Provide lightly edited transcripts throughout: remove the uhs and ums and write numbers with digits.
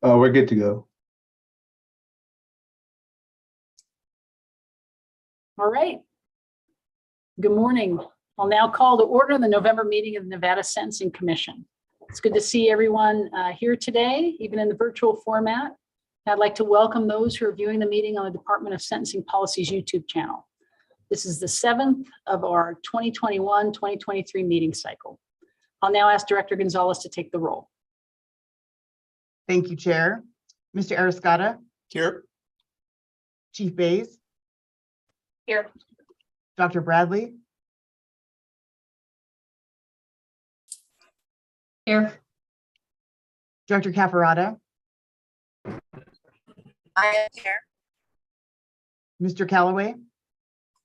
We're good to go. All right. Good morning. I'll now call to order the November meeting of the Nevada Sentencing Commission. It's good to see everyone here today, even in the virtual format. I'd like to welcome those who are viewing the meeting on the Department of Sentencing Policy's YouTube channel. This is the 7th of our 2021-2023 meeting cycle. I'll now ask Director Gonzalez to take the roll. Thank you, Chair. Mr. Arascata? Here. Chief Bays? Here. Dr. Bradley? Here. Director Cafarata? I am here. Mr. Callaway?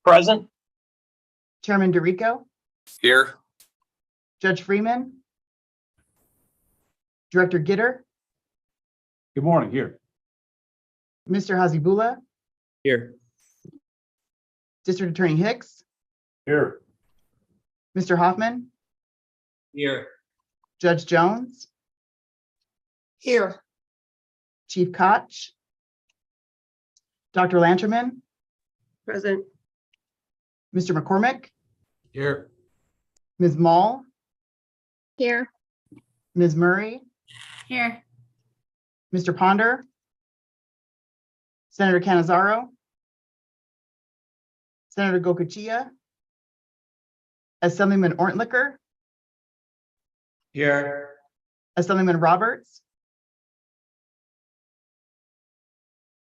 Present. Chairman DeRico? Here. Judge Freeman? Director Gitter? Good morning. Here. Mr. Hazibullah? Here. District Attorney Hicks? Here. Mr. Hoffman? Here. Judge Jones? Here. Chief Koch? Dr. Lanterman? Present. Mr. McCormick? Here. Ms. Mall? Here. Ms. Murray? Here. Mr. Ponder? Senator Canizaro? Senator Gocochea? Assemblyman Ortlicker? Here. Assemblyman Roberts?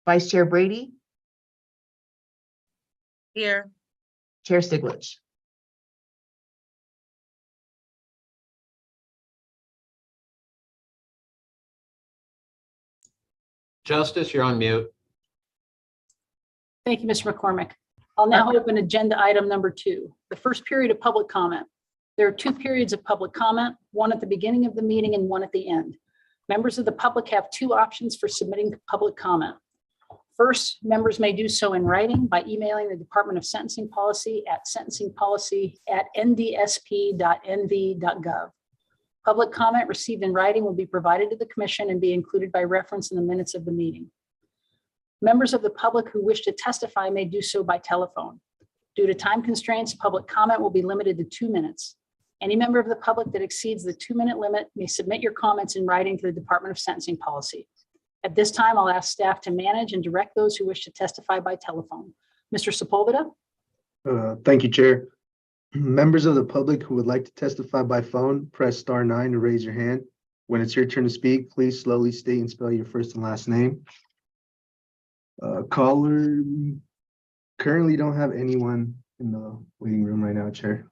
Vice Chair Brady? Here. Chair Stiglich? Justice, you're on mute. Thank you, Mr. McCormick. I'll now open agenda item number 2, the first period of public comment. There are 2 periods of public comment, one at the beginning of the meeting and one at the end. Members of the public have 2 options for submitting public comment. First, members may do so in writing by emailing the Department of Sentencing Policy at sentencingpolicy@ndsp.nv.gov. Public comment received in writing will be provided to the Commission and be included by reference in the minutes of the meeting. Members of the public who wish to testify may do so by telephone. Due to time constraints, public comment will be limited to 2 minutes. Any member of the public that exceeds the 2-minute limit may submit your comments in writing to the Department of Sentencing Policy. At this time, I'll ask staff to manage and direct those who wish to testify by telephone. Mr. Sepulveda? Thank you, Chair. Members of the public who would like to testify by phone, press *9 to raise your hand. When it's your turn to speak, please slowly state and spell your first and last name. Caller, we currently don't have anyone in the waiting room right now, Chair.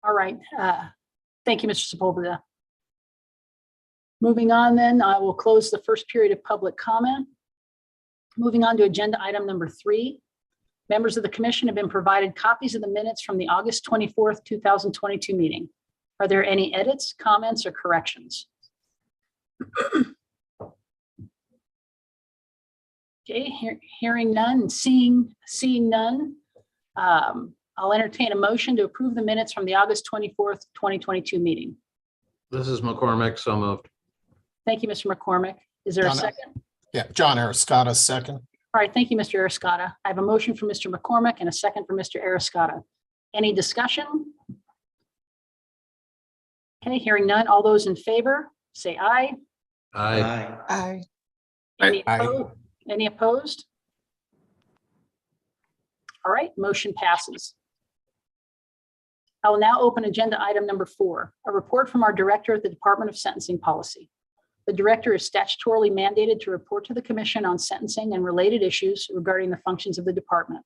All right. Thank you, Mr. Sepulveda. Moving on then, I will close the first period of public comment. Moving on to agenda item number 3. Members of the Commission have been provided copies of the minutes from the August 24th, 2022 meeting. Are there any edits, comments, or corrections? Okay, hearing none, seeing none, I'll entertain a motion to approve the minutes from the August 24th, 2022 meeting. This is McCormick, so moved. Thank you, Mr. McCormick. Is there a second? Yeah, John Arascata, second. All right, thank you, Mr. Arascata. I have a motion from Mr. McCormick and a second from Mr. Arascata. Any discussion? Okay, hearing none. All those in favor, say aye. Aye. Aye. Any Aye. opposed? Any opposed? All right, motion passes. I will now open agenda item number 4, a report from our director at the Department of Sentencing Policy. The director is statutorily mandated to report to the Commission on sentencing and related issues regarding the functions of the department.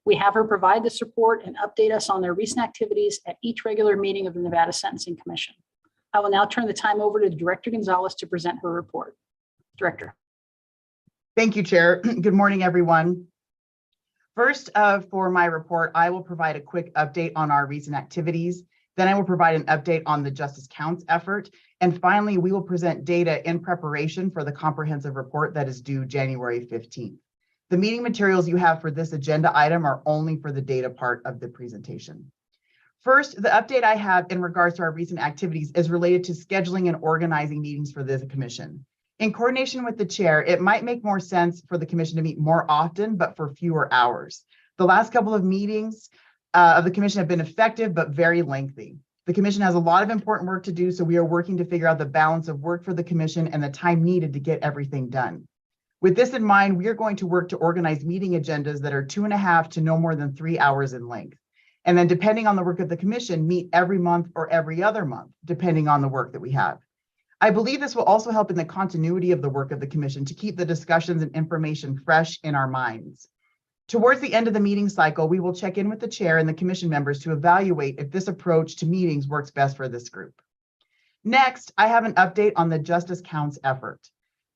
We have her provide this report and update us on their recent activities at each regular meeting of the Nevada Sentencing Commission. I will now turn the time over to Director Gonzalez to present her report. Director. Thank you, Chair. Good morning, everyone. First, for my report, I will provide a quick update on our recent activities. Then I will provide an update on the Justice Counts effort. And finally, we will present data in preparation for the comprehensive report that is due January 15th. The meeting materials you have for this agenda item are only for the data part of the presentation. First, the update I have in regards to our recent activities is related to scheduling and organizing meetings for the commission. In coordination with the chair, it might make more sense for the commission to meet more often, but for fewer hours. The last couple of meetings of the commission have been effective, but very lengthy. The commission has a lot of important work to do, so we are working to figure out the balance of work for the commission and the time needed to get everything done. With this in mind, we are going to work to organize meeting agendas that are 2.5 to no more than 3 hours in length. And then depending on the work of the commission, meet every month or every other month, depending on the work that we have. I believe this will also help in the continuity of the work of the commission to keep the discussions and information fresh in our minds. Towards the end of the meeting cycle, we will check in with the chair and the commission members to evaluate if this approach to meetings works best for this group. Next, I have an update on the Justice Counts effort.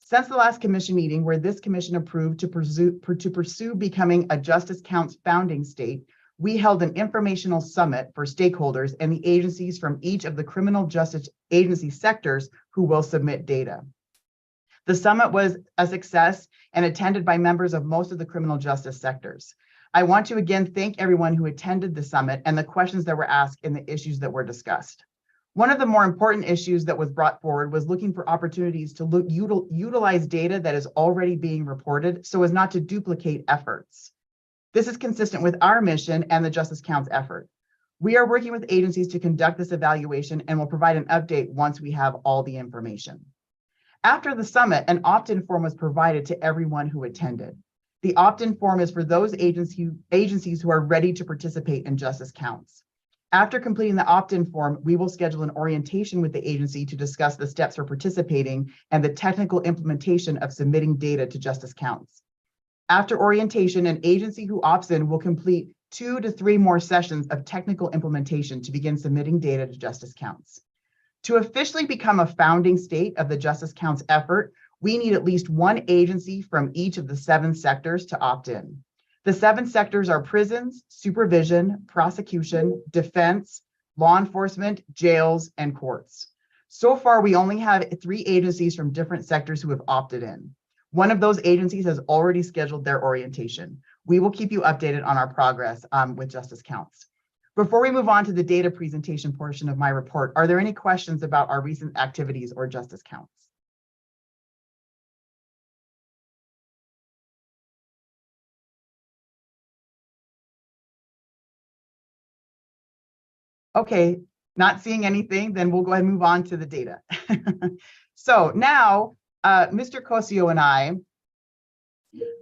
Since the last commission meeting where this commission approved to pursue becoming a Justice Counts founding state, we held an informational summit for stakeholders and the agencies from each of the criminal justice agency sectors who will submit data. The summit was a success and attended by members of most of the criminal justice sectors. I want to again thank everyone who attended the summit and the questions that were asked and the issues that were discussed. One of the more important issues that was brought forward was looking for opportunities to utilize data that is already being reported so as not to duplicate efforts. This is consistent with our mission and the Justice Counts effort. We are working with agencies to conduct this evaluation and will provide an update once we have all the information. After the summit, an opt-in form was provided to everyone who attended. The opt-in form is for those agencies who are ready to participate in Justice Counts. After completing the opt-in form, we will schedule an orientation with the agency to discuss the steps for participating and the technical implementation of submitting data to Justice Counts. After orientation, an agency who opts in will complete 2 to 3 more sessions of technical implementation to begin submitting data to Justice Counts. To officially become a founding state of the Justice Counts effort, we need at least one agency from each of the 7 sectors to opt in. The 7 sectors are prisons, supervision, prosecution, defense, law enforcement, jails, and courts. So far, we only have 3 agencies from different sectors who have opted in. One of those agencies has already scheduled their orientation. We will keep you updated on our progress with Justice Counts. Before we move on to the data presentation portion of my report, are there any questions about our recent activities or Justice Counts? Okay, not seeing anything, then we'll go ahead and move on to the data. So now, Mr. Cosio and I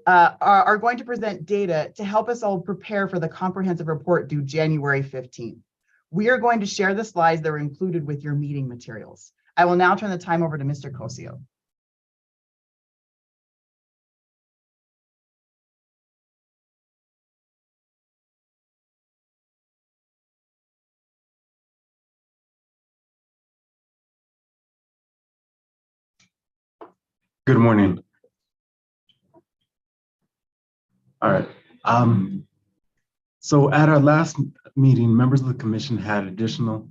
are going to present data to help us all prepare for the comprehensive report due January 15th. We are going to share the slides that are included with your meeting materials. I will now turn the time over to Mr. Cosio. Good morning. All right. So at our last meeting, members of the commission had additional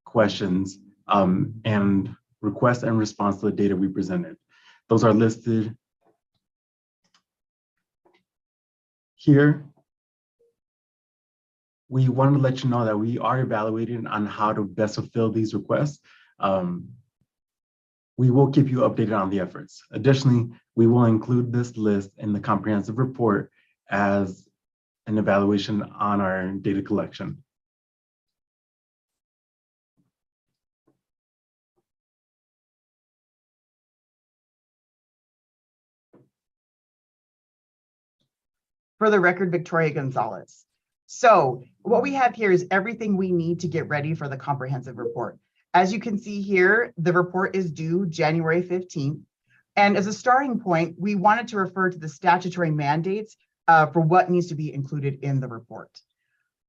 questions and requests and response to the data we presented. Those are listed here. We wanted to let you know that we are evaluating on how to best fulfill these requests. We will keep you updated on the efforts. Additionally, we will include this list in the comprehensive report as an evaluation on our data collection. For the record, Victoria Gonzalez. So what we have here is everything we need to get ready for the comprehensive report. As you can see here, the report is due January 15th. And as a starting point, we wanted to refer to the statutory mandates for what needs to be included in the report.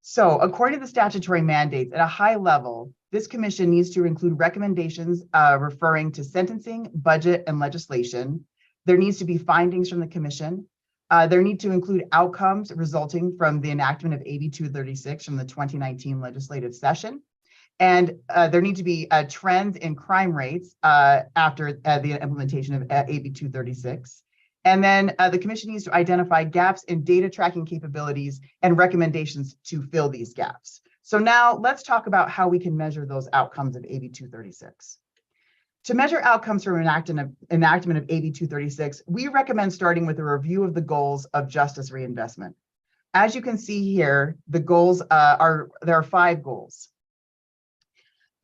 So according to the statutory mandates, at a high level, this commission needs to include recommendations referring to sentencing, budget, and legislation. There needs to be findings from the commission. There need to include outcomes resulting from the enactment of AB 236 from the 2019 legislative session. And there need to be trends in crime rates after the implementation of AB 236. And then the commission needs to identify gaps in data tracking capabilities and recommendations to fill these gaps. So now let's talk about how we can measure those outcomes of AB 236. To measure outcomes from enactment of AB 236, we recommend starting with a review of the goals of justice reinvestment. As you can see here, the goals there are 5 goals.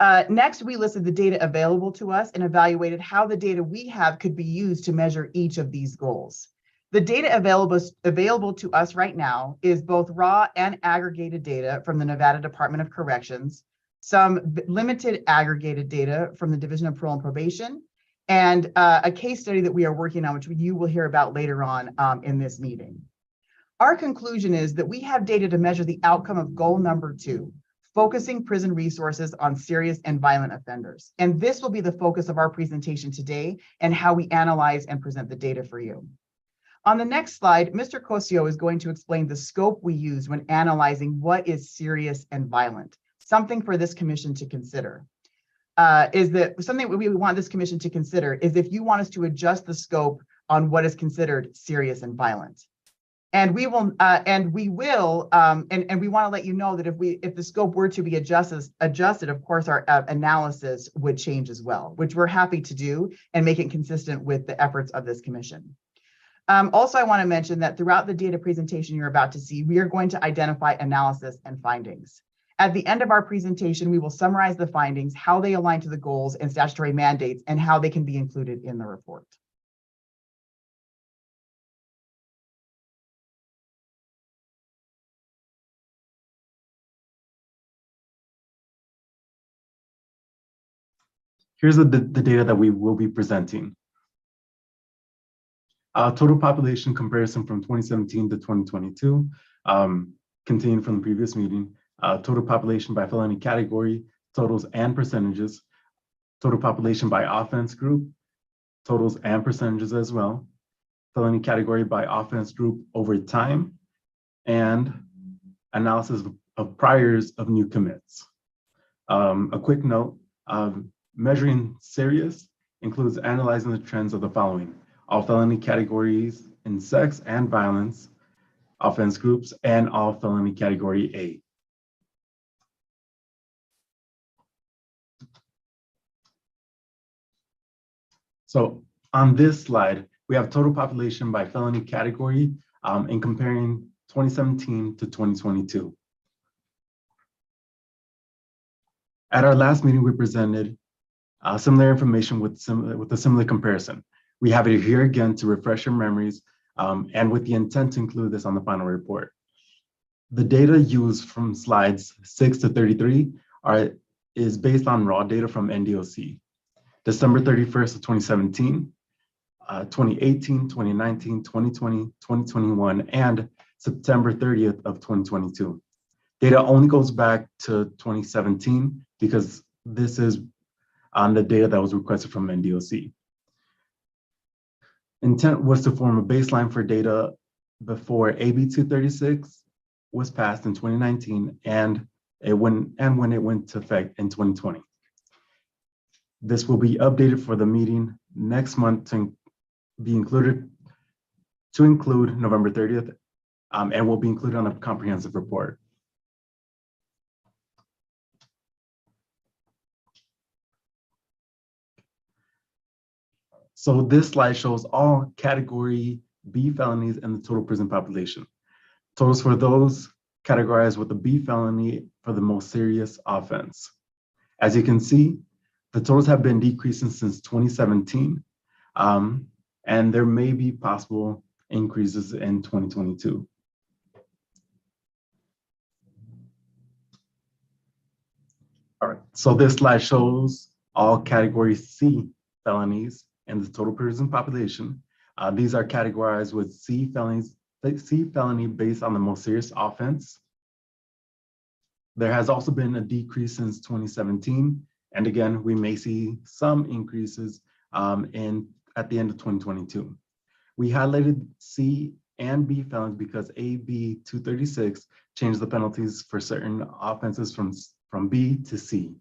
Next, we listed the data available to us and evaluated how the data we have could be used to measure each of these goals. The data available to us right now is both raw and aggregated data from the Nevada Department of Corrections, some limited aggregated data from the Division of Parole and Probation, and a case study that we are working on, which you will hear about later on in this meeting. Our conclusion is that we have data to measure the outcome of goal number 2, focusing prison resources on serious and violent offenders. And this will be the focus of our presentation today and how we analyze and present the data for you. On the next slide, Mr. Cosio is going to explain the scope we use when analyzing what is serious and violent. Something for this commission to consider something we want this commission to consider is if you want us to adjust the scope on what is considered serious and violent. And we will, and we want to let you know that if the scope were to be adjusted, of course, our analysis would change as well, which we're happy to do and make it consistent with the efforts of this commission. Also, I want to mention that throughout the data presentation you're about to see, we are going to identify analysis and findings. At the end of our presentation, we will summarize the findings, how they align to the goals and statutory mandates, and how they can be included in the report. Here's the data that we will be presenting. Total population comparison from 2017 to 2022, continuing from the previous meeting. Total population by felony category, totals and percentages. Total population by offense group, totals and percentages as well. Felony category by offense group over time, and analysis of priors of new commits. A quick note, measuring serious includes analyzing the trends of the following: all felony categories in sex and violence, offense groups, and all felony category A. So on this slide, we have total population by felony category in comparing 2017 to 2022. At our last meeting, we presented similar information with a similar comparison. We have it here again to refresh your memories and with the intent to include this on the final report. The data used from slides 6 to 33 is based on raw data from NDOC. December 31st of 2017, 2018, 2019, 2020, 2021, and September 30th of 2022. Data only goes back to 2017 because this is on the data that was requested from NDOC. Intent was to form a baseline for data before AB 236 was passed in 2019 and when it went into effect in 2020. This will be updated for the meeting next month to include November 30th and will be included on a comprehensive report. So this slide shows all category B felonies and the total prison population. Totals for those categorized with a B felony for the most serious offense. As you can see, the totals have been decreasing since 2017, and there may be possible increases in 2022. All right, so this slide shows all category C felonies and the total prison population. These are categorized with C felony based on the most serious offense. There has also been a decrease since 2017. And again, we may see some increases at the end of 2022. We highlighted C and B felons because AB 236 changed the penalties for certain offenses from B to C.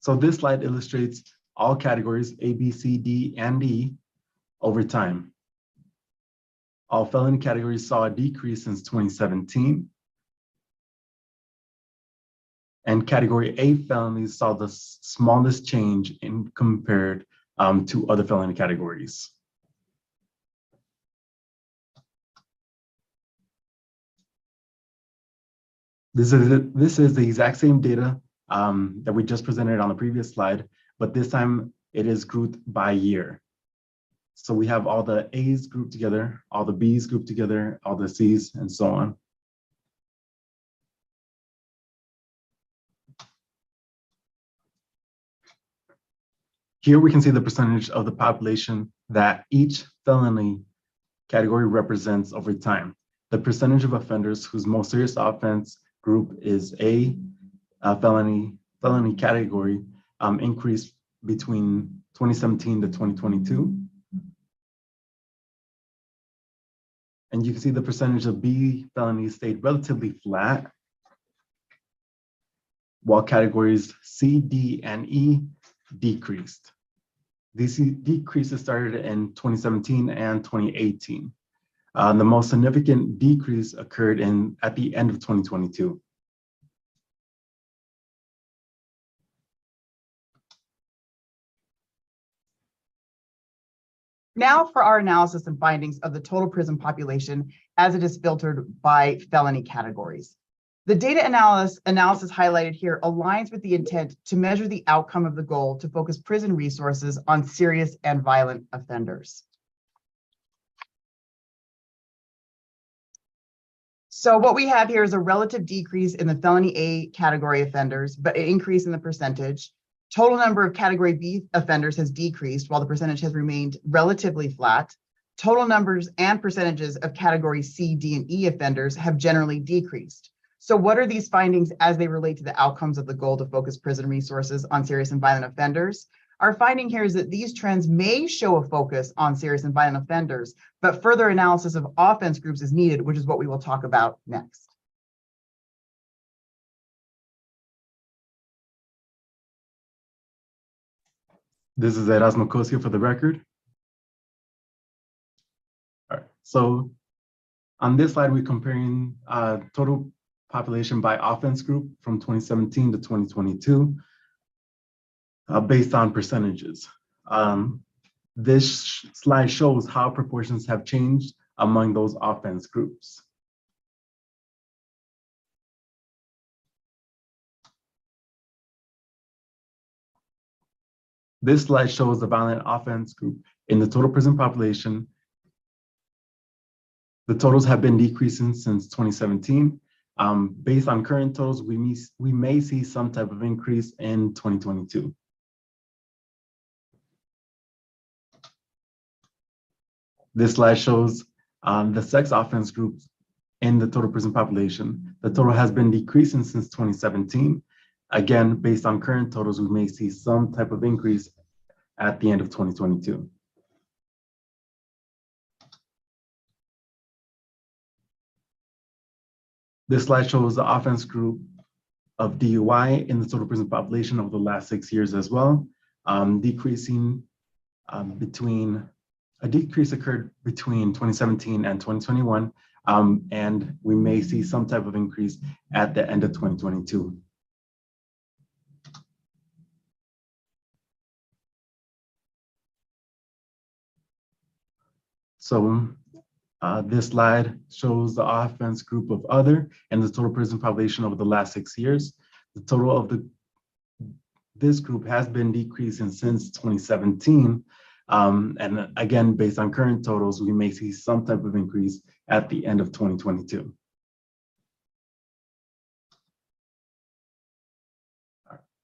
So this slide illustrates all categories A, B, C, D, and E over time. All felony categories saw a decrease since 2017. And category A felonies saw the smallest change in compared to other felony categories. This is the exact same data that we just presented on the previous slide, but this time it is grouped by year. So we have all the A's grouped together, all the B's grouped together, all the C's, and so on. Here we can see the percentage of the population that each felony category represents over time. The percentage of offenders whose most serious offense group is a felony category increased between 2017 to 2022. And you can see the percentage of B felonies stayed relatively flat, while categories C, D, and E decreased. These decreases started in 2017 and 2018. The most significant decrease occurred at the end of 2022. Now for our analysis and findings of the total prison population as it is filtered by felony categories. The data analysis highlighted here aligns with the intent to measure the outcome of the goal to focus prison resources on serious and violent offenders. So what we have here is a relative decrease in the felony A category offenders, but an increase in the percentage. Total number of category B offenders has decreased while the percentage has remained relatively flat. Total numbers and percentages of category C, D, and E offenders have generally decreased. So what are these findings as they relate to the outcomes of the goal to focus prison resources on serious and violent offenders? Our finding here is that these trends may show a focus on serious and violent offenders, but further analysis of offense groups is needed, which is what we will talk about next. This is Erasmo Cosio for the record. All right, so on this slide, we're comparing total population by offense group from 2017 to 2022 based on percentages. This slide shows how proportions have changed among those offense groups. This slide shows the violent offense group in the total prison population. The totals have been decreasing since 2017. Based on current totals, we may see some type of increase in 2022. This slide shows the sex offense groups in the total prison population. The total has been decreasing since 2017. Again, based on current totals, we may see some type of increase at the end of 2022. This slide shows the offense group of DUI in the total prison population over the last 6 years as well, decreasing a decrease occurred between 2017 and 2021, and we may see some type of increase at the end of 2022. So this slide shows the offense group of other and the total prison population over the last 6 years. The total of this group has been decreasing since 2017. And again, based on current totals, we may see some type of increase at the end of 2022.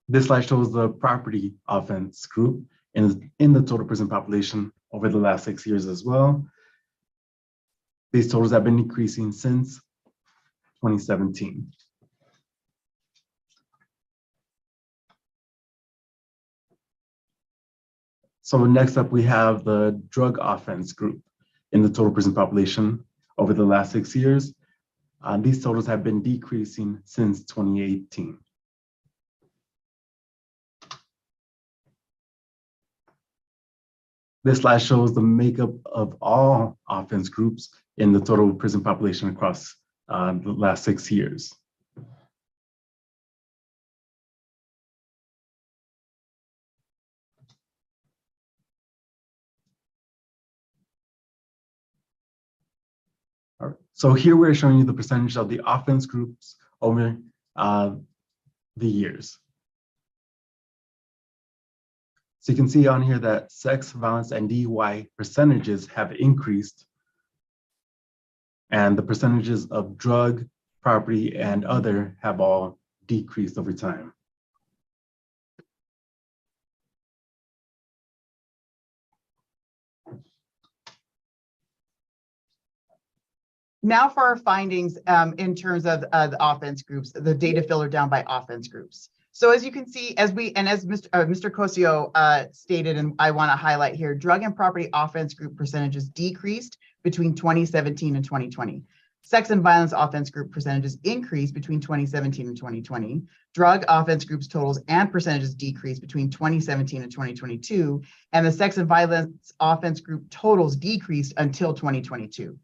This slide shows the property offense group in the total prison population over the last 6 years as well. These totals have been decreasing since 2017. So next up, we have the drug offense group in the total prison population over the last 6 years. These totals have been decreasing since 2018. This slide shows the makeup of all offense groups in the total prison population across the last 6 years. All right. So here we're showing you the percentage of the offense groups over the years. So you can see on here that sex, violence, and DUI percentages have increased, and the percentages of drug, property, and other have all decreased over time. Now for our findings in terms of the offense groups, the data filtered down by offense groups. So as you can see, as Mr. Cosio stated, and I want to highlight here, drug and property offense group percentages decreased between 2017 and 2020. Sex and violence offense group percentages increased between 2017 and 2020. Drug offense groups totals and percentages decreased between 2017 and 2022. And the sex and violence offense group totals decreased until 2022.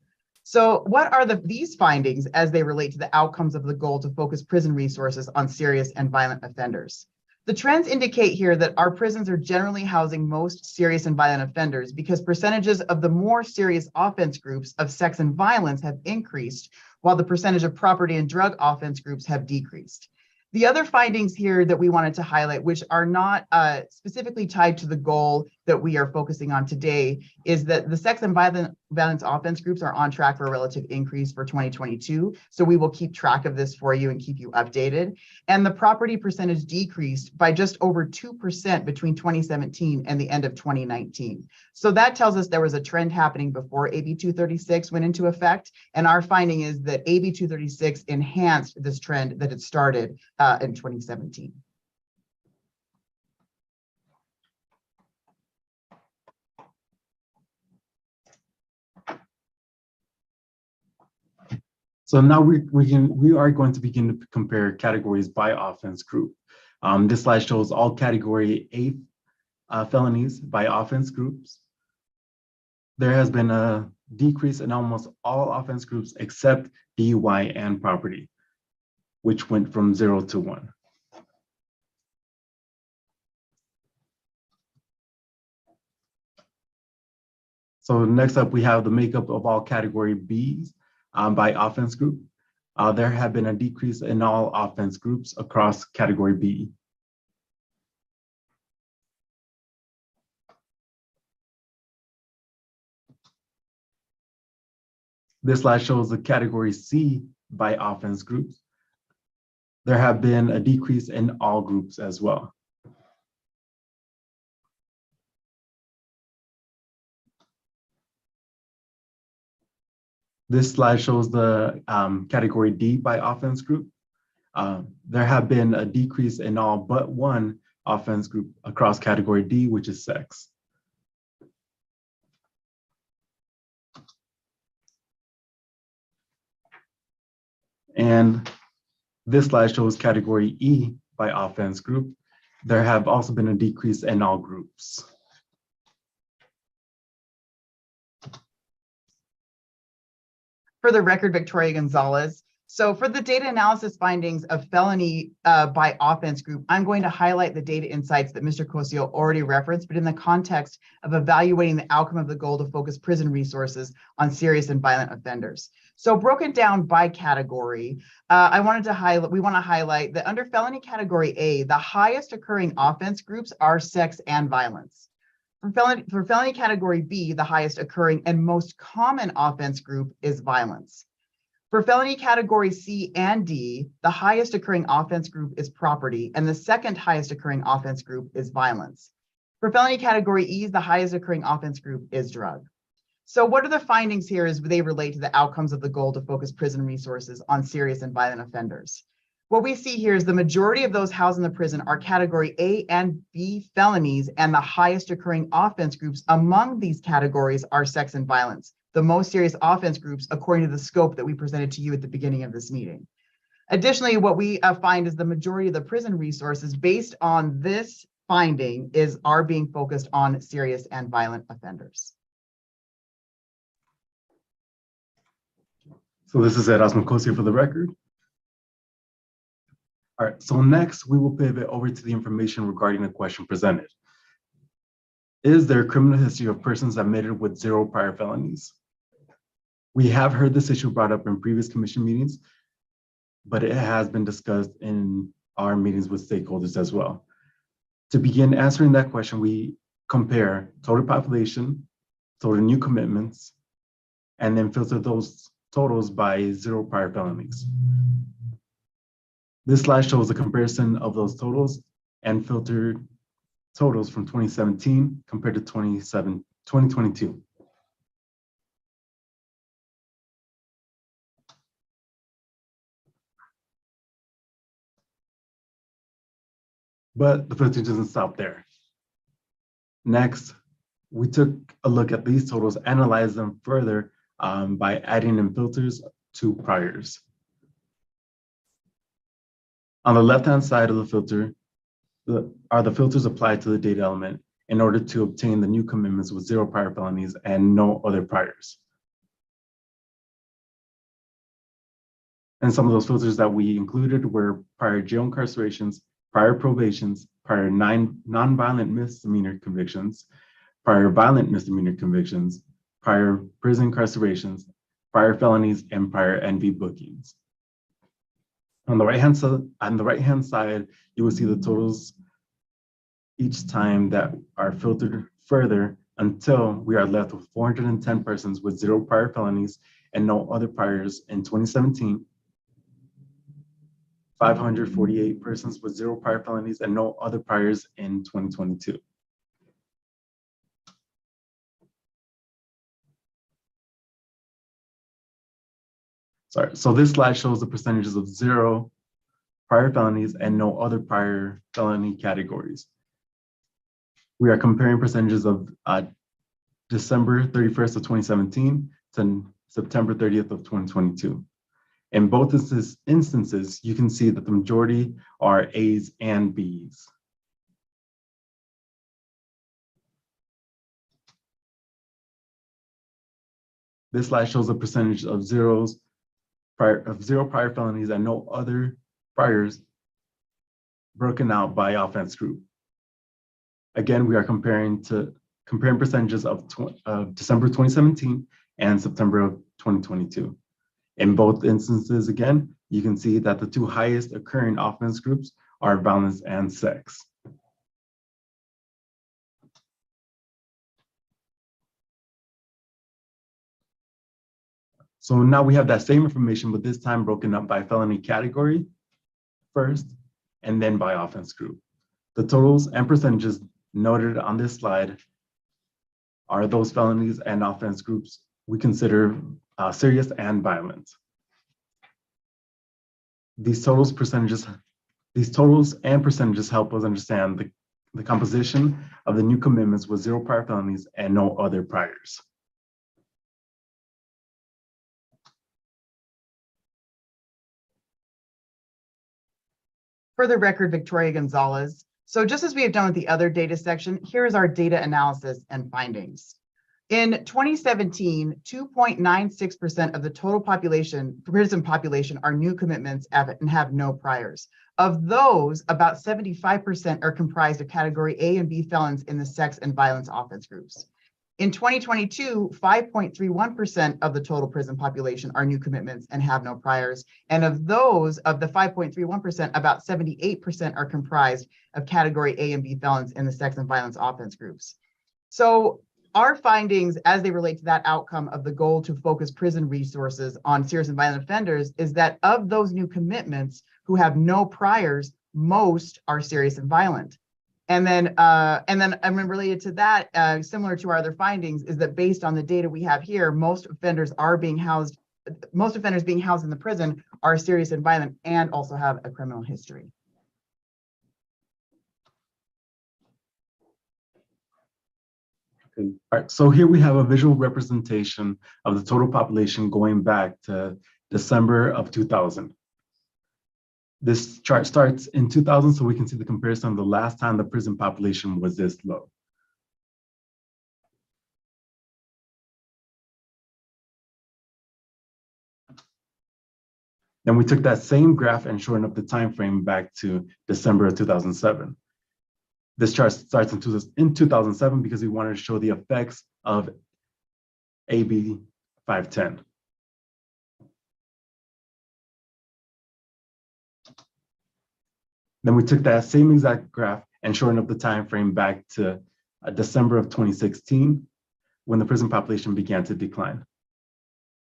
So what are these findings as they relate to the outcomes of the goal to focus prison resources on serious and violent offenders? The trends indicate here that our prisons are generally housing most serious and violent offenders because percentages of the more serious offense groups of sex and violence have increased, while the percentage of property and drug offense groups have decreased. The other findings here that we wanted to highlight, which are not specifically tied to the goal that we are focusing on today, is that the sex and violence offense groups are on track for a relative increase for 2022. So we will keep track of this for you and keep you updated. And the property percentage decreased by just over 2% between 2017 and the end of 2019. So that tells us there was a trend happening before AB 236 went into effect. And our finding is that AB 236 enhanced this trend that had started in 2017. So now we are going to begin to compare categories by offense group. This slide shows all category A felonies by offense groups. There has been a decrease in almost all offense groups except DUI and property, which went from 0 to 1. So next up, we have the makeup of all category Bs by offense group. There have been a decrease in all offense groups across category B. This slide shows the category C by offense groups. There have been a decrease in all groups as well. This slide shows the category D by offense group. There have been a decrease in all but one offense group across category D, which is sex. And this slide shows category E by offense group. There have also been a decrease in all groups. For the record, Victoria Gonzalez. So for the data analysis findings of felony by offense group, I'm going to highlight the data insights that Mr. Cosio already referenced, but in the context of evaluating the outcome of the goal to focus prison resources on serious and violent offenders. So broken down by category, we want to highlight that under felony category A, the highest occurring offense groups are sex and violence. For felony category B, the highest occurring and most common offense group is violence. For felony category C and D, the highest occurring offense group is property, and the second highest occurring offense group is violence. For felony category E, the highest occurring offense group is drug. So what are the findings here as they relate to the outcomes of the goal to focus prison resources on serious and violent offenders? What we see here is the majority of those housed in the prison are category A and B felonies, and the highest occurring offense groups among these categories are sex and violence, the most serious offense groups according to the scope that we presented to you at the beginning of this meeting. Additionally, what we find is the majority of the prison resources based on this finding are being focused on serious and violent offenders. So this is Erasmo Kosi for the record. All right, so next we will pivot over to the information regarding the question presented. Is there a criminal history of persons admitted with 0 prior felonies? We have heard this issue brought up in previous commission meetings, but it has been discussed in our meetings with stakeholders as well. To begin answering that question, we compare total population, total new commitments, and then filter those totals by 0 prior felonies. This slide shows a comparison of those totals and filtered totals from 2017 compared to 2022. But the filter doesn't stop there. Next, we took a look at these totals, analyzed them further by adding in filters to priors. On the left-hand side of the filter are the filters applied to the data element in order to obtain the new commitments with 0 prior felonies and no other priors. And some of those filters that we included were prior jail incarcerations, prior probations, prior non-violent misdemeanor convictions, prior violent misdemeanor convictions, prior prison incarcerations, prior felonies, and prior NV bookings. On the right-hand side, you will see the totals each time that are filtered further until we are left with 410 persons with 0 prior felonies and no other priors in 2017, 548 persons with 0 prior felonies and no other priors in 2022. Sorry, so this slide shows the percentages of 0 prior felonies and no other prior felony categories. We are comparing percentages of December 31st of 2017 to September 30th of 2022. In both instances, you can see that the majority are A's and B's. This slide shows the percentage of 0 prior felonies and no other priors broken out by offense group. Again, we are comparing percentages of December 2017 and September of 2022. In both instances, again, you can see that the 2 highest occurring offense groups are violence and sex. So now we have that same information, but this time broken up by felony category first, and then by offense group. The totals and percentages noted on this slide are those felonies and offense groups we consider serious and violent. These totals and percentages help us understand the composition of the new commitments with 0 prior felonies and no other priors. For the record, Victoria Gonzalez. So just as we have done with the other data section, here is our data analysis and findings. In 2017, 2.96% of the total prison population are new commitments and have no priors. Of those, about 75% are comprised of category A and B felons in the sex and violence offense groups. In 2022, 5.31% of the total prison population are new commitments and have no priors. And of those, of the 5.31%, about 78% are comprised of category A and B felons in the sex and violence offense groups. So our findings as they relate to that outcome of the goal to focus prison resources on serious and violent offenders is that of those new commitments who have no priors, most are serious and violent. And then related to that, similar to our other findings, is that based on the data we have here, most offenders being housed in the prison are serious and violent and also have a criminal history. Okay. All right, so here we have a visual representation of the total population going back to December of 2000. This chart starts in 2000, so we can see the comparison of the last time the prison population was this low. Then we took that same graph and shortened up the time frame back to December of 2007. This chart starts in 2007 because we wanted to show the effects of AB 510. Then we took that same exact graph and shortened up the time frame back to December of 2016, when the prison population began to decline.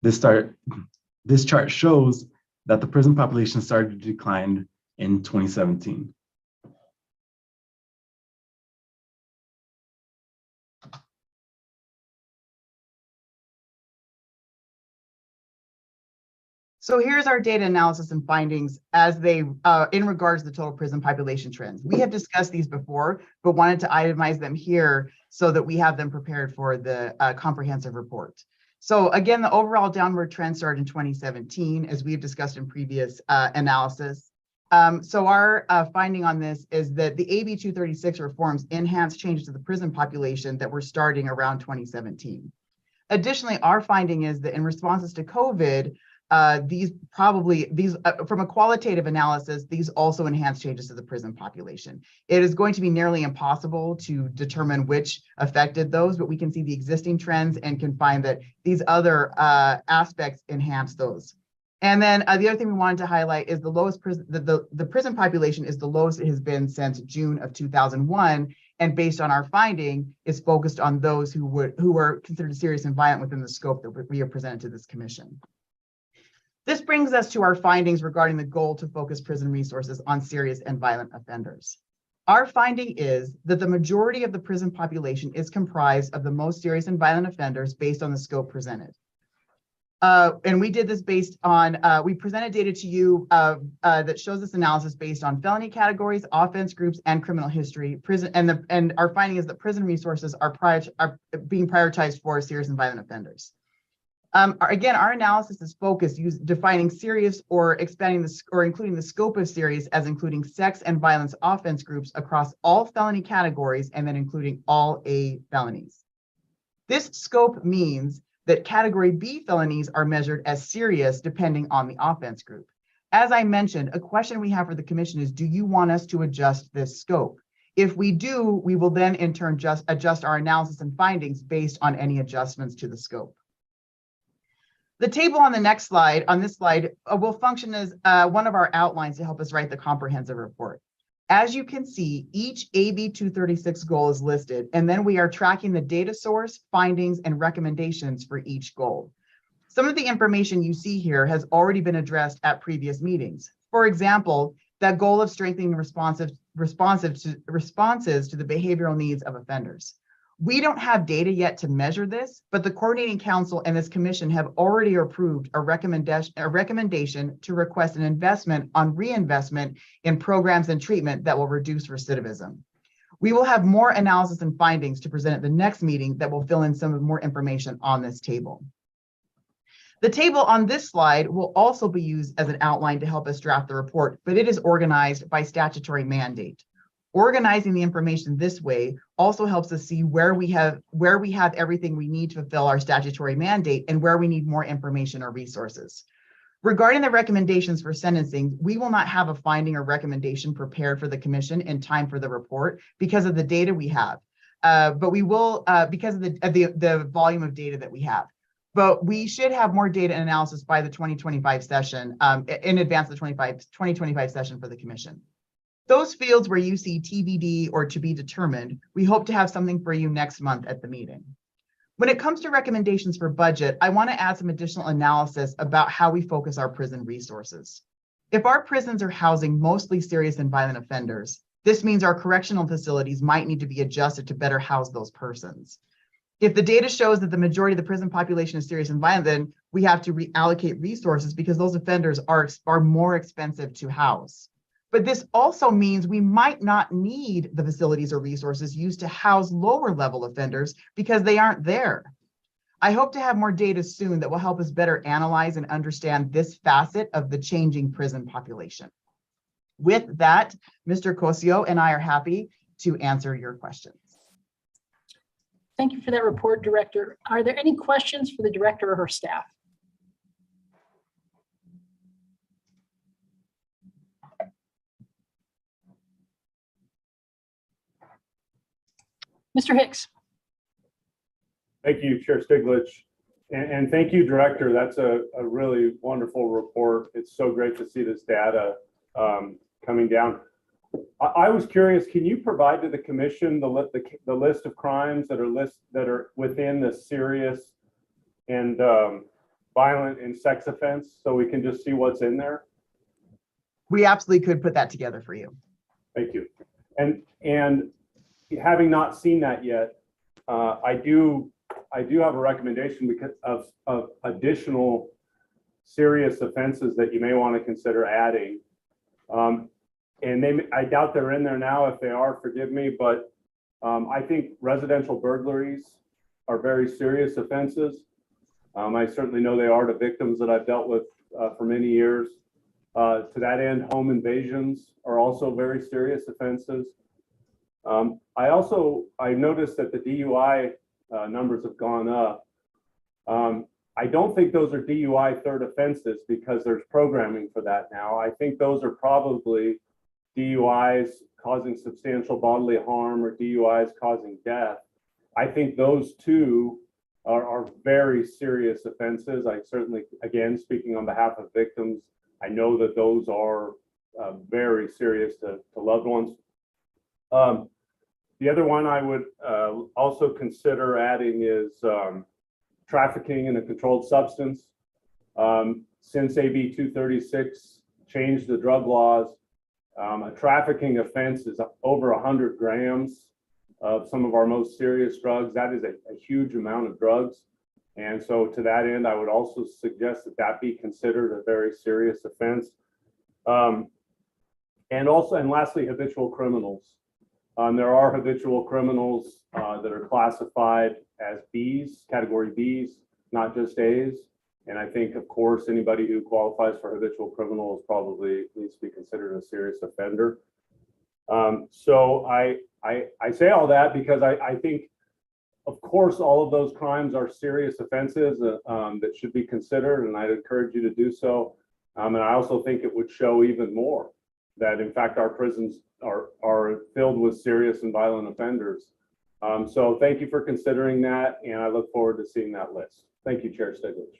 This chart shows that the prison population started to decline in 2017. So here's our data analysis and findings as they, in regards to the total prison population trends. We have discussed these before, but wanted to itemize them here so that we have them prepared for the comprehensive report. So again, the overall downward trend started in 2017, as we have discussed in previous analysis. So our finding on this is that the AB 236 reforms enhanced changes to the prison population that were starting around 2017. Additionally, our finding is that in responses to COVID, from a qualitative analysis, these also enhance changes to the prison population. It is going to be nearly impossible to determine which affected those, but we can see the existing trends and can find that these other aspects enhance those. And then the other thing we wanted to highlight is the prison population is the lowest it has been since June of 2001. And based on our finding, is focused on those who were considered serious and violent within the scope that we have presented to this commission. This brings us to our findings regarding the goal to focus prison resources on serious and violent offenders. Our finding is that the majority of the prison population is comprised of the most serious and violent offenders based on the scope presented. And we did this based on, we presented data to you that shows this analysis based on felony categories, offense groups, and criminal history. And our finding is that prison resources are being prioritized for serious and violent offenders. Again, our analysis is focused defining serious or expanding or including the scope of serious as including sex and violence offense groups across all felony categories and then including all A felonies. This scope means that category B felonies are measured as serious depending on the offense group. As I mentioned, a question we have for the commission is, do you want us to adjust this scope? If we do, we will then in turn adjust our analysis and findings based on any adjustments to the scope. The table on the next slide, will function as one of our outlines to help us write the comprehensive report. As you can see, each AB 236 goal is listed, and then we are tracking the data source, findings, and recommendations for each goal. Some of the information you see here has already been addressed at previous meetings. For example, that goal of strengthening responses to the behavioral needs of offenders. We don't have data yet to measure this, but the coordinating council and this commission have already approved a recommendation to request an investment on reinvestment in programs and treatment that will reduce recidivism. We will have more analysis and findings to present at the next meeting that will fill in some more information on this table. The table on this slide will also be used as an outline to help us draft the report, but it is organized by statutory mandate. Organizing the information this way also helps us see where we have everything we need to fulfill our statutory mandate and where we need more information or resources. Regarding the recommendations for sentencing, we will not have a finding or recommendation prepared for the commission in time for the report because of the data we have, but we will because of the volume of data that we have. But we should have more data and analysis by the 2025 session, in advance of the 2025 session for the commission. Those fields where you see TBD or to be determined, we hope to have something for you next month at the meeting. When it comes to recommendations for budget, I want to add some additional analysis about how we focus our prison resources. If our prisons are housing mostly serious and violent offenders, this means our correctional facilities might need to be adjusted to better house those persons. If the data shows that the majority of the prison population is serious and violent, then we have to reallocate resources because those offenders are more expensive to house. But this also means we might not need the facilities or resources used to house lower level offenders because they aren't there. I hope to have more data soon that will help us better analyze and understand this facet of the changing prison population. With that, Mr. Cosio and I are happy to answer your questions. Thank you for that report, Director. Are there any questions for the Director or her staff? Mr. Hicks. Thank you, Chair Stiglich. And thank you, Director. That's a really wonderful report. It's so great to see this data coming down. I was curious, can you provide to the commission the list of crimes that are within the serious and violent and sex offense, so we can just see what's in there? We absolutely could put that together for you. Thank you. And having not seen that yet, I do have a recommendation because of additional serious offenses that you may want to consider adding. And I doubt they're in there now. If they are, forgive me, but I think residential burglaries are very serious offenses. I certainly know they are to victims that I've dealt with for many years. To that end, home invasions are also very serious offenses. I noticed that the DUI numbers have gone up. I don't think those are DUI third offenses because there's programming for that now. I think those are probably DUIs causing substantial bodily harm or DUIs causing death. I think those two are very serious offenses. I certainly, again, speaking on behalf of victims, I know that those are very serious to loved ones. The other one I would also consider adding is trafficking in a controlled substance. Since AB 236 changed the drug laws, a trafficking offense is over 100 grams of some of our most serious drugs. That is a huge amount of drugs. And so to that end, I would also suggest that that be considered a very serious offense. And lastly, habitual criminals. There are habitual criminals that are classified as Bs, category Bs, not just As. And I think, of course, anybody who qualifies for habitual criminal is probably needs to be considered a serious offender. So I say all that because I think, of course, all of those crimes are serious offenses that should be considered, and I'd encourage you to do so. And I also think it would show even more that, in fact, our prisons are filled with serious and violent offenders. So thank you for considering that, and I look forward to seeing that list. Thank you, Chair Stiglich.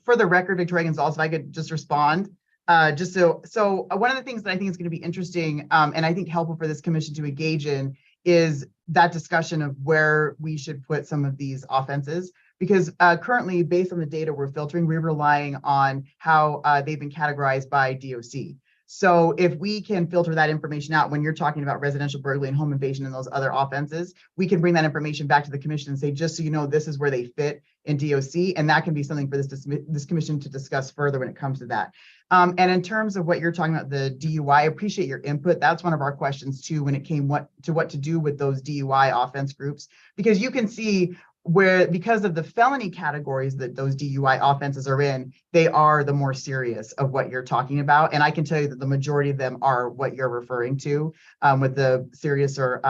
For the record, Victoria Gonzalez, if I could just respond. So one of the things that I think is going to be interesting and I think helpful for this commission to engage in is that discussion of where we should put some of these offenses. Because currently, based on the data we're filtering, we're relying on how they've been categorized by DOC. So if we can filter that information out when you're talking about residential burglary and home invasion and those other offenses, we can bring that information back to the commission and say, just so you know, this is where they fit in DOC, and that can be something for this commission to discuss further when it comes to that. And in terms of what you're talking about, the DUI, I appreciate your input. That's one of our questions too when it came what to do with those DUI offense groups, because you can see where, because of the felony categories that those DUI offenses are in, they are the more serious of what you're talking about. And I can tell you that the majority of them are what you're referring to with the serious or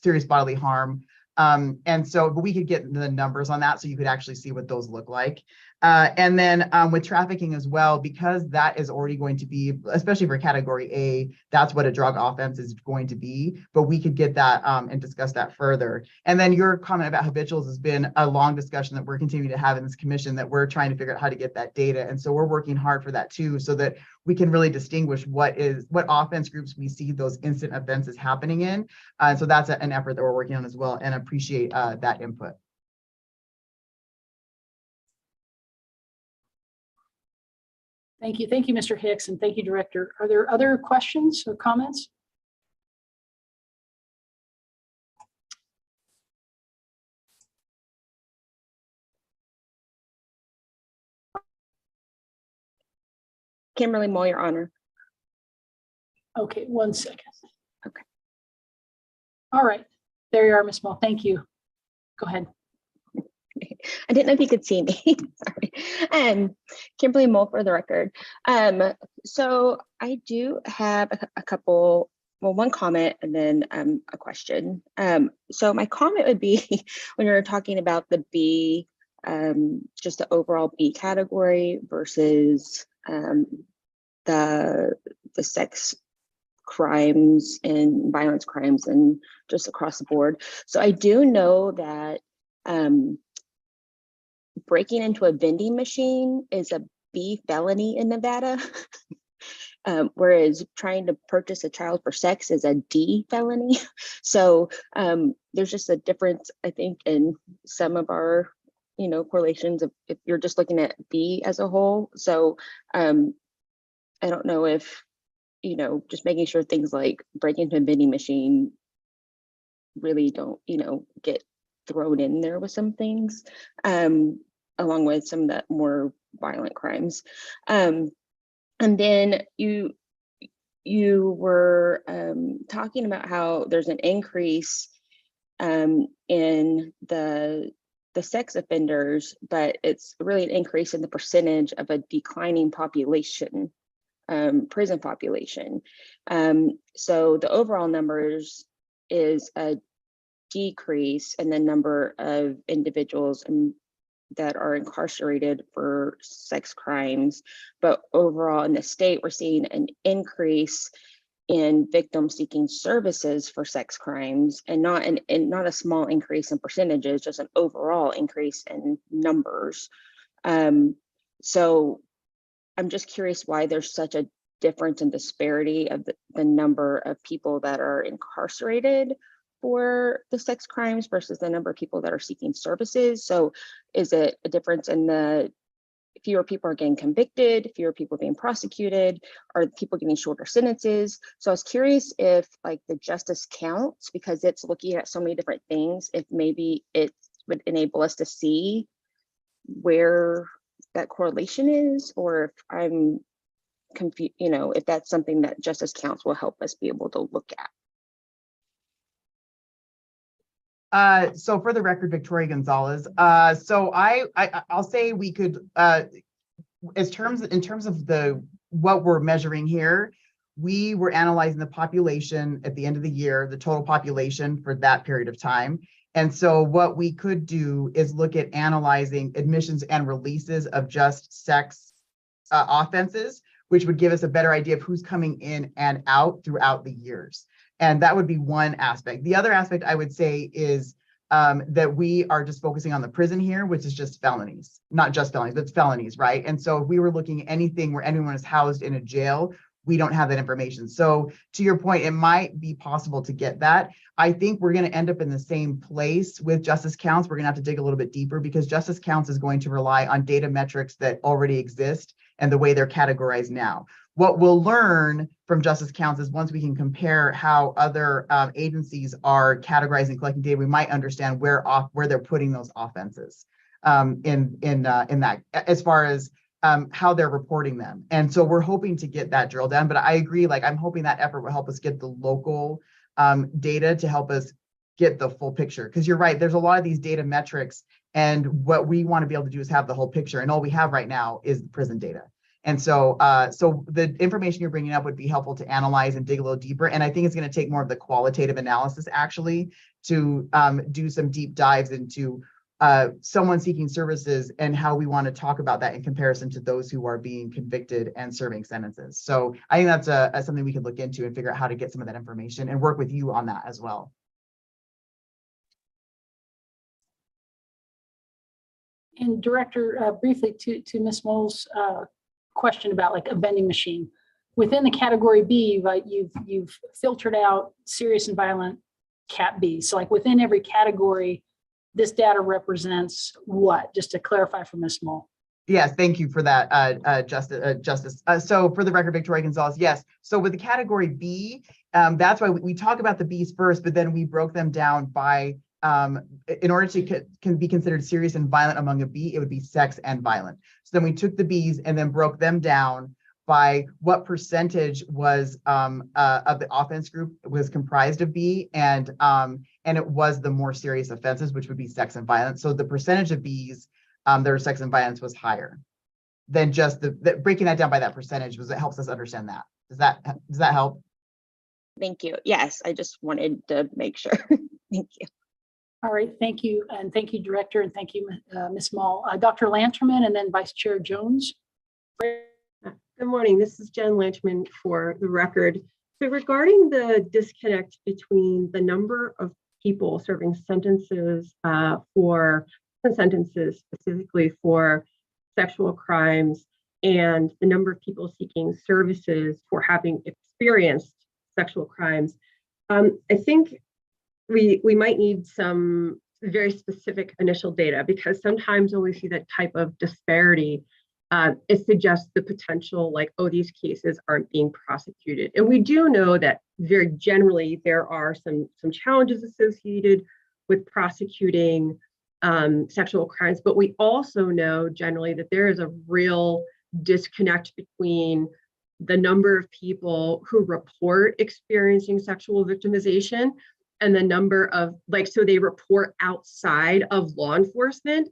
serious bodily harm. And so, but we could get the numbers on that so you could actually see what those look like. And then with trafficking as well, because that is already going to be, especially for category A, that's what a drug offense is going to be. But we could get that and discuss that further. And then your comment about habituals has been a long discussion that we're continuing to have in this commission, that we're trying to figure out how to get that data. And so we're working hard for that too, so that we can really distinguish what offense groups we see those instant offenses happening in. So that's an effort that we're working on as well, and appreciate that input. Thank you. Thank you, Mr. Hicks, and thank you, Director. Are there other questions or comments? Kimberly Moore, Your Honor. Okay, 1 second. Okay. All right. There you are, Ms. Moll. Thank you. Go ahead. I didn't know if you could see me. Sorry. Kimberly Mole for the record. So I do have a couple, well, one comment and then a question. So my comment would be when you're talking about the B, just the overall B category versus the sex crimes and violence crimes and just across the board. So I do know that breaking into a vending machine is a B felony in Nevada, whereas trying to purchase a child for sex is a D felony. So there's just a difference, I think, in some of our, correlations of if you're just looking at B as a whole. So I don't know if, just making sure things like breaking into a vending machine really don't, get thrown in there with some things, along with some of the more violent crimes. And then you were talking about how there's an increase in the sex offenders, but it's really an increase in the percentage of a declining population, prison population. So the overall numbers is a decrease in the number of individuals that are incarcerated for sex crimes, but overall in the state, we're seeing an increase in victims seeking services for sex crimes, and not a small increase in percentages, just an overall increase in numbers. So I'm just curious why there's such a difference in disparity of the number of people that are incarcerated for the sex crimes versus the number of people that are seeking services. So is it a difference in the fewer people are getting convicted, fewer people being prosecuted, are people getting shorter sentences? So I was curious if like the justice counts, because it's looking at so many different things, if maybe it would enable us to see where that correlation is, or if I'm confused, if that's something that justice counts will help us be able to look at. So for the record, Victoria Gonzalez. So I'll say we could, in terms of what we're measuring here, we were analyzing the population at the end of the year, the total population for that period of time. And so what we could do is look at analyzing admissions and releases of just sex offenses, which would give us a better idea of who's coming in and out throughout the years. And that would be one aspect. The other aspect I would say is that we are just focusing on the prison here, which is just felonies, not just felonies, but it's felonies, right? And so if we were looking at anything where anyone is housed in a jail, we don't have that information. So to your point, it might be possible to get that. I think we're going to end up in the same place with justice counts. We're going to have to dig a little bit deeper, because justice counts is going to rely on data metrics that already exist and the way they're categorized now. What we'll learn from justice counts is once we can compare how other agencies are categorizing and collecting data, we might understand where they're putting those offenses in that, as far as how they're reporting them. And so we're hoping to get that drilled down. But I agree, like I'm hoping that effort will help us get the local data to help us get the full picture. Because you're right, there's a lot of these data metrics, and what we want to be able to do is have the whole picture. And all we have right now is the prison data. And so, so the information you're bringing up would be helpful to analyze and dig a little deeper. And I think it's going to take more of the qualitative analysis actually to do some deep dives into someone seeking services and how we want to talk about that in comparison to those who are being convicted and serving sentences. So I think that's something we could look into and figure out how to get some of that information and work with you on that as well. And Director, briefly to Ms. Moll's question about like a vending machine. Within the category B, right, you've filtered out serious and violent cat B. So like within every category, this data represents what? Just to clarify for Ms. Moll. Yes, thank you for that, Justice. So for the record, Victoria Gonzalez, yes. So with the category B, that's why we talk about the Bs first, but then we broke them down by, in order to can be considered serious and violent among a B, it would be sex and violent. So then we took the Bs and then broke them down by what percentage was of the offense group was comprised of B, and and it was the more serious offenses, which would be sex and violence. So the percentage of Bs that are sex and violence was higher than just breaking that down by that percentage. It helps us understand that. Does that help? Thank you. Yes, I just wanted to make sure. Thank you. All right, thank you. And thank you, Director, and thank you, Ms. Mall. Dr. Lanterman and then Vice Chair Jones. Good morning. This is Jen Lanchman for the record. So regarding the disconnect between the number of people serving sentences specifically for sexual crimes and the number of people seeking services for having experienced sexual crimes, I think we might need some very specific initial data, because sometimes when we see that type of disparity, it suggests the potential like, oh, these cases aren't being prosecuted. And we do know that very generally there are some challenges associated with prosecuting sexual crimes, but we also know generally that there is a real disconnect between the number of people who report experiencing sexual victimization and the number of so they report outside of law enforcement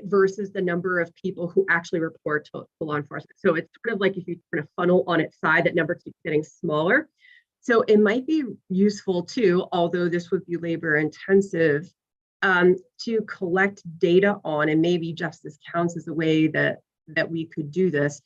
versus the number of people who actually report to law enforcement. So it's sort of like if you turn a funnel on its side, that number keeps getting smaller. So it might be useful too, although this would be labor intensive, to collect data on, and maybe justice counts as a way that we could do this,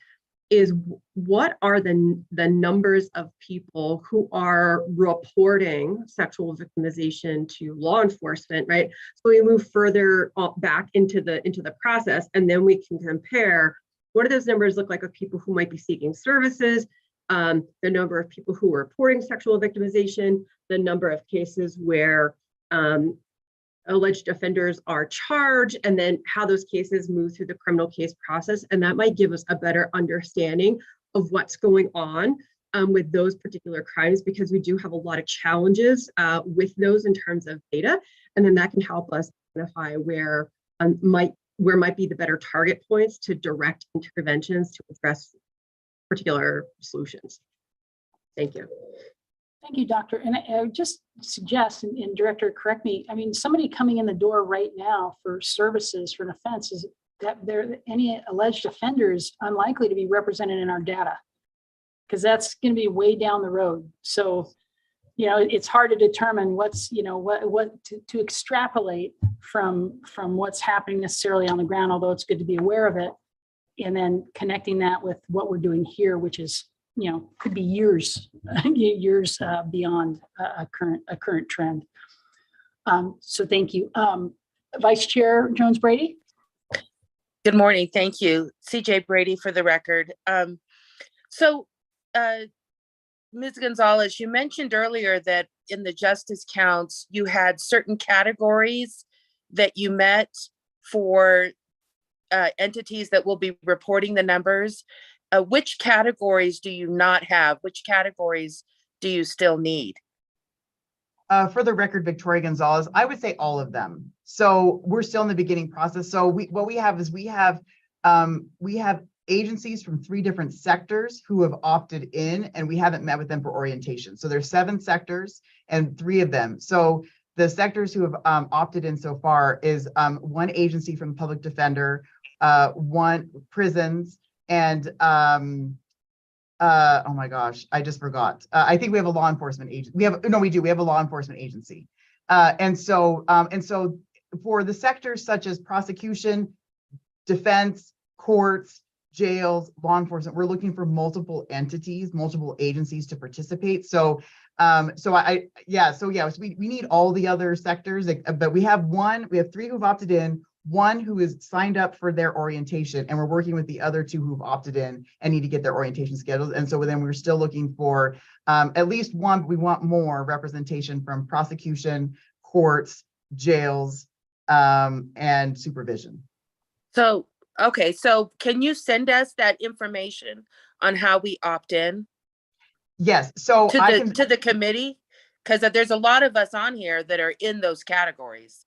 is what are the numbers of people who are reporting sexual victimization to law enforcement, right? So we move further back into the process, and then we can compare what do those numbers look like of people who might be seeking services, the number of people who are reporting sexual victimization, the number of cases where alleged offenders are charged, and then how those cases move through the criminal case process. And that might give us a better understanding of what's going on with those particular crimes, because we do have a lot of challenges with those in terms of data. And then that can help us identify where might be the better target points to direct interventions to address particular solutions. Thank you. Thank you, Doctor. And I would just suggest, and Director, correct me, I mean, somebody coming in the door right now for services for an offense, is that any alleged offender is unlikely to be represented in our data, because that's going to be way down the road. So, it's hard to determine what's, what to extrapolate from what's happening necessarily on the ground, although it's good to be aware of it, and then connecting that with what we're doing here, which is could be years beyond a current trend. So thank you. Vice Chair Jones Brady. Good morning. Thank you. CJ Brady for the record. Ms. Gonzalez, you mentioned earlier that in the justice counts, you had certain categories that you met for entities that will be reporting the numbers. Which categories do you not have? Which categories do you still need? For the record, Victoria Gonzalez, I would say all of them. So we're still in the beginning process. So what we have agencies from 3 different sectors who have opted in, and we haven't met with them for orientation. So there's 7 sectors and 3 of them. So the sectors who have opted in so far is 1 agency from the public defender, 1 prisons, and oh my gosh, I just forgot. I think we have a law enforcement agent. We have a law enforcement agency. And so for the sectors such as prosecution, defense, courts, jails, law enforcement, we're looking for multiple entities, multiple agencies to participate. So we need all the other sectors, but we have 3 who've opted in, 1 who is signed up for their orientation, and we're working with the other 2 who've opted in and need to get their orientation scheduled. And so then we're still looking for at least 1, but we want more representation from prosecution, courts, jails, and supervision. So, okay, so can you send us that information on how we opt in? Yes, so to the committee, because there's a lot of us on here that are in those categories.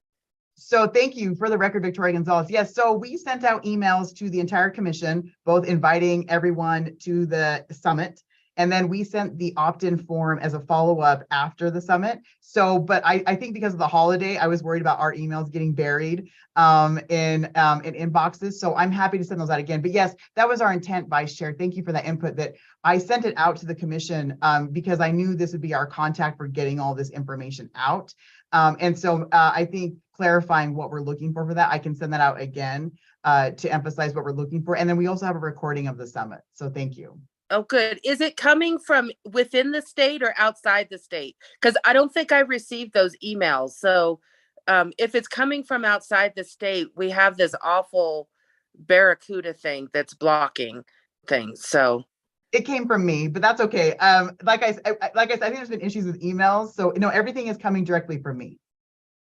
So thank you for the record, Victoria Gonzalez. Yes, so we sent out emails to the entire commission, both inviting everyone to the summit And then we sent the opt-in form as a follow-up after the summit. So, but I think because of the holiday, I was worried about our emails getting buried in inboxes. So I'm happy to send those out again. But yes, that was our intent, Vice Chair. Thank you for that input. That I sent it out to the commission because I knew this would be our contact for getting all this information out. And so I think clarifying what we're looking for that, I can send that out again to emphasize what we're looking for. And then we also have a recording of the summit. So thank you. Oh, good. Is it coming from within the state or outside the state? Because I don't think I received those emails. So if it's coming from outside the state, we have this awful Barracuda thing that's blocking things. So it came from me, but that's okay. Like I said, I think there's been issues with emails. So no, everything is coming directly from me.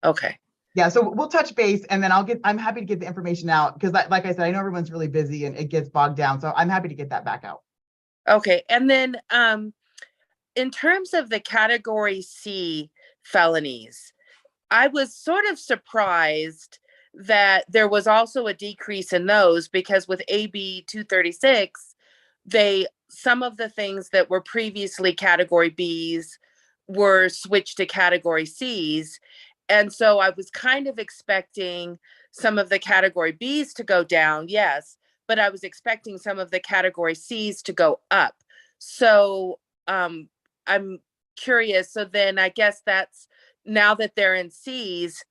okay. Yeah, so we'll touch base and then I'm happy to get the information out because like I said, I know everyone's really busy and it gets bogged down. So I'm happy to get that back out. Okay. And then in terms of the category C felonies, I was sort of surprised that there was also a decrease in those because with AB 236, some of the things that were previously category Bs were switched to category Cs. And so I was kind of expecting some of the category Bs to go down, yes, but I was expecting some of the category Cs to go up. So I'm curious. So then I guess that's now that they're in Cs,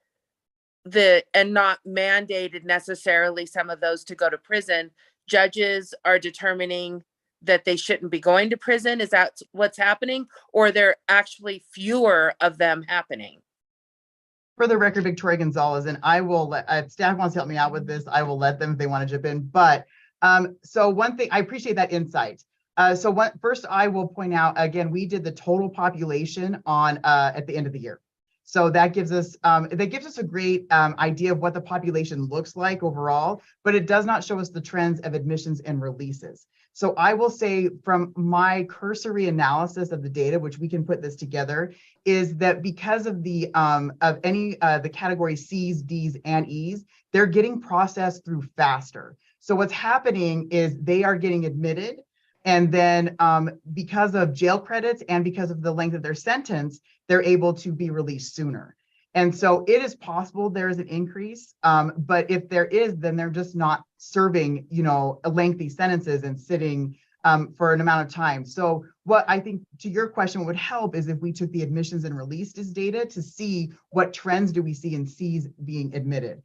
and not mandated necessarily some of those to go to prison, judges are determining that they shouldn't be going to prison. Is that what's happening? Or are there actually fewer of them happening? For the record, Victoria Gonzalez, and I will let, if staff wants to help me out with this, I will let them if they want to jump in. But so one thing, I appreciate that insight. First I will point out, again, we did the total population on at the end of the year. So that gives us a great idea of what the population looks like overall, but it does not show us the trends of admissions and releases. So I will say from my cursory analysis of the data, which we can put this together, is that because of the category C's, D's, and E's, they're getting processed through faster. So what's happening is they are getting admitted, and then because of jail credits and because of the length of their sentence, they're able to be released sooner. And so it is possible there is an increase, but if there is, then they're just not serving, lengthy sentences and sitting for an amount of time. So what I think to your question would help is if we took the admissions and releases data to see what trends do we see in C's being admitted.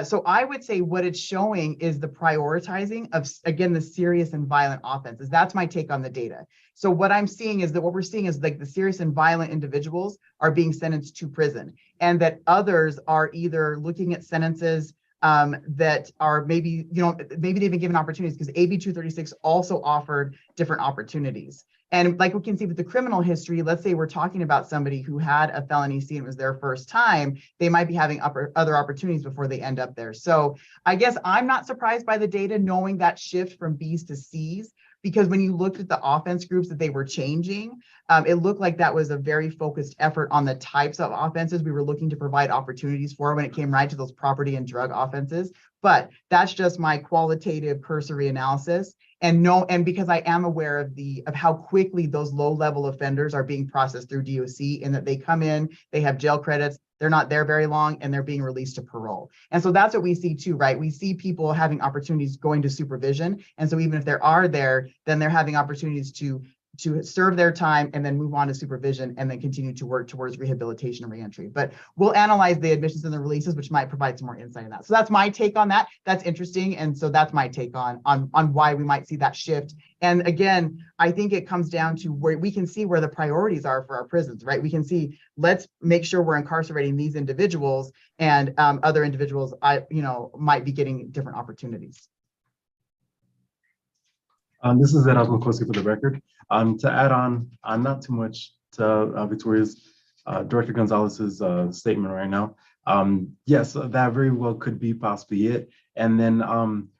So I would say what it's showing is the prioritizing of, again, the serious and violent offenses. That's my take on the data. So what I'm seeing is that what we're seeing is like the serious and violent individuals are being sentenced to prison, and that others are either looking at sentences that are maybe they've been given opportunities because AB 236 also offered different opportunities. And like we can see with the criminal history, let's say we're talking about somebody who had a felony C and it was their first time, they might be having other opportunities before they end up there. So I guess I'm not surprised by the data knowing that shift from B's to C's, because when you looked at the offense groups that they were changing, it looked like that was a very focused effort on the types of offenses we were looking to provide opportunities for when it came right to those property and drug offenses. But that's just my qualitative cursory analysis. And because I am aware of how quickly those low-level offenders are being processed through DOC, and that they come in, they have jail credits, they're not there very long, and they're being released to parole. And so that's what we see too, right? We see people having opportunities going to supervision. And so even if they are there, then they're having opportunities to serve their time and then move on to supervision and then continue to work towards rehabilitation and reentry. But we'll analyze the admissions and the releases, which might provide some more insight in that. So that's my take on that. That's interesting. And so that's my take on why we might see that shift. And again, I think it comes down to where we can see where the priorities are for our prisons, right? We can see, let's make sure we're incarcerating these individuals, and other individuals, might be getting different opportunities. This is Ed Osmokosi for the record. To add on not too much to Victoria's, Director Gonzalez's statement right now. Yes, that very well could be possibly it. And then,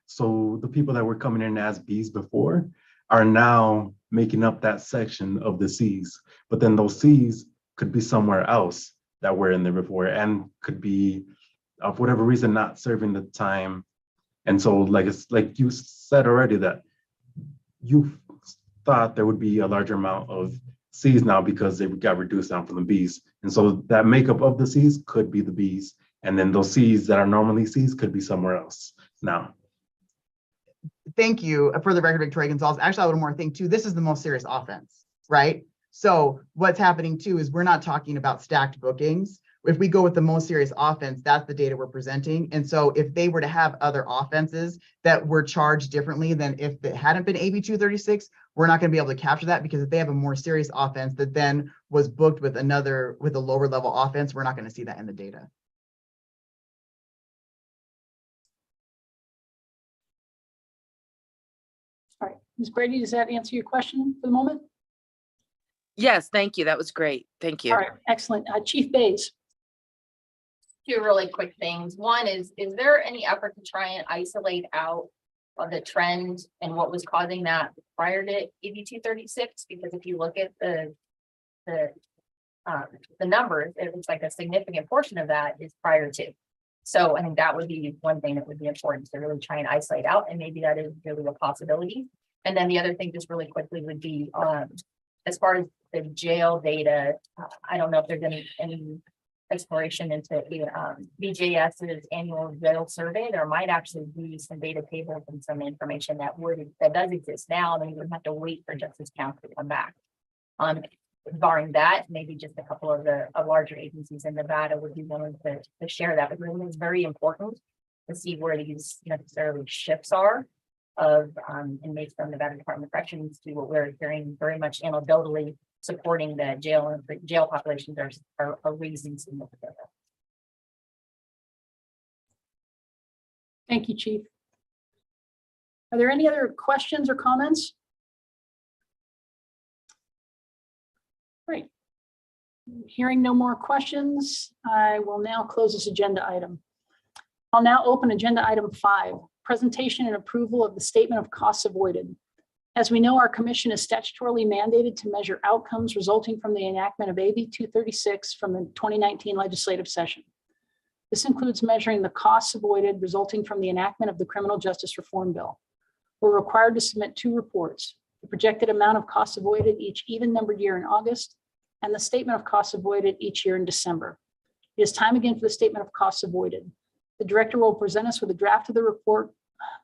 so the people that were coming in as Bs before are now making up that section of the Cs, but then those Cs could be somewhere else that were in there before and could be, for whatever reason, not serving the time. And so like you said already, that thought there would be a larger amount of Cs now because they got reduced down from the Bs. And so that makeup of the Cs could be the Bs. And then those Cs that are normally Cs could be somewhere else now. Thank you. For the record, Victoria Gonzalez, actually, a little more thing too. This is the most serious offense, right? So what's happening too is we're not talking about stacked bookings. If we go with the most serious offense, that's the data we're presenting. And so if they were to have other offenses that were charged differently than if it hadn't been AB 236, we're not going to be able to capture that, because if they have a more serious offense that then was booked with a lower level offense, we're not going to see that in the data. All right, Ms. Brady, does that answer your question for the moment? Yes, thank you. That was great. Thank you. All right, excellent. Chief Bays. Two really quick things. One is there any effort to try and isolate out the trend and what was causing that prior to AB 236? Because if you look at the numbers, it looks like a significant portion of that is prior to. So I think that would be one thing that would be important to really try and isolate out, and maybe that is really a possibility. And then the other thing, just really quickly, would be as far as the jail data, I don't know if there's any exploration into BJS's annual jail survey. There might actually be some data tables and some information that does exist now, and then you would have to wait for Justice Council to come back. Barring that, maybe just a couple of the larger agencies in Nevada would be willing to share that. But really, it's very important to see where these necessarily shifts are of inmates from Nevada Department of Corrections to what we're hearing very much anecdotally supporting the jail populations are raising significantly. Thank you, Chief. Are there any other questions or comments? Great. Hearing no more questions, I will now close this agenda item. I'll now open agenda item 5, presentation and approval of the statement of costs avoided. As we know, our commission is statutorily mandated to measure outcomes resulting from the enactment of AB 236 from the 2019 legislative session. This includes measuring the costs avoided resulting from the enactment of the Criminal Justice Reform Bill. We're required to submit 2 reports: the projected amount of costs avoided each even-numbered year in August, and the statement of costs avoided each year in December. It is time again for the statement of costs avoided. The director will present us with a draft of the report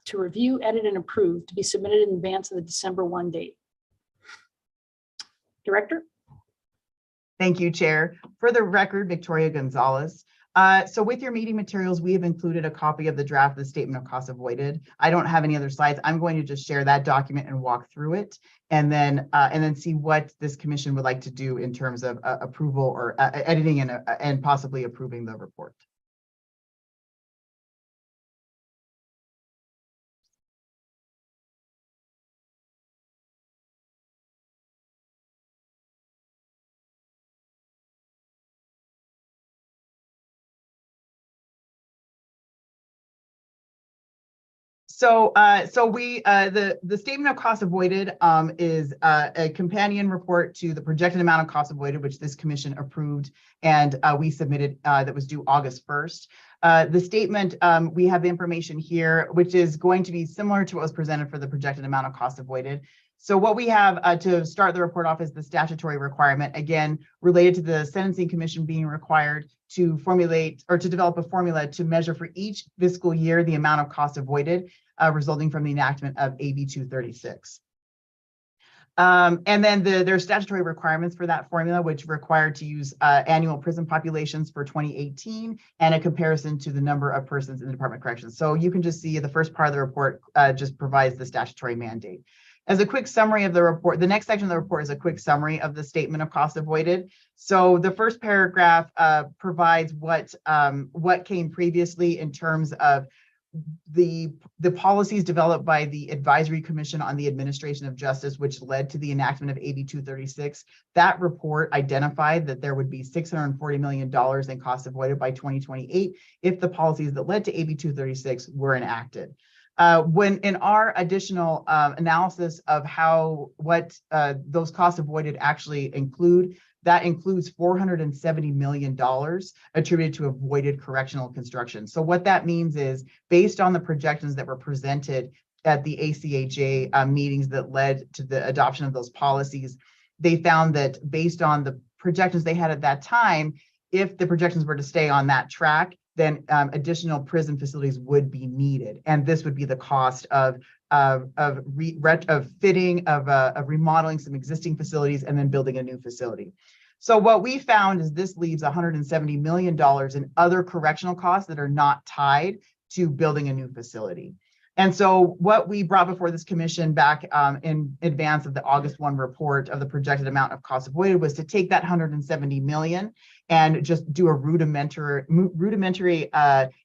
to review, edit, and approve to be submitted in advance of the December 1 date. Director? Thank you, Chair. For the record, Victoria Gonzalez. So with your meeting materials, we have included a copy of the draft of the statement of costs avoided. I don't have any other slides. I'm going to just share that document and walk through it, and then see what this commission would like to do in terms of approval or editing and possibly approving the report. So the statement of costs avoided is a companion report to the projected amount of costs avoided, which this commission approved and we submitted that was due August 1st. The statement, we have the information here, which is going to be similar to what was presented for the projected amount of costs avoided. So what we have to start the report off is the statutory requirement, again, related to the Sentencing Commission being required to formulate or to develop a formula to measure for each fiscal year the amount of costs avoided resulting from the enactment of AB 236. And then there's statutory requirements for that formula, which required to use annual prison populations for 2018 and a comparison to the number of persons in the Department of Corrections. So you can just see the first part of the report just provides the statutory mandate. As a quick summary of the report, the next section of the report is a quick summary of the statement of costs avoided. So the first paragraph provides what came previously in terms of the policies developed by the Advisory Commission on the Administration of Justice, which led to the enactment of AB 236. That report identified that there would be $640 million in costs avoided by 2028 if the policies that led to AB 236 were enacted. When in our additional analysis of what those costs avoided actually include, that includes $470 million attributed to avoided correctional construction. So what that means is, based on the projections that were presented the ACHA meetings that led to the adoption of those policies, they found that based on the projections they had at that time, if the projections were to stay on that track, then additional prison facilities would be needed. And this would be the cost of fitting, of remodeling some existing facilities and then building a new facility. So what we found is this leaves $170 million in other correctional costs that are not tied to building a new facility. And so what we brought before this commission back in advance of the August 1 report of the projected amount of costs avoided was to take that 170 million and just do a rudimentary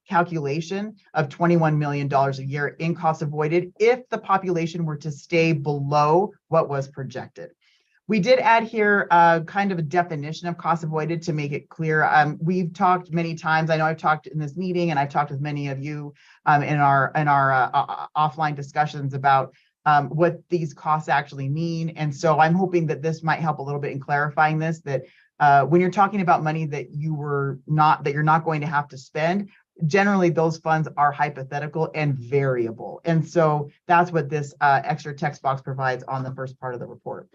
calculation of $21 million a year in costs avoided if the population were to stay below what was projected. We did add here kind of a definition of cost avoided to make it clear. We've talked many times. I know I've talked in this meeting, and I've talked with many of you in our offline discussions about what these costs actually mean. And so I'm hoping that this might help a little bit in clarifying this. That when you're talking about money that you're not going to have to spend, generally those funds are hypothetical and variable. And so that's what this extra text box provides on the first part of the report.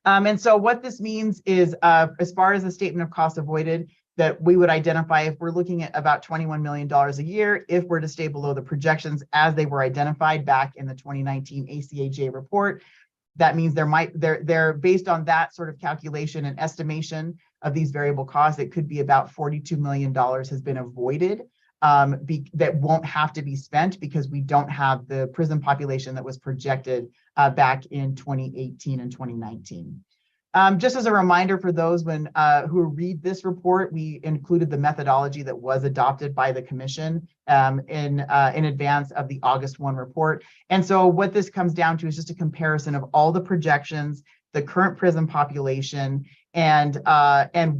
And so what this means is, as far as the statement of cost avoided, that we would identify if we're looking at about $21 million a year, if we're to stay below the projections as they were identified back in the 2019 ACHA report. That means they're based on that sort of calculation and estimation of these variable costs, it could be about $42 million has been avoided that won't have to be spent because we don't have the prison population that was projected back in 2018 and 2019. Just as a reminder for those who read this report, we included the methodology that was adopted by the commission in advance of the August 1 report. And so what this comes down to is just a comparison of all the projections, the current prison population, and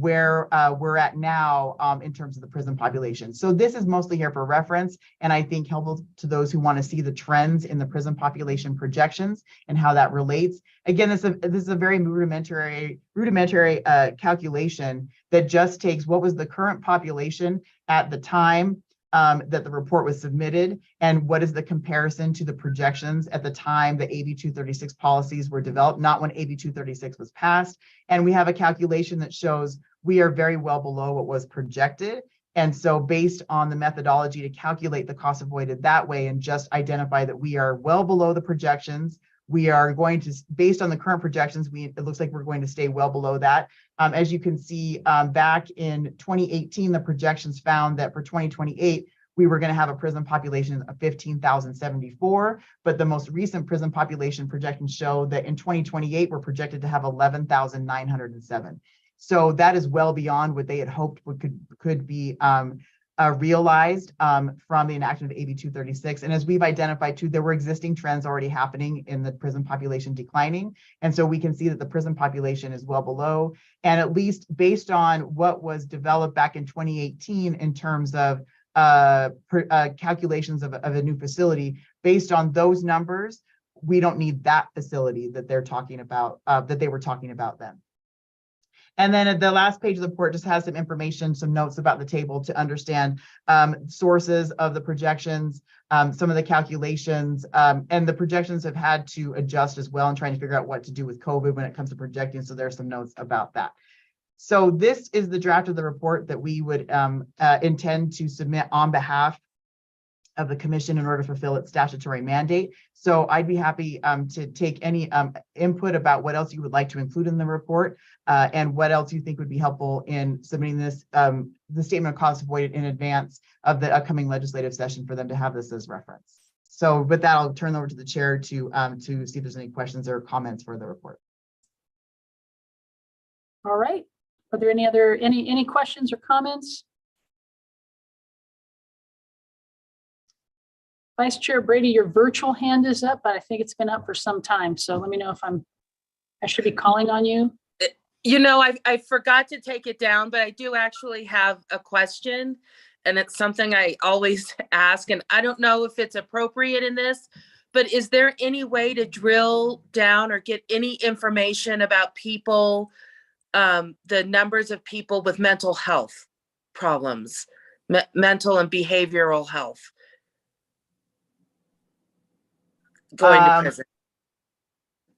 where we're at now in terms of the prison population. So this is mostly here for reference, and I think helpful to those who want to see the trends in the prison population projections and how that relates. Again, this is a very rudimentary calculation that just takes what was the current population at the time that the report was submitted, and what is the comparison to the projections at the time the AB 236 policies were developed, not when AB 236 was passed. And we have a calculation that shows we are very well below what was projected. And so based on the methodology to calculate the cost avoided that way and just identify that we are well below the projections, we are going to, based on the current projections, it looks like we're going to stay well below that. As you can see, back in 2018, the projections found that for 2028, we were going to have a prison population of 15,074, but the most recent prison population projections show that in 2028, we're projected to have 11,907. So that is well beyond what they had hoped could be realized from the enactment of AB 236. And as we've identified too, there were existing trends already happening in the prison population declining. And so we can see that the prison population is well below. And at least based on what was developed back in 2018 in terms of calculations of a new facility, based on those numbers, we don't need that facility that they're talking about, that they were talking about then. And then at the last page of the report just has some information, some notes about the table to understand sources of the projections, some of the calculations, and the projections have had to adjust as well and trying to figure out what to do with COVID when it comes to projecting. So there's some notes about that. So this is the draft of the report that we would intend to submit on behalf of the commission in order to fulfill its statutory mandate. So I'd be happy to take any input about what else you would like to include in the report and what else you think would be helpful in submitting this, the statement of costs avoided in advance of the upcoming legislative session for them to have this as reference. So with that, I'll turn over to the chair to see if there's any questions or comments for the report. All right. Are there any questions or comments? Vice Chair Brady, your virtual hand is up, but I think it's been up for some time. So let me know if I should be calling on you. You know, I forgot to take it down, but I do actually have a question, and it's something I always ask, and I don't know if it's appropriate in this, but is there any way to drill down or get any information about people, the numbers of people with mental health problems, mental and behavioral health? going to Um, prison?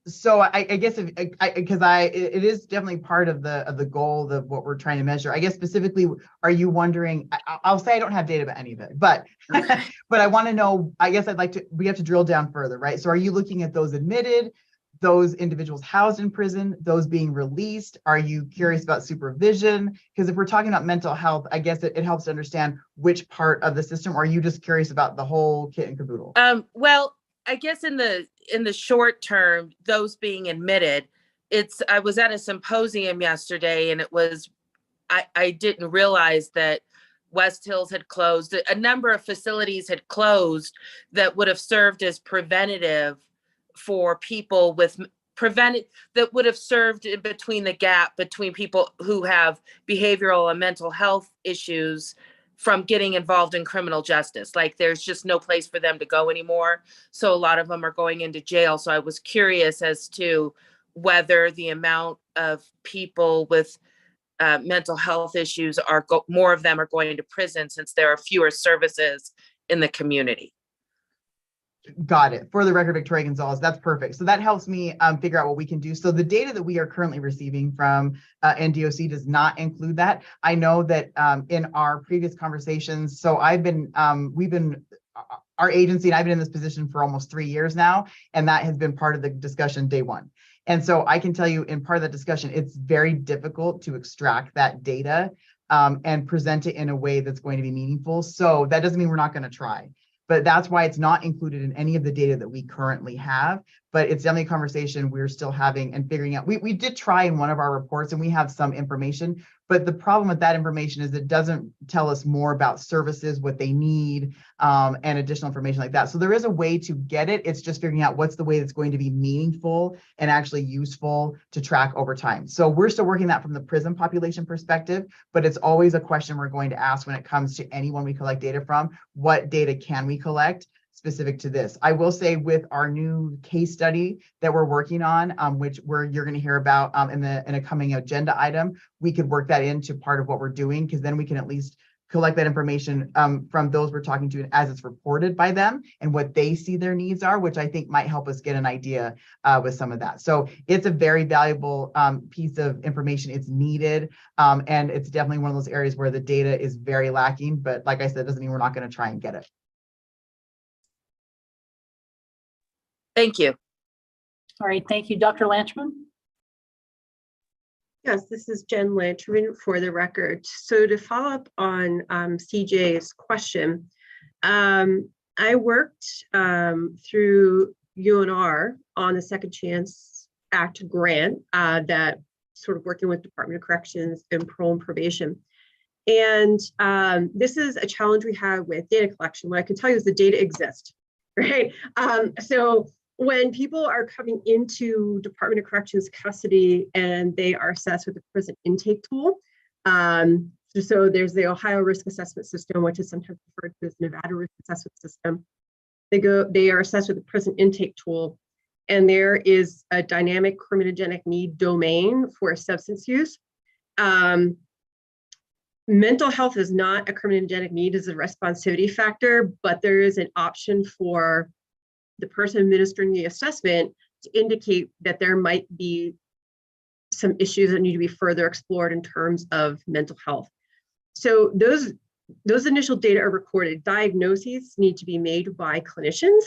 So I guess because it is definitely part of the goal of what we're trying to measure. I guess specifically, are you wondering? I'll say I don't have data about any of it, but but I want to know. I guess we have to drill down further, right? So are you looking at those admitted, those individuals housed in prison, those being released? Are you curious about supervision? Because if we're talking about mental health, I guess it helps to understand which part of the system. Or are you just curious about the whole kit and caboodle? Well, I guess in the short term, those being admitted, I was at a symposium yesterday and I didn't realize that West Hills had closed. A number of facilities had closed that would have served as preventative for people that would have served in between the gap between people who have behavioral and mental health issues from getting involved in criminal justice. Like there's just no place for them to go anymore. So a lot of them are going into jail. So I was curious as to whether the amount of people with mental health issues more of them are going to prison since there are fewer services in the community. Got it. For the record, Victoria Gonzalez, that's perfect. So that helps me figure out what we can do. So the data that we are currently receiving from NDOC does not include that. I know that in our previous conversations, so our agency and I've been in this position for almost 3 years now, and that has been part of the discussion day one. And so I can tell you in part of that discussion, it's very difficult to extract that data and present it in a way that's going to be meaningful. So that doesn't mean we're not going to try. But that's why it's not included in any of the data that we currently have. But it's definitely a conversation we're still having and figuring out. We did try in one of our reports and we have some information, but the problem with that information is it doesn't tell us more about services, what they need, and additional information like that. So there is a way to get it. It's just figuring out what's the way that's going to be meaningful and actually useful to track over time. So we're still working that from the prison population perspective, but it's always a question we're going to ask when it comes to anyone we collect data from. What data can we collect specific to this? I will say with our new case study that we're working on, which you're going to hear about in a coming agenda item, we could work that into part of what we're doing, because then we can at least collect that information from those we're talking to as it's reported by them and what they see their needs are, which I think might help us get an idea with some of that. So it's a very valuable piece of information. It's needed, and it's definitely one of those areas where the data is very lacking. But like I said, it doesn't mean we're not going to try and get it. Thank you. All right, thank you. Dr. Lanchman? Yes, this is Jen Lanchman for the record. So to follow up on CJ's question, I worked through UNR on the Second Chance Act grant that sort of working with Department of Corrections and Parole and Probation. And this is a challenge we have with data collection. What I can tell you is the data exists, right? So when people are coming into Department of Corrections custody and they are assessed with the prison intake tool, so there's the Ohio Risk Assessment System, which is sometimes referred to as Nevada Risk Assessment System. They are assessed with the prison intake tool, and there is a dynamic criminogenic need domain for substance use. Mental health is not a criminogenic need, as a responsivity factor, but there is an option for the person administering the assessment to indicate that there might be some issues that need to be further explored in terms of mental health. So those initial data are recorded. Diagnoses need to be made by clinicians.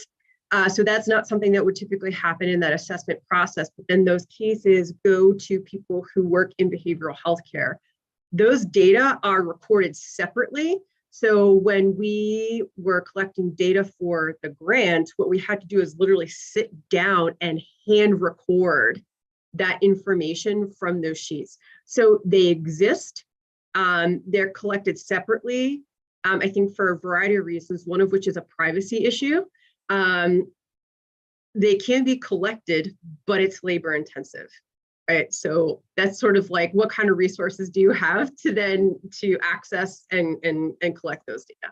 So that's not something that would typically happen in that assessment process, but then those cases go to people who work in behavioral health care. Those data are recorded separately. So when we were collecting data for the grant, what we had to do is literally sit down and hand record that information from those sheets. So they exist. They're collected separately, I think for a variety of reasons, one of which is a privacy issue. They can be collected, but it's labor intensive. Right, so that's sort of like, what kind of resources do you have to access and collect those data?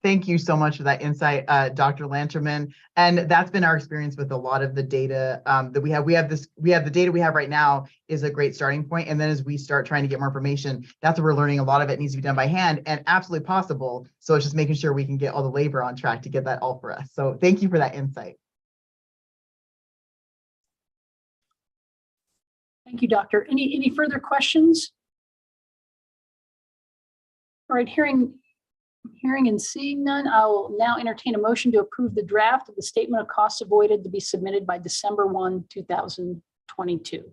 Thank you so much for that insight, Dr. Lanterman. And that's been our experience with a lot of the data that we have. We have the data we have right now is a great starting point. And then as we start trying to get more information, that's what we're learning. A lot of it needs to be done by hand and absolutely possible. So it's just making sure we can get all the labor on track to get that all for us. So thank you for that insight. Thank you, Doctor. Any further questions? All right, hearing and seeing none, I will now entertain a motion to approve the draft of the statement of costs avoided to be submitted by December 1, 2022.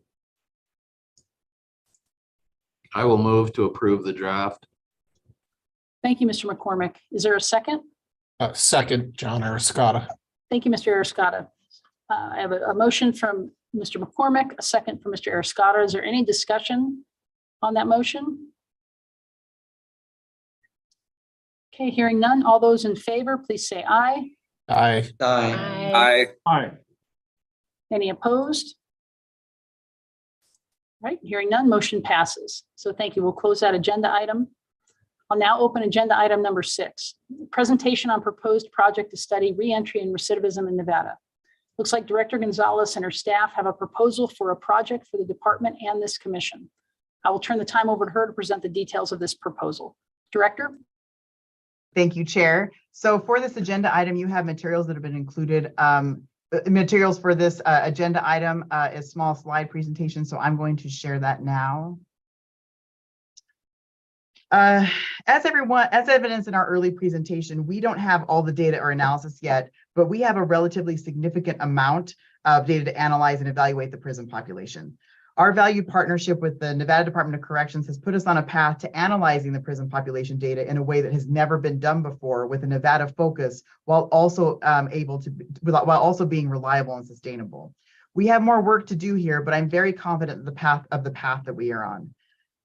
I will move to approve the draft. Thank you, Mr. McCormick. Is there a second? Second, John Arascotta. Thank you, Mr. Arascotta. I have a motion from Mr. McCormick, a second from Mr. Arascotta. Is there any discussion on that motion? Okay, hearing none. All those in favor, please say aye. Aye. Aye. Any opposed? All right, hearing none, motion passes. So thank you. We'll close that agenda item. I'll now open agenda item number 6, presentation on proposed project to study reentry and recidivism in Nevada. Looks like Director Gonzalez and her staff have a proposal for a project for the department and this commission. I will turn the time over to her to present the details of this proposal. Director? Thank you, Chair. So for this agenda item, you have materials that have been included. Materials for this agenda item is small slide presentation, so I'm going to share that now. As evidence in our early presentation, we don't have all the data or analysis yet, but we have a relatively significant amount of data to analyze and evaluate the prison population. Our valued partnership with the Nevada Department of Corrections has put us on a path to analyzing the prison population data in a way that has never been done before, with a Nevada focus, while also being reliable and sustainable. We have more work to do here, but I'm very confident in the path that we are on.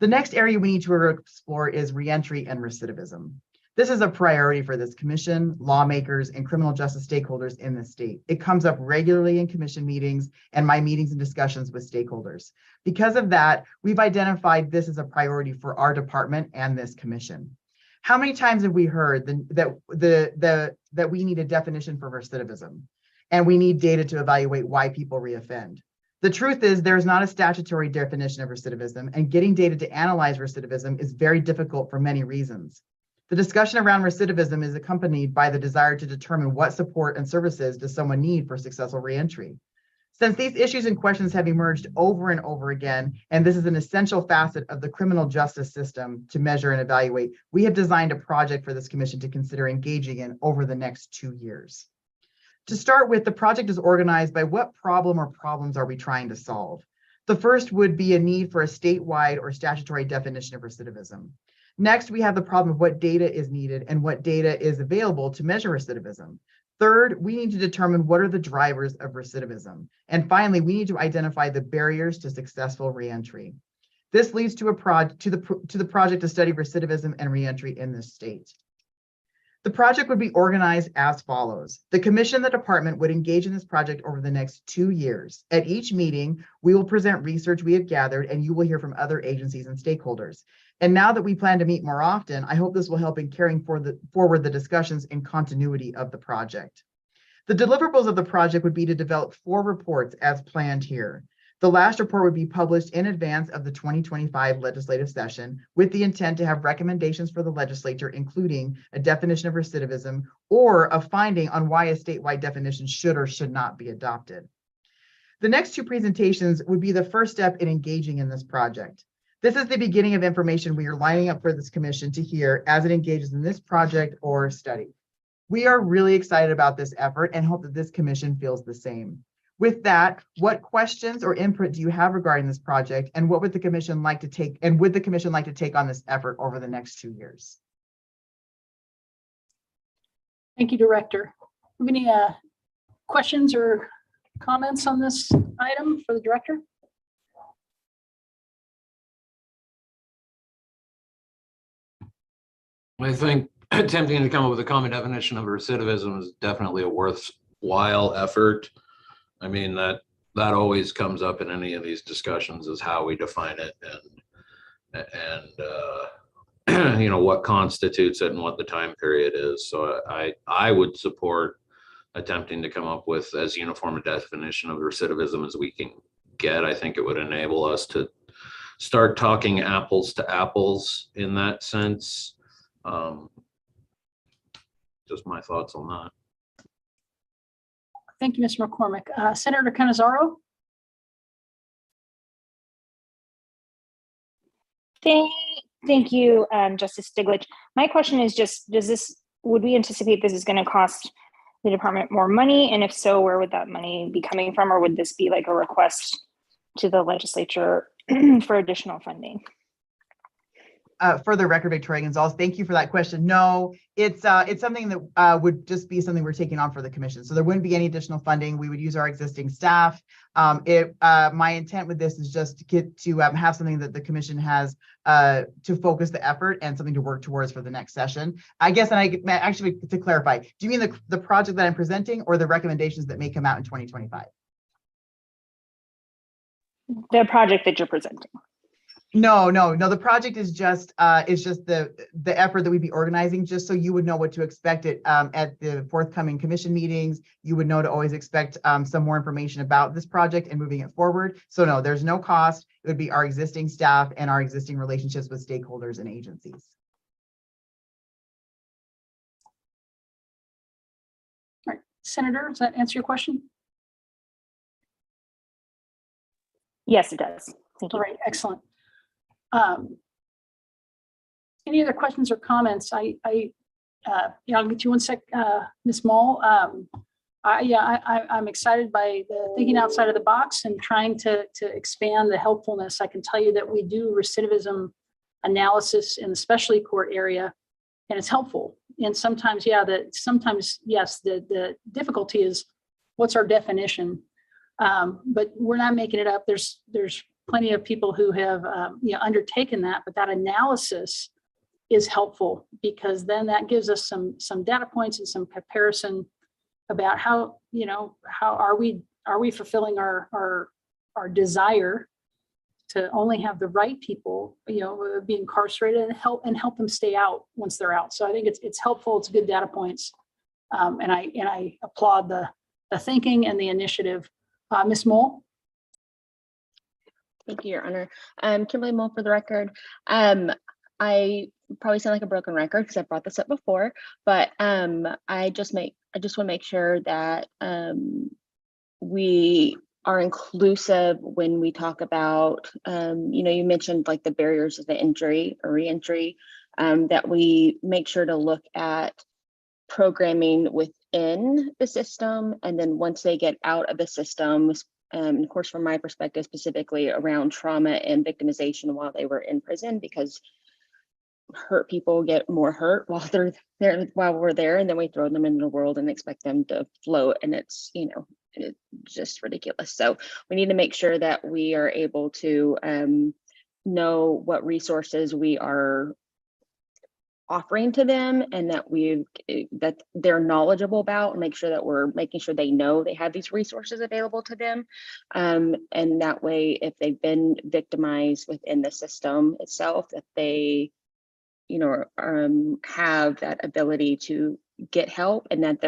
The next area we need to explore is reentry and recidivism. This is a priority for this commission, lawmakers, and criminal justice stakeholders in the state. It comes up regularly in commission meetings and my meetings and discussions with stakeholders. Because of that, we've identified this as a priority for our department and this commission. How many times have we heard that we need a definition for recidivism, and we need data to evaluate why people reoffend? The truth is there's not a statutory definition of recidivism, and getting data to analyze recidivism is very difficult for many reasons. The discussion around recidivism is accompanied by the desire to determine what support and services does someone need for successful reentry. Since these issues and questions have emerged over and over again, and this is an essential facet of the criminal justice system to measure and evaluate, we have designed a project for this commission to consider engaging in over the next 2 years. To start with, the project is organized by what problem or problems are we trying to solve. The first would be a need for a statewide or statutory definition of recidivism. Next, we have the problem of what data is needed and what data is available to measure recidivism. Third, we need to determine what are the drivers of recidivism. And finally, we need to identify the barriers to successful reentry. This leads to the project to study recidivism and reentry in this state. The project would be organized as follows. The commission and the department would engage in this project over the next 2 years. At each meeting, we will present research we have gathered, and you will hear from other agencies and stakeholders. And now that we plan to meet more often, I hope this will help in carrying forward the discussions and continuity of the project. The deliverables of the project would be to develop 4 reports as planned here. The last report would be published in advance of the 2025 legislative session, with the intent to have recommendations for the legislature, including a definition of recidivism or a finding on why a statewide definition should or should not be adopted. The next 2 presentations would be the first step in engaging in this project. This is the beginning of information we are lining up for this commission to hear as it engages in this project or study. We are really excited about this effort and hope that this commission feels the same. With that, what questions or input do you have regarding this project, and what would the commission like to take, and would the commission like to take on this effort over the next 2 years? Thank you, Director. Have any questions or comments on this item for the Director? I think attempting to come up with a common definition of recidivism is definitely a worthwhile effort. I mean, that always comes up in any of these discussions, is how we define it. you know, what constitutes it and what the time period is. So I would support attempting to come up with as uniform a definition of recidivism as we can get. I think it would enable us to start talking apples to apples in that sense. Just my thoughts on that. Thank you, Mr. McCormick. Senator Canizaro? Thank you, Justice Stiglitz. My question is just, would we anticipate this is going to cost the department more money? And if so, where would that money be coming from? Or would this be like a request to the legislature for additional funding? For the record, Victoria Gonzalez, thank you for that question. No, it's something that would just be something we're taking on for the commission. So there wouldn't be any additional funding. We would use our existing staff. My intent with this is just to get to have something that the commission has to focus the effort and something to work towards for the next session. I guess, and I actually, to clarify, do you mean the project that I'm presenting or the recommendations that may come out in 2025? The project that you're presenting. No. The project is just the effort that we'd be organizing, just so you would know what to expect at the forthcoming commission meetings. You would know to always expect some more information about this project and moving it forward. So no, there's no cost. It would be our existing staff and our existing relationships with stakeholders and agencies. All right, Senator, does that answer your question? Yes, it does. Thank you. All right, excellent. Any other questions or comments? I'll get you one sec, Ms. Moll. I'm excited by the thinking outside of the box and trying to expand the helpfulness. I can tell you that we do recidivism analysis in the specialty court area, and it's helpful. And sometimes, yes, the difficulty is what's our definition, but we're not making it up. There's plenty of people who have undertaken that, but that analysis is helpful because then that gives us some data points and some comparison about how are we fulfilling our desire to only have the right people be incarcerated and help them stay out once they're out. So I think it's helpful. It's good data points, and I applaud the thinking and the initiative. Ms. Moll. Thank you, Your Honor. Kimberly Moll for the record. I probably sound like a broken record because I brought this up before, but I just want to make sure that we are inclusive when we talk about, you mentioned like the barriers of the entry or re-entry, that we make sure to look at programming within the system, and then once they get out of the system, of course, from my perspective, specifically around trauma and victimization while they were in prison, because hurt people get more hurt while they're there, while we're there, and then we throw them into the world and expect them to float, and it's just ridiculous. So we need to make sure that we are able to know what resources we are offering to them, and that they're knowledgeable about, and make sure that we're making sure they know they have these resources available to them. And that way, if they've been victimized within the system itself, that they, have that ability to get help, and that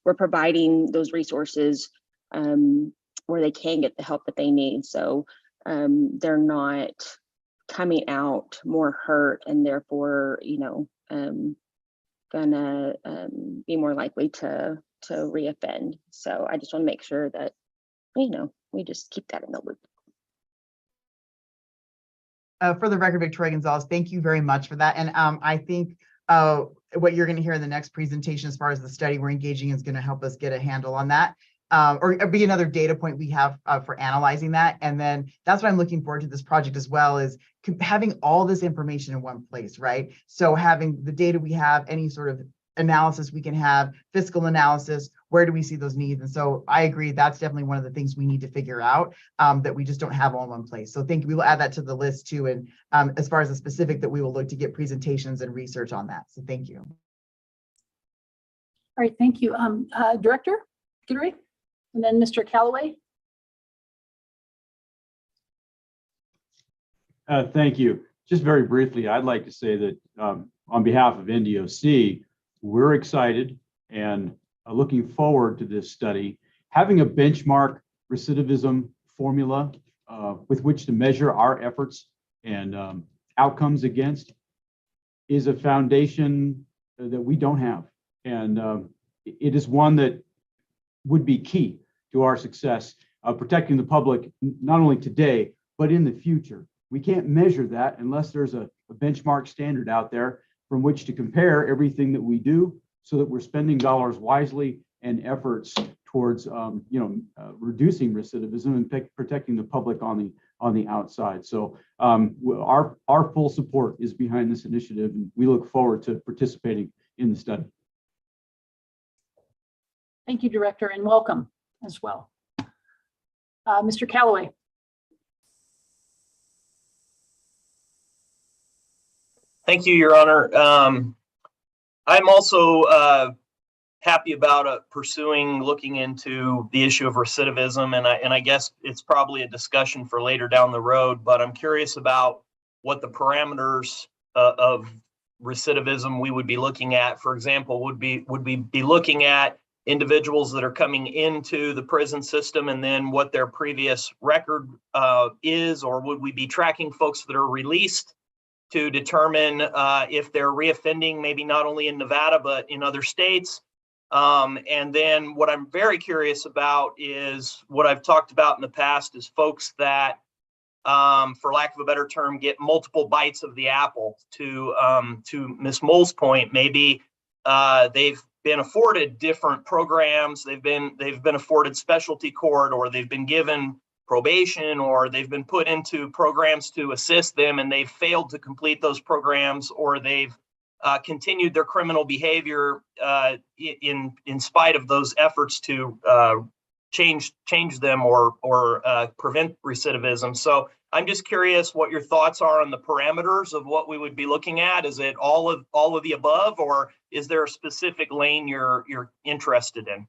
we're providing those resources where they can get the help that they need. So they're not coming out more hurt and therefore, gonna be more likely to reoffend. So I just want to make sure that, we just keep that in the loop. For the record, Victoria Gonzalez, thank you very much for that. And I think what you're going to hear in the next presentation as far as the study we're engaging is going to help us get a handle on that, or be another data point we have for analyzing that. And then that's what I'm looking forward to this project as well, is having all this information in one place, right? So having the data we have, any sort of analysis we can have, fiscal analysis, where do we see those needs? And so I agree, that's definitely one of the things we need to figure out, that we just don't have all in one place. So thank you. We will add that to the list too. And as far as the specific, that we will look to get presentations and research on that. So thank you. All right, thank you. Director Guidry, and then Mr. Callaway. Thank you. just very briefly, I'd like to say that on behalf of NDOC, we're excited and looking forward to this study. Having a benchmark recidivism formula with which to measure our efforts and outcomes against is a foundation that we don't have. And it is one that would be key to our success of protecting the public, not only today, but in the future. We can't measure that unless there's a benchmark standard out there from which to compare everything that we do so that we're spending dollars wisely and efforts towards reducing recidivism and protecting the public on the outside. So our full support is behind this initiative, and we look forward to participating in the study. Thank you, Director, and welcome as well. Mr. Callaway. Thank you, Your Honor. I'm also happy about looking into the issue of recidivism, and I guess it's probably a discussion for later down the road, but I'm curious about what the parameters of recidivism we would be looking at. For example, would we be looking at individuals that are coming into the prison system and then what their previous record is, or would we be tracking folks that are released to determine if they're reoffending, maybe not only in Nevada, but in other states? And then what I'm very curious about is what I've talked about in the past is folks that, for lack of a better term, get multiple bites of the apple. To Ms. Moll's point, maybe they've been afforded different programs, they've been afforded specialty court, or they've been given probation, or they've been put into programs to assist them and they've failed to complete those programs, or they've continued their criminal behavior in spite of those efforts to change them or prevent recidivism. So I'm just curious what your thoughts are on the parameters of what we would be looking at. Is it all of the above, or is there a specific lane you're interested in?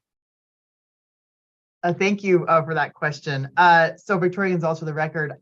Thank you for that question. So Victoria Gonzalez, for the record,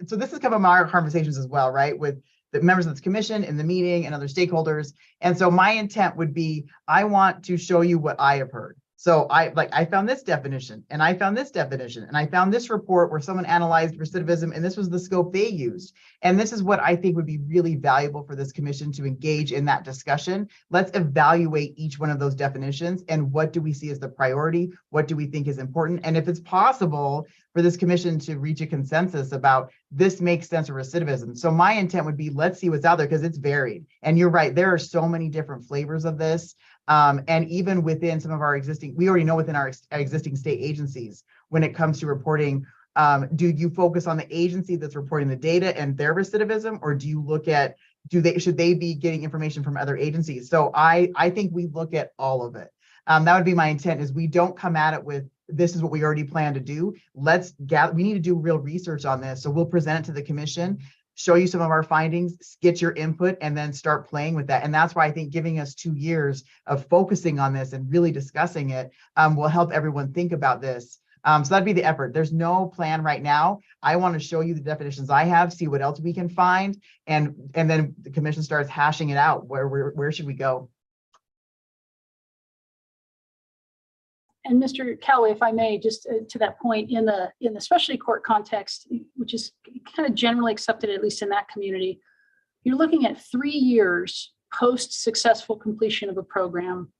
so this has come up in our conversations as well, right, with the members of this commission in the meeting and other stakeholders. And so my intent would be, I want to show you what I have heard. So I found this definition, and I found this definition, and I found this report where someone analyzed recidivism, and this was the scope they used. And this is what I think would be really valuable for this commission to engage in that discussion. Let's evaluate each one of those definitions, and what do we see as the priority? What do we think is important? And if it's possible for this commission to reach a consensus about this makes sense of recidivism. So my intent would be, let's see what's out there, because it's varied. And you're right, there are so many different flavors of this. And even within some of our we already know within our existing state agencies, when it comes to reporting, do you focus on the agency that's reporting the data and their recidivism, or do you look at, should they be getting information from other agencies? So I think we look at all of it. That would be my intent, is we don't come at it with, this is what we already plan to do. We need to do real research on this. So we'll present it to the commission, show you some of our findings, get your input, and then start playing with that. And that's why I think giving us 2 years of focusing on this and really discussing it will help everyone think about this. So that'd be the effort. There's no plan right now. I want to show you the definitions I have, see what else we can find, and then the commission starts hashing it out. Where should we go? And Mr. Callaway, if I may, just to that point, in the specialty court context, which is kind of generally accepted, at least in that community, you're looking at 3 years post successful completion of a program.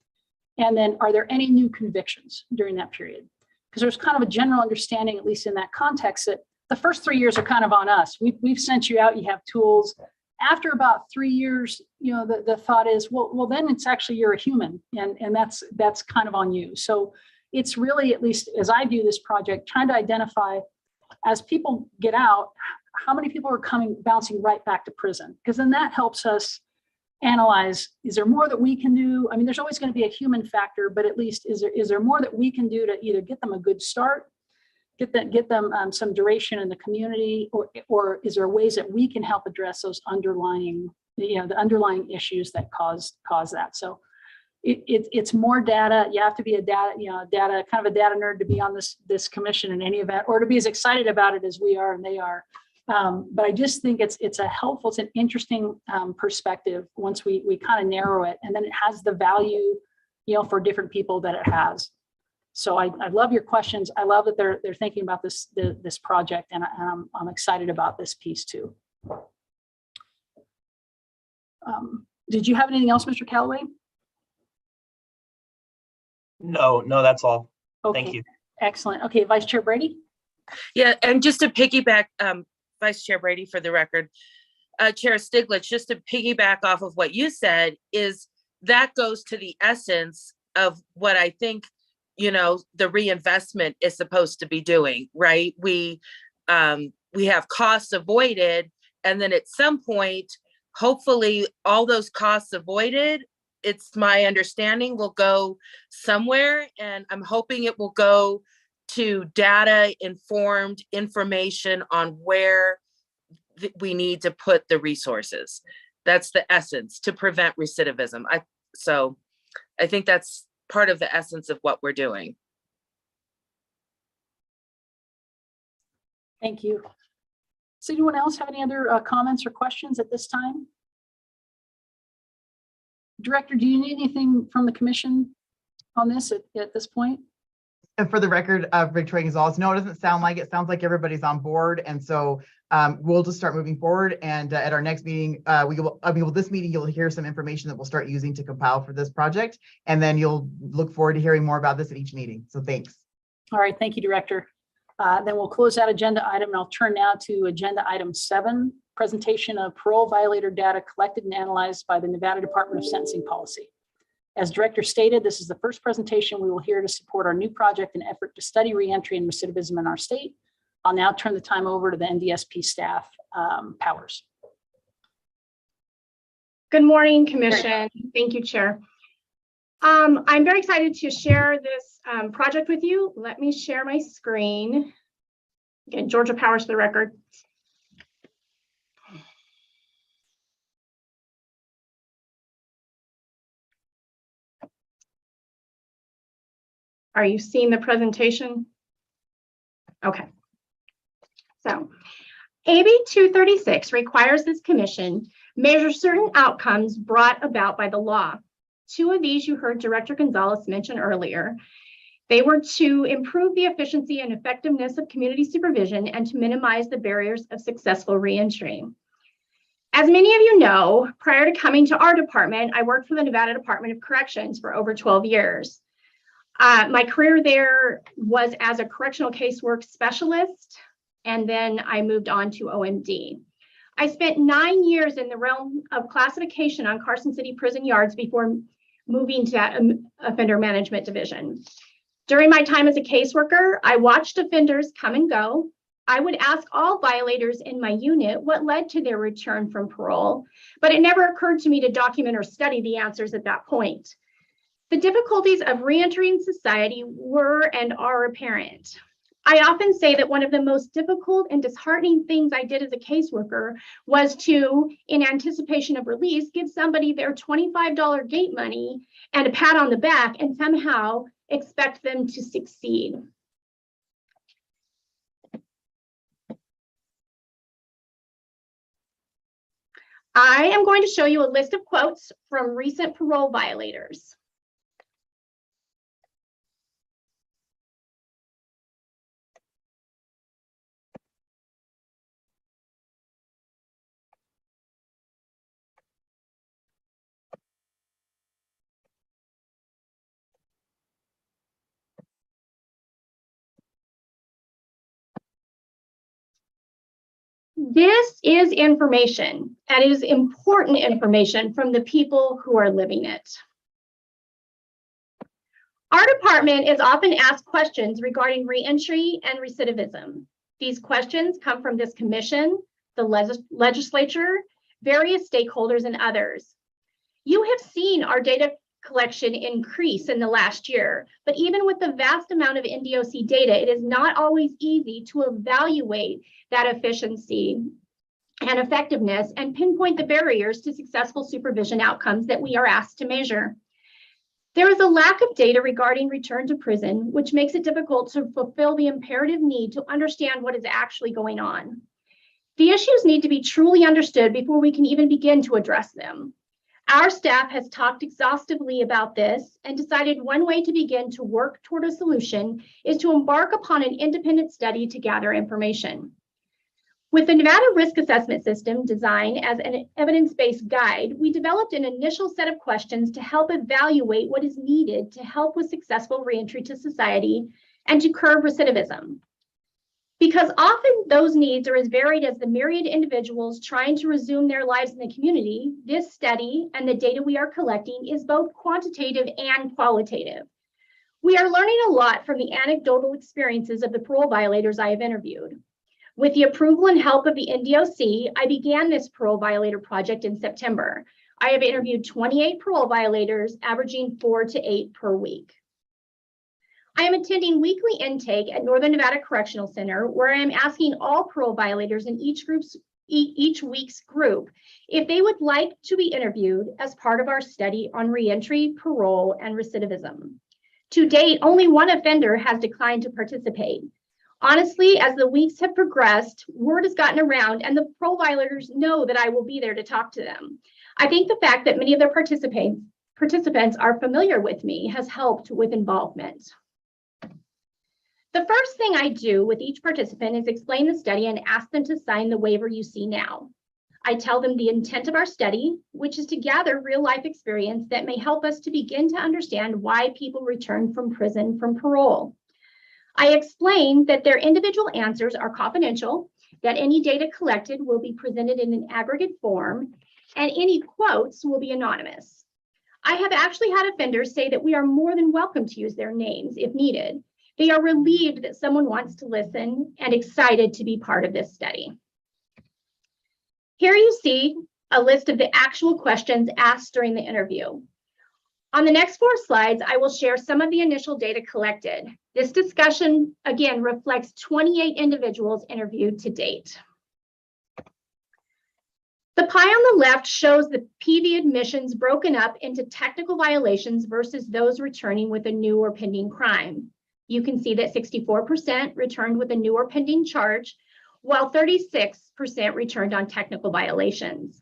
And then are there any new convictions during that period? Because there's kind of a general understanding, at least in that context, that the first 3 years are kind of on us. We've sent you out, you have tools. After about 3 years, the thought is, well, then it's actually, you're a human, and that's kind of on you. So it's really, at least as I do this project, trying to identify, as people get out, how many people are bouncing right back to prison? Because then that helps us analyze, is there more that we can do? I mean, there's always going to be a human factor, but at least is there more that we can do to either get them a good start, get them some duration in the community, or is there ways that we can help address those underlying, the underlying issues that cause that? So it's more data. You have to be a data nerd to be on this commission in any event, or to be as excited about it as we are and they are. But I just think it's a helpful, it's an interesting perspective once we kind of narrow it, and then it has the value, for different people that it has. So I love your questions. I love that they're thinking about this project, and I'm excited about this piece too. Did you have anything else, Mr. Callaway? No, that's all. Okay, Thank you. excellent. Okay, Vice Chair Brady. Yeah, and just to piggyback, Vice Chair Brady, for the record, Chair Stiglitz, just to piggyback off of what you said, is that goes to the essence of what I think, the reinvestment is supposed to be doing, right? We have costs avoided, and then at some point, hopefully all those costs avoided, it's my understanding, will go somewhere, and I'm hoping it will go to data informed information on where we need to put the resources. That's the essence, to prevent recidivism. So I think that's part of the essence of what we're doing. Thank you. Does anyone else have any other comments or questions at this time? Director, do you need anything from the commission on this at this point? And for the record, Victoria Gonzalez, no, it doesn't sound like it. Sounds like everybody's on board. And so we'll just start moving forward. And at our next meeting, this meeting, you'll hear some information that we'll start using to compile for this project. And then you'll look forward to hearing more about this at each meeting. So thanks. All right, thank you, Director. Then we'll close that agenda item, and I'll turn now to agenda item 7, presentation of parole violator data collected and analyzed by the Nevada Department of Sentencing Policy. As Director stated, this is the first presentation we will hear to support our new project and effort to study reentry and recidivism in our state. I'll now turn the time over to the NDSP staff, Powers. Good morning, Commission. Thank you, Chair. I'm very excited to share this project with you. Let me share my screen. Again, Georgia Powers for the record. Are you seeing the presentation? Okay. So AB 236 requires this commission measure certain outcomes brought about by the law. 2 of these you heard Director Gonzalez mention earlier. They were to improve the efficiency and effectiveness of community supervision and to minimize the barriers of successful reentry. As many of you know, prior to coming to our department, I worked for the Nevada Department of Corrections for over 12 years. My career there was as a correctional casework specialist, and then I moved on to OMD. I spent 9 years in the realm of classification on Carson City prison yards before moving to that offender management division. During my time as a caseworker, I watched offenders come and go. I would ask all violators in my unit what led to their return from parole, but it never occurred to me to document or study the answers at that point. The difficulties of reentering society were and are apparent. I often say that one of the most difficult and disheartening things I did as a caseworker was to, in anticipation of release, give somebody their $25 gate money and a pat on the back and somehow expect them to succeed. I am going to show you a list of quotes from recent parole violators. This is information, and it is important information from the people who are living it. Our department is often asked questions regarding reentry and recidivism. These questions come from this commission, the legislature, various stakeholders, and others. You have seen our data collection increase in the last year, but even with the vast amount of NDOC data, it is not always easy to evaluate that efficiency and effectiveness and pinpoint the barriers to successful supervision outcomes that we are asked to measure. There is a lack of data regarding return to prison, which makes it difficult to fulfill the imperative need to understand what is actually going on. The issues need to be truly understood before we can even begin to address them. Our staff has talked exhaustively about this and decided one way to begin to work toward a solution is to embark upon an independent study to gather information. With the Nevada Risk Assessment System designed as an evidence-based guide, we developed an initial set of questions to help evaluate what is needed to help with successful reentry to society and to curb recidivism. Because often those needs are as varied as the myriad individuals trying to resume their lives in the community, this study and the data we are collecting is both quantitative and qualitative. We are learning a lot from the anecdotal experiences of the parole violators I have interviewed. With the approval and help of the NDOC, I began this parole violator project in September. I have interviewed 28 parole violators, averaging 4 to 8 per week. I am attending weekly intake at Northern Nevada Correctional Center, where I am asking all parole violators in each week's group if they would like to be interviewed as part of our study on reentry, parole, and recidivism. To date, only one offender has declined to participate. Honestly, as the weeks have progressed, word has gotten around and the parole violators know that I will be there to talk to them. I think the fact that many of their participants are familiar with me has helped with involvement. The first thing I do with each participant is explain the study and ask them to sign the waiver you see now. I tell them the intent of our study, which is to gather real-life experience that may help us to begin to understand why people return from prison from parole. I explain that their individual answers are confidential, that any data collected will be presented in an aggregate form, and any quotes will be anonymous. I have actually had offenders say that we are more than welcome to use their names if needed. They are relieved that someone wants to listen and excited to be part of this study. Here you see a list of the actual questions asked during the interview. On the next 4 slides, I will share some of the initial data collected. This discussion, again, reflects 28 individuals interviewed to date. The pie on the left shows the PV admissions broken up into technical violations versus those returning with a new or pending crime. You can see that 64% returned with a new or pending charge, while 36% returned on technical violations.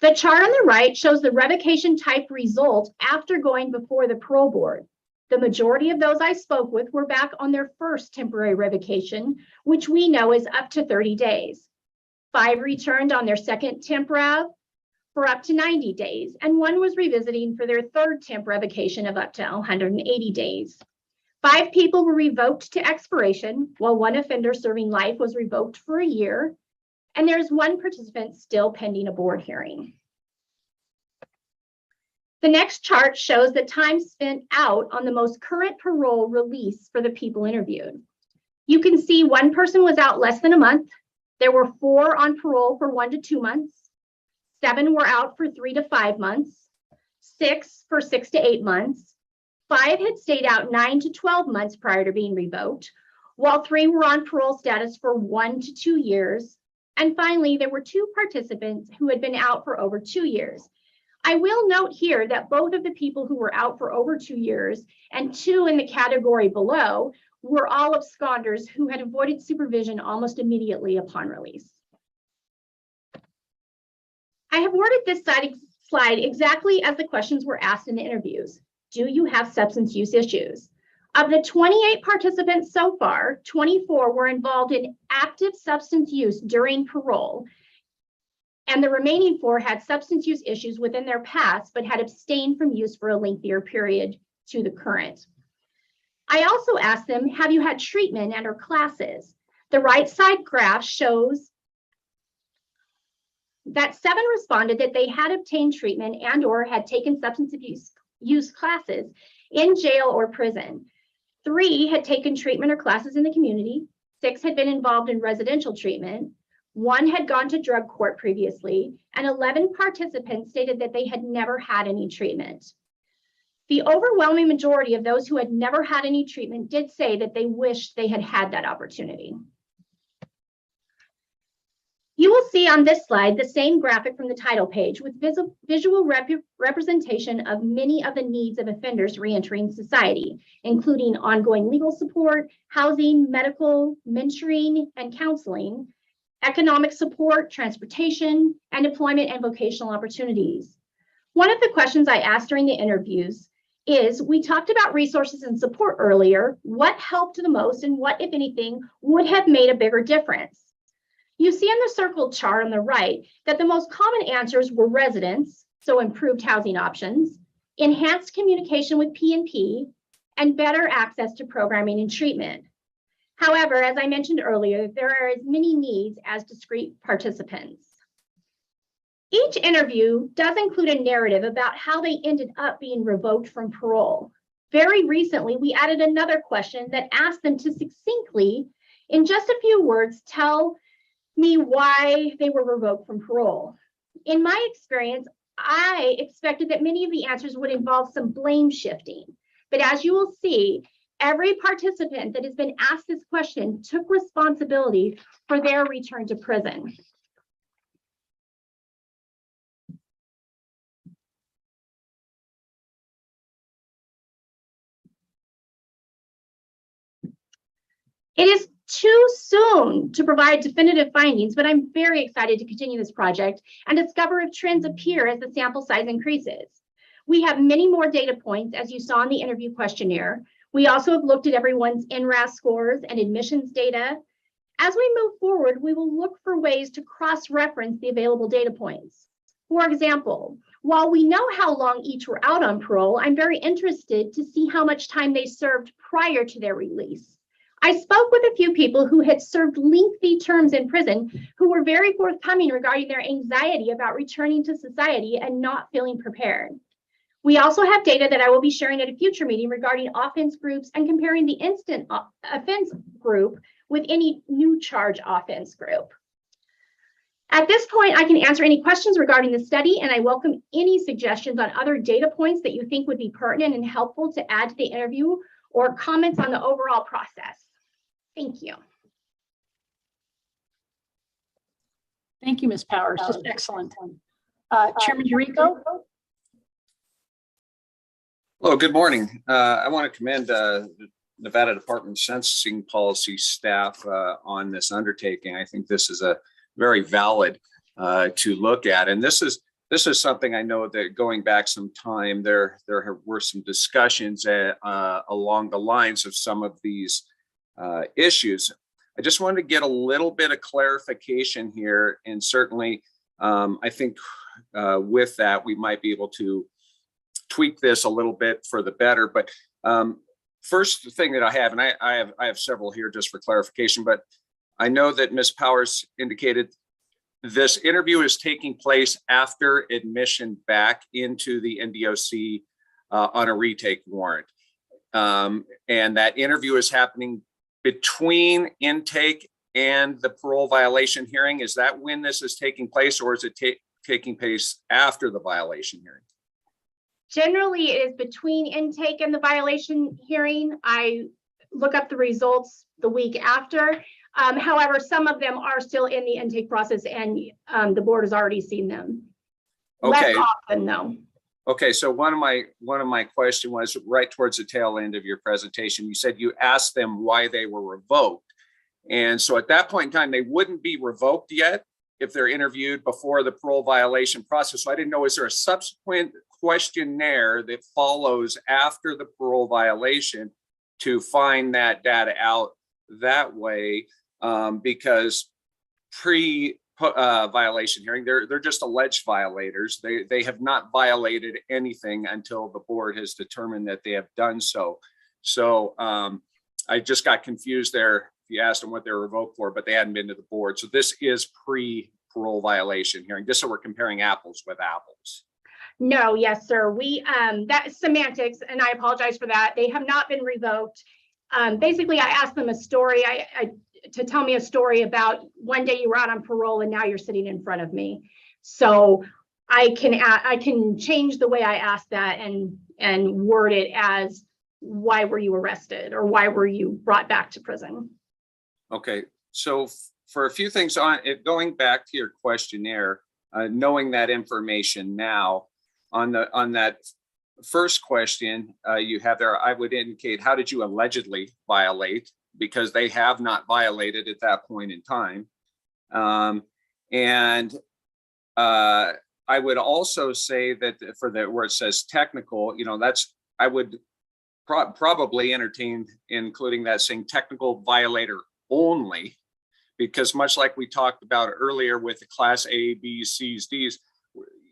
The chart on the right shows the revocation type result after going before the parole board. The majority of those I spoke with were back on their first temporary revocation, which we know is up to 30 days. 5 returned on their second temp rev for up to 90 days, and 1 was revisiting for their third temp revocation of up to 180 days. 5 people were revoked to expiration, while 1 offender serving life was revoked for a year, and there's 1 participant still pending a board hearing. The next chart shows the time spent out on the most current parole release for the people interviewed. You can see 1 person was out less than a month. There were 4 on parole for 1 to 2 months. 7 were out for 3 to 5 months. 6 for 6 to 8 months. 5 had stayed out 9 to 12 months prior to being revoked, while 3 were on parole status for 1 to 2 years. And finally, there were 2 participants who had been out for over 2 years. I will note here that both of the people who were out for over 2 years and 2 in the category below were all absconders who had avoided supervision almost immediately upon release. I have worded this slide exactly as the questions were asked in the interviews. Do you have substance use issues? Of the 28 participants so far, 24 were involved in active substance use during parole, and the remaining 4 had substance use issues within their past, but had abstained from use for a lengthier period to the current. I also asked them, have you had treatment and or classes? The right side graph shows that 7 responded that they had obtained treatment and or had taken substance abuse use classes in jail or prison. 3 had taken treatment or classes in the community. 6 had been involved in residential treatment. 1 had gone to drug court previously, and 11 participants stated that they had never had any treatment. The overwhelming majority of those who had never had any treatment did say that they wished they had had that opportunity. You will see on this slide the same graphic from the title page with visual representation of many of the needs of offenders reentering society, including ongoing legal support, housing, medical, mentoring, and counseling, economic support, transportation, and employment and vocational opportunities. One of the questions I asked during the interviews is, we talked about resources and support earlier. What helped the most and what, if anything, would have made a bigger difference? You see in the circled chart on the right that the most common answers were residents, so improved housing options, enhanced communication with P&P, and better access to programming and treatment. However, as I mentioned earlier, there are as many needs as discrete participants. Each interview does include a narrative about how they ended up being revoked from parole. Very recently, we added another question that asked them to succinctly, in just a few words, tell me why they were revoked from parole. In my experience, I expected that many of the answers would involve some blame shifting. But as you will see, every participant that has been asked this question took responsibility for their return to prison. It is too soon to provide definitive findings, but I'm very excited to continue this project and discover if trends appear as the sample size increases. We have many more data points, as you saw in the interview questionnaire. We also have looked at everyone's NRAS scores and admissions data. As we move forward, we will look for ways to cross-reference the available data points. For example, while we know how long each were out on parole, I'm very interested to see how much time they served prior to their release. I spoke with a few people who had served lengthy terms in prison who were very forthcoming regarding their anxiety about returning to society and not feeling prepared. We also have data that I will be sharing at a future meeting regarding offense groups and comparing the instant offense group with any new charge offense group. At this point, I can answer any questions regarding the study, and I welcome any suggestions on other data points that you think would be pertinent and helpful to add to the interview or comments on the overall process. Thank you. Thank you, Ms. Powers. Just excellent. Chairman Jericho? Hello, good morning. I want to commend the Nevada Department of Sentencing Policy staff on this undertaking. I think this is a very valid to look at. And this is something I know that going back some time, there were some discussions along the lines of some of these issues. I just wanted to get a little bit of clarification here. And certainly, I think with that, we might be able to tweak this a little bit for the better. But first thing that I have, and I have several here just for clarification, but I know that Ms. Powers indicated this interview is taking place after admission back into the NDOC on a retake warrant. And that interview is happening between intake and the parole violation hearing. Is that when this is taking place, or is it taking place after the violation hearing? Generally, it is between intake and the violation hearing. I look up the results the week after. However, some of them are still in the intake process, and the board has already seen them. Okay. Less often, though. Okay, so one of my question was right towards the tail end of your presentation. You said you asked them why they were revoked, and so at that point in time, they wouldn't be revoked yet if they're interviewed before the parole violation process. So I didn't know, is there a subsequent questionnaire that follows after the parole violation to find that data out that way? Because violation hearing, they're just alleged violators. They have not violated anything until the board has determined that they have done so. So I just got confused there. You asked them what they were revoked for, but they hadn't been to the board. So this is pre-parole violation hearing, just so we're comparing apples with apples. No, yes, sir. We that's semantics, and I apologize for that. They have not been revoked. Basically, I asked them a story. To tell me a story about one day you were out on parole and now you're sitting in front of me. So I can change the way I ask that and word it as, why were you arrested, or why were you brought back to prison? Okay, so for a few things on it, going back to your questionnaire, knowing that information now, on that first question you have there, I would indicate, how did you allegedly violate? Because they have not violated at that point in time. And I would also say that for the where it says technical, I would probably entertain including that saying technical violator only, because much like we talked about earlier with the class A, B, C's, D's,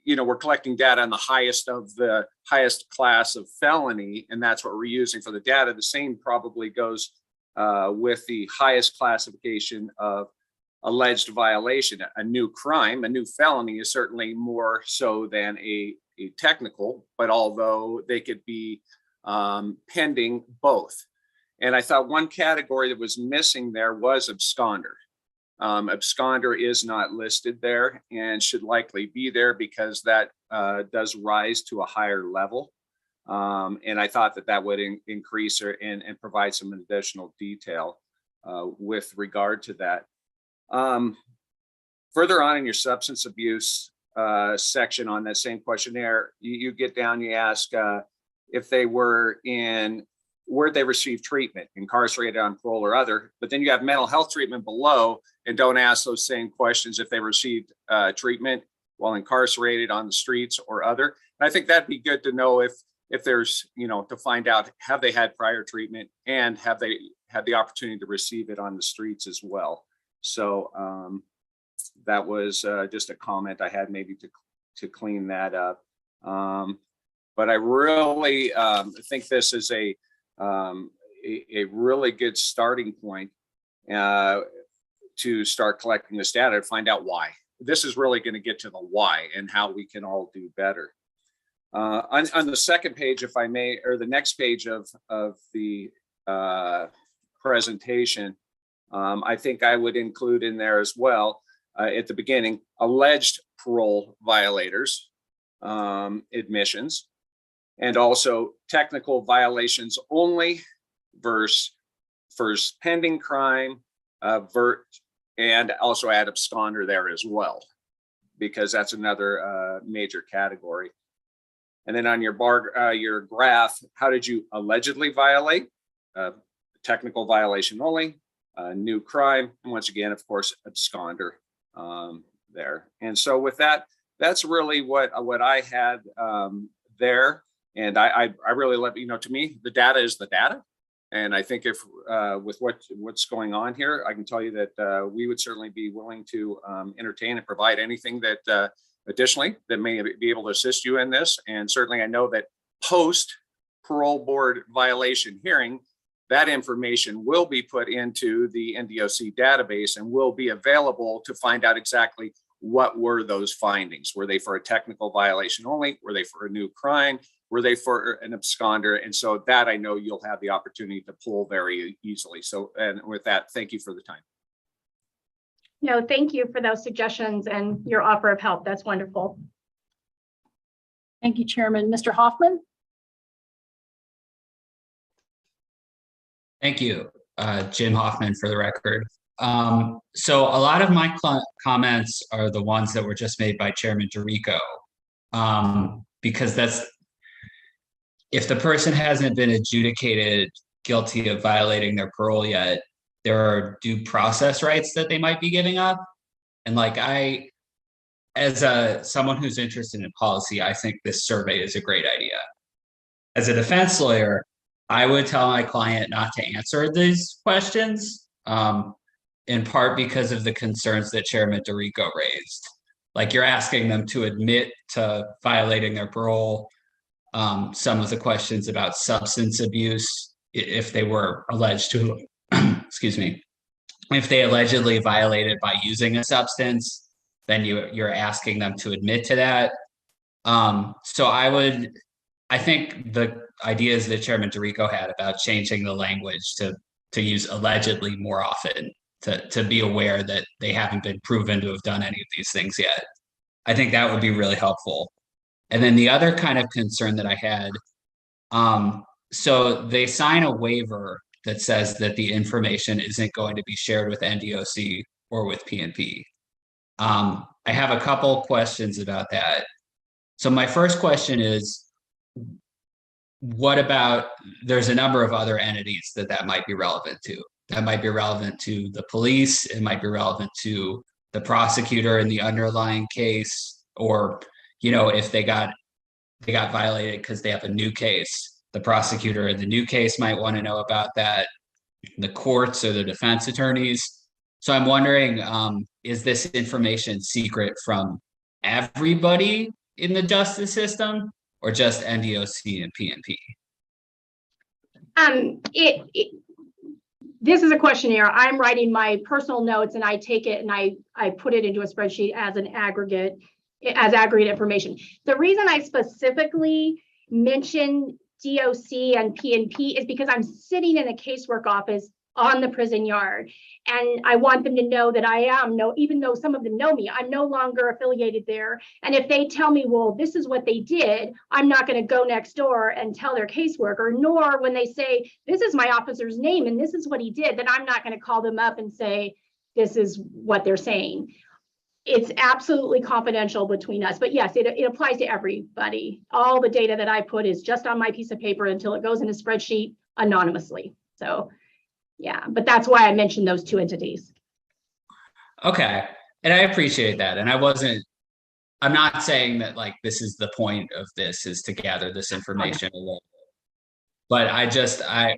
we're collecting data on the highest class of felony, and that's what we're using for the data. The same probably goes with the highest classification of alleged violation. A new crime, a new felony is certainly more so than a technical, but although they could be pending both. And I thought one category that was missing there was absconder. Absconder is not listed there and should likely be there because that does rise to a higher level. And I thought that would increase and provide some additional detail with regard to that. Further on in your substance abuse section on that same questionnaire, you get down, you ask if they were where they receive treatment, incarcerated, on parole, or other, but then you have mental health treatment below and don't ask those same questions if they received treatment while incarcerated, on the streets, or other. And I think that'd be good to know if there's, to find out, have they had prior treatment and have they had the opportunity to receive it on the streets as well. So that was just a comment I had maybe to clean that up. But I really think this is a really good starting point to start collecting this data to find out why. This is really going to get to the why and how we can all do better. On the second page, if I may, or the next page of the presentation, I think I would include in there as well, at the beginning, alleged parole violators, admissions, and also technical violations only versus first pending crime, and also add absconder there as well, because that's another major category. And then on your your graph, how did you allegedly violate? Technical violation only, new crime, and once again, of course, absconder there. And so with that, that's really what I had there. And I really let to me, the data is the data. And I think if with what's going on here, I can tell you that we would certainly be willing to entertain and provide anything that additionally that may be able to assist you in this. And certainly I know that post parole board violation hearing, that information will be put into the NDOC database and will be available to find out exactly what were those findings. Were they for a technical violation only? Were they for a new crime? Were they for an absconder? And so that I know you'll have the opportunity to pull very easily. So, and with that, thank you for the time. No, thank you for those suggestions and your offer of help. That's wonderful. Thank you, Chairman. Mr. Hoffman? Thank you, Jim Hoffman, for the record. So a lot of my comments are the ones that were just made by Chairman DeRico, because that's, if the person hasn't been adjudicated guilty of violating their parole yet, there are due process rights that they might be giving up. And like as someone who's interested in policy, I think this survey is a great idea. As a defense lawyer, I would tell my client not to answer these questions, in part because of the concerns that Chairman DeRico raised. Like, you're asking them to admit to violating their parole. Some of the questions about substance abuse, if they were alleged to, excuse me, if they allegedly violated by using a substance, then you're asking them to admit to that. So I think the ideas that Chairman DeRico had about changing the language to use allegedly more often, to be aware that they haven't been proven to have done any of these things yet, I think that would be really helpful. And then the other kind of concern that I had, so they sign a waiver that says that the information isn't going to be shared with NDOC or with PNP. I have a couple questions about that. So my first question is, what about, there's a number of other entities that might be relevant to. That might be relevant to the police. It might be relevant to the prosecutor in the underlying case, or, if they got violated because they have a new case, the prosecutor in the new case might want to know about that, the courts or the defense attorneys. So I'm wondering, is this information secret from everybody in the justice system, or just NDOC and PNP? This is a questionnaire. I'm writing my personal notes and I take it and I put it into a spreadsheet as aggregate information. The reason I specifically mention DOC and PNP is because I'm sitting in a casework office on the prison yard. And I want them to know that even though some of them know me, I'm no longer affiliated there. And if they tell me, well, this is what they did, I'm not going to go next door and tell their caseworker, nor when they say, this is my officer's name and this is what he did, then I'm not going to call them up and say, this is what they're saying. It's absolutely confidential between us, but yes, it applies to everybody. All the data that I put is just on my piece of paper until it goes in a spreadsheet anonymously. So yeah, but that's why I mentioned those two entities. Okay. And I appreciate that. And I'm not saying that like this is the point of this is to gather this information. But I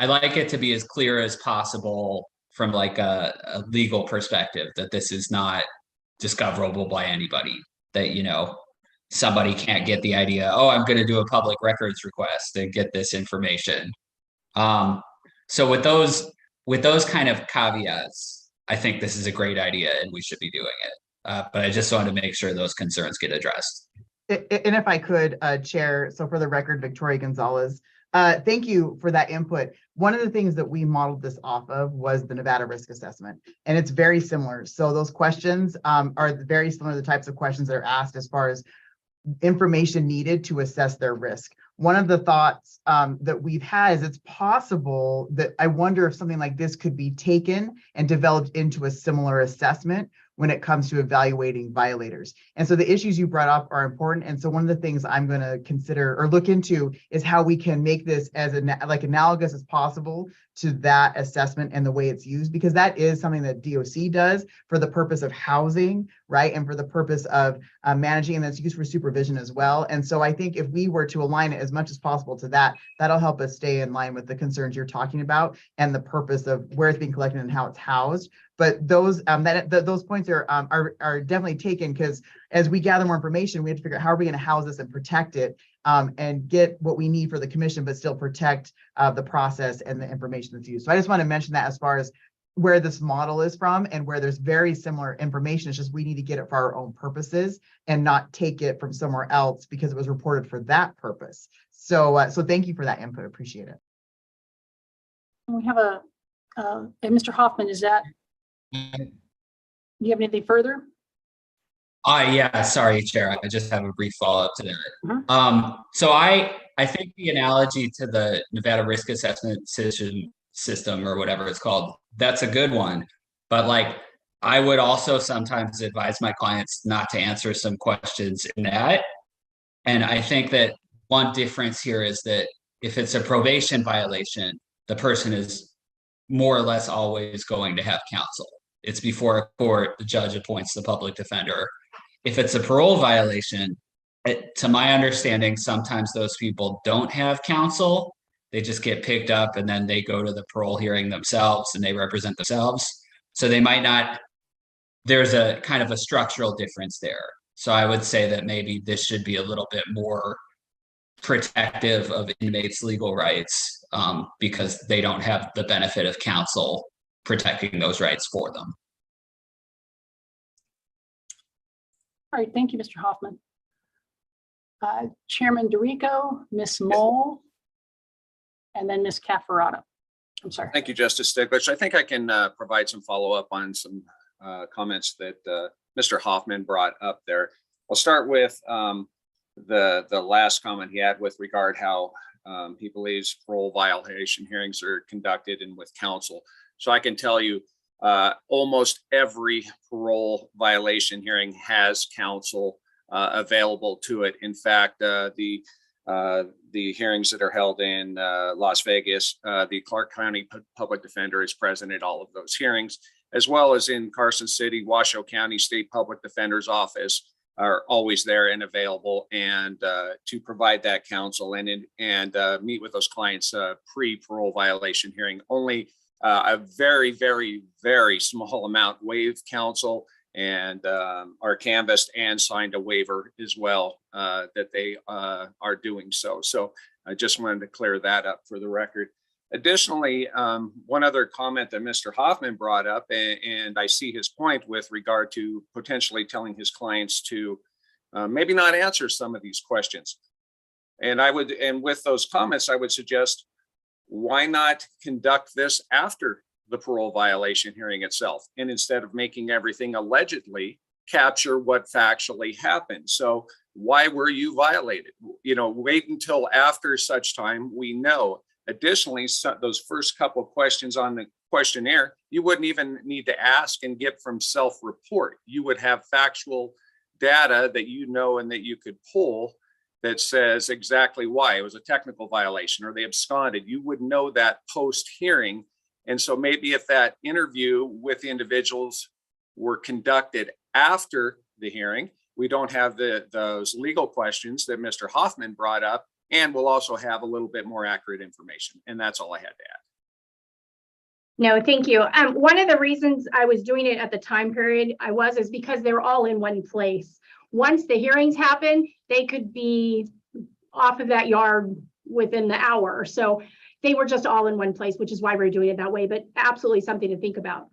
like it to be as clear as possible from like a legal perspective, that this is not discoverable by anybody, that, somebody can't get the idea, oh, I'm going to do a public records request and get this information. So with those kind of caveats, I think this is a great idea and we should be doing it. But I just wanted to make sure those concerns get addressed. And if I could, Chair, so for the record, Victoria Gonzalez, thank you for that input. One of the things that we modeled this off of was the Nevada risk assessment, and it's very similar. So those questions are very similar to the types of questions that are asked as far as information needed to assess their risk. One of the thoughts that we've had is it's possible that I wonder if something like this could be taken and developed into a similar assessment when it comes to evaluating violators. And so the issues you brought up are important. And so one of the things I'm going to consider or look into is how we can make this as analogous as possible to that assessment and the way it's used, because that is something that DOC does for the purpose of housing, right? And for the purpose of managing, and that's used for supervision as well. And so I think if we were to align it as much as possible to that, that'll help us stay in line with the concerns you're talking about and the purpose of where it's being collected and how it's housed. But those those points are definitely taken, because as we gather more information, we have to figure out how are we going to house this and protect it and get what we need for the commission, but still protect the process and the information that's used. So I just want to mention that as far as where this model is from and where there's very similar information. It's just we need to get it for our own purposes and not take it from somewhere else because it was reported for that purpose. So so thank you for that input. Appreciate it. We have and Mr. Hoffman, do you have anything further? Yeah, sorry, Chair. I just have a brief follow-up to that. So I think the analogy to the Nevada risk assessment system or whatever it's called, that's a good one. But like, I would also sometimes advise my clients not to answer some questions in that. And I think that one difference here is that if it's a probation violation, the person is more or less always going to have counsel. It's before a court, the judge appoints the public defender. If it's a parole violation, to my understanding, sometimes those people don't have counsel. They just get picked up and then they go to the parole hearing themselves and they represent themselves. So they might not, there's a kind of a structural difference there. So I would say that maybe this should be a little bit more protective of inmates' legal rights because they don't have the benefit of counsel protecting those rights for them. All right, thank you, Mr. Hoffman. Chairman DeRico, Ms. Mole, and then Ms. Cafferata. I'm sorry. Thank you, Justice Stiglitz. I think I can provide some follow-up on some comments that Mr. Hoffman brought up there. I'll start with the last comment he had with regard how he believes parole violation hearings are conducted and with counsel. So I can tell you almost every parole violation hearing has counsel available to it. In fact, the hearings that are held in Las Vegas, the Clark County Public Defender is present at all of those hearings. as well as in Carson City, Washoe County State Public Defender's Office are always there and available, and to provide that counsel and meet with those clients pre-parole violation hearing. Only a very, very, very small amount waived counsel, and are canvassed and signed a waiver as well that they are doing so. So I just wanted to clear that up for the record. Additionally, one other comment that Mr. Hoffman brought up, and I see his point with regard to potentially telling his clients to maybe not answer some of these questions. And with those comments, I would suggest, why not conduct this after the parole violation hearing itself? And instead of making everything allegedly, capture what factually happened. So why were you violated? Wait until after such time we know. Additionally, those first couple of questions on the questionnaire, you wouldn't even need to ask and get from self-report. You would have factual data that and that you could pull that says exactly why it was a technical violation or they absconded. You would know that post-hearing. And so maybe if that interview with the individuals were conducted after the hearing, we don't have those legal questions that Mr. Hoffman brought up, and we'll also have a little bit more accurate information. And that's all I had to add. No, thank you. One of the reasons I was doing it at the time period is because they're all in one place. Once the hearings happen, they could be off of that yard within the hour. So they were just all in one place, which is why we're doing it that way, but absolutely something to think about.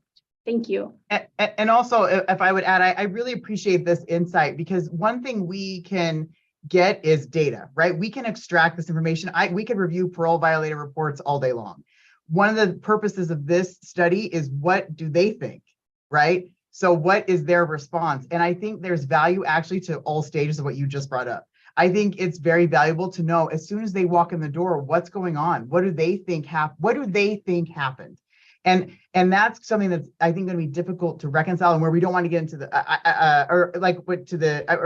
Thank you. And also, if I would add, I really appreciate this insight, because one thing we can get is data, right? We can extract this information. We could review parole violator reports all day long. One of the purposes of this study is, what do they think, right? So what is their response? And I think there's value actually to all stages of what you just brought up. I think it's very valuable to know, as soon as they walk in the door, what's going on? What do they think happened? And that's something that's, I think, going to be difficult to reconcile, and where we don't want to get into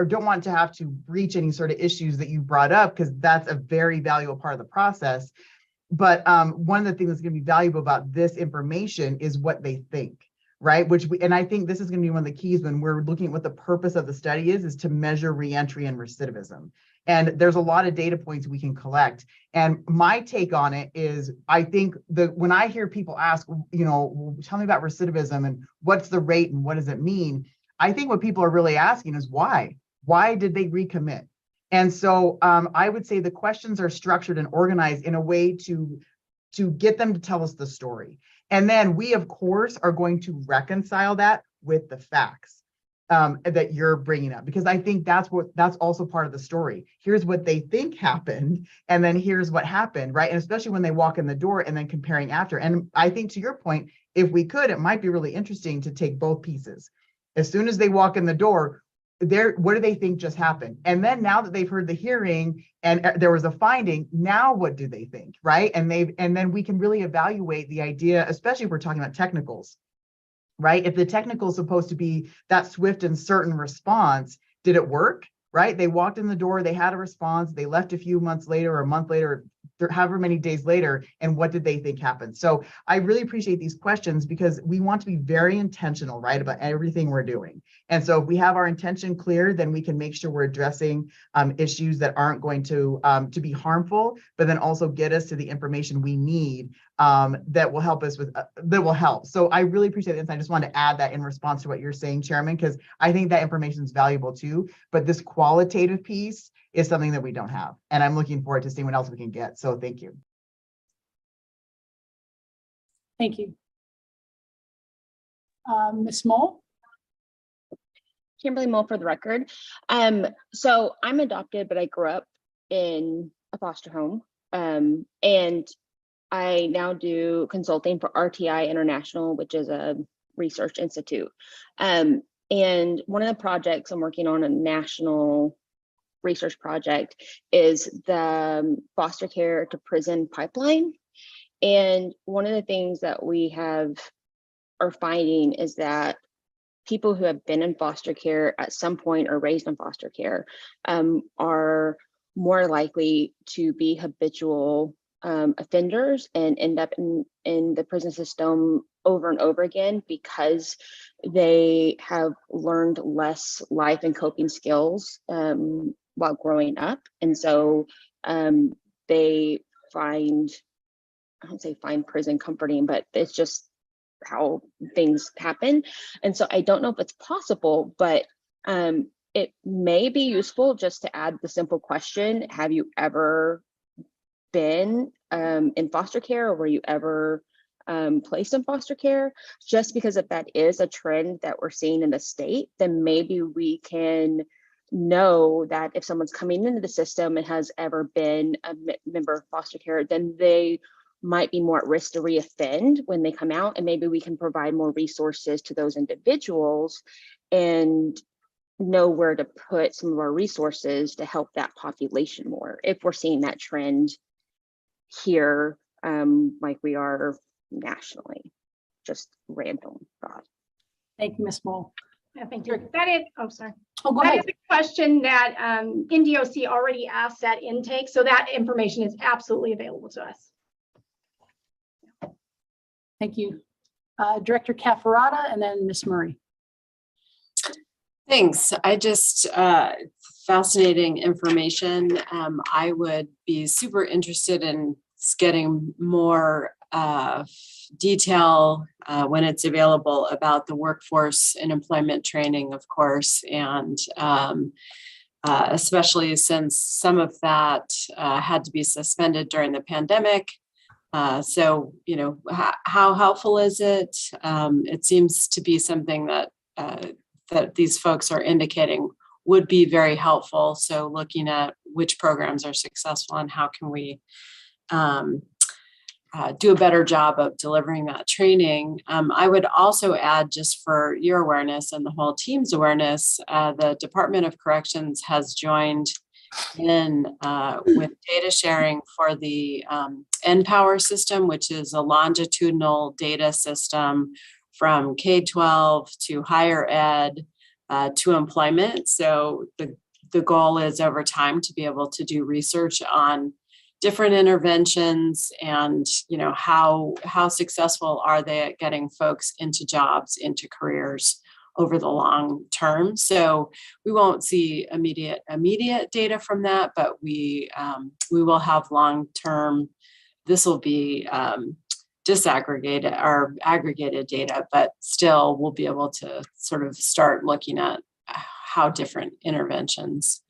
don't want to have to breach any sort of issues that you brought up, because that's a very valuable part of the process. But one of the things that's going to be valuable about this information is what they think, right? And I think this is going to be one of the keys when we're looking at what the purpose of the study is to measure reentry and recidivism. And there's a lot of data points we can collect. And my take on it is, I think when I hear people ask, tell me about recidivism and what's the rate and what does it mean? I think what people are really asking is why? Why did they recommit? And so I would say the questions are structured and organized in a way to get them to tell us the story. And then we, of course, are going to reconcile that with the facts that you're bringing up, because I think that's also part of the story. Here's what they think happened, and then here's what happened, right? And especially when they walk in the door and then comparing after. And I think, to your point, if we could, it might be really interesting to take both pieces. As soon as they walk in the door, what do they think just happened? And then now that they've heard the hearing and there was a finding, now what do they think, right? And then we can really evaluate the idea, especially if we're talking about technicals, right? If the technical is supposed to be that swift and certain response, did it work, right? They walked in the door, they had a response, they left a few months later or a month later, however many days later, and what did they think happened? So I really appreciate these questions, because we want to be very intentional, right, about everything we're doing. And so if we have our intention clear, then we can make sure we're addressing issues that aren't going to be harmful, but then also get us to the information we need that will help us that will help. So I really appreciate it. I just wanted to add that in response to what you're saying, Chairman, because I think that information is valuable too. But this qualitative piece is something that we don't have. And I'm looking forward to seeing what else we can get. So thank you. Thank you. Ms. Mole? Kimberly Mole for the record. So I'm adopted, but I grew up in a foster home. And I now do consulting for RTI International, which is a research institute. And one of the projects I'm working on, a national research project, is the foster care to prison pipeline. And one of the things that we are finding is that people who have been in foster care at some point or raised in foster care are more likely to be habitual offenders and end up in the prison system over and over again because they have learned less life and coping skills while growing up. And so they find, I don't say find prison comforting, but it's just how things happen. And so I don't know if it's possible, but it may be useful just to add the simple question, have you ever been in foster care, or were you ever placed in foster care? Just because if that is a trend that we're seeing in the state, then maybe we can know that if someone's coming into the system and has ever been a member of foster care, then they might be more at risk to reoffend when they come out, and maybe we can provide more resources to those individuals and know where to put some of our resources to help that population more if we're seeing that trend here like we are nationally. Just random thought. Thank you, Ms. Moll. Yeah, thank you. That is, oh, sorry. Oh, go That ahead. is a question that NDOC already asked at intake, so that information is absolutely available to us. Thank you. Director Cafarata and then Ms. Murray. Thanks. I just, fascinating information. I would be super interested in getting more detail when it's available about the workforce and employment training, of course, and especially since some of that had to be suspended during the pandemic. So, you know, how helpful is it? It seems to be something that that these folks are indicating would be very helpful. So looking at which programs are successful and how can we do a better job of delivering that training. I would also add, just for your awareness and the whole team's awareness, the Department of Corrections has joined in with data sharing for the NPower system, which is a longitudinal data system from K-12 to higher ed to employment. So the goal is over time to be able to do research on different interventions and, you know, how successful are they at getting folks into jobs, into careers over the long term. So we won't see immediate data from that, but we will have long-term. This will be disaggregated or aggregated data, but still we'll be able to sort of start looking at how different interventions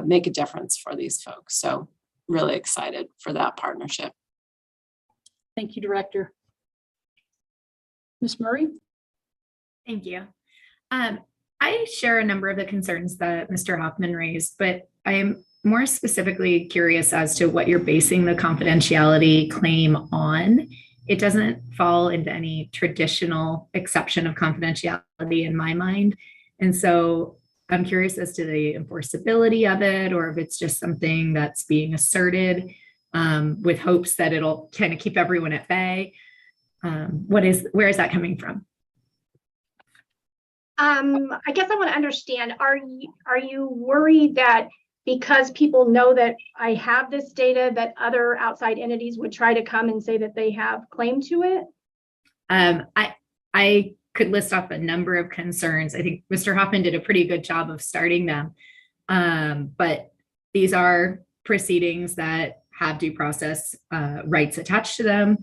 make a difference for these folks. So really excited for that partnership. Thank you, Director. Ms. Murray? Thank you. I share a number of the concerns that Mr. Hoffman raised, but I am more specifically curious as to what you're basing the confidentiality claim on. It doesn't fall into any traditional exception of confidentiality in my mind. And so I'm curious as to the enforceability of it, or if it's just something that's being asserted with hopes that it'll kind of keep everyone at bay. Where is that coming from? I guess I want to understand, are you worried that because people know that I have this data, that other outside entities would try to come and say that they have claim to it? I could list off a number of concerns. I think Mr. Hoffman did a pretty good job of starting them. But these are proceedings that have due process rights attached to them.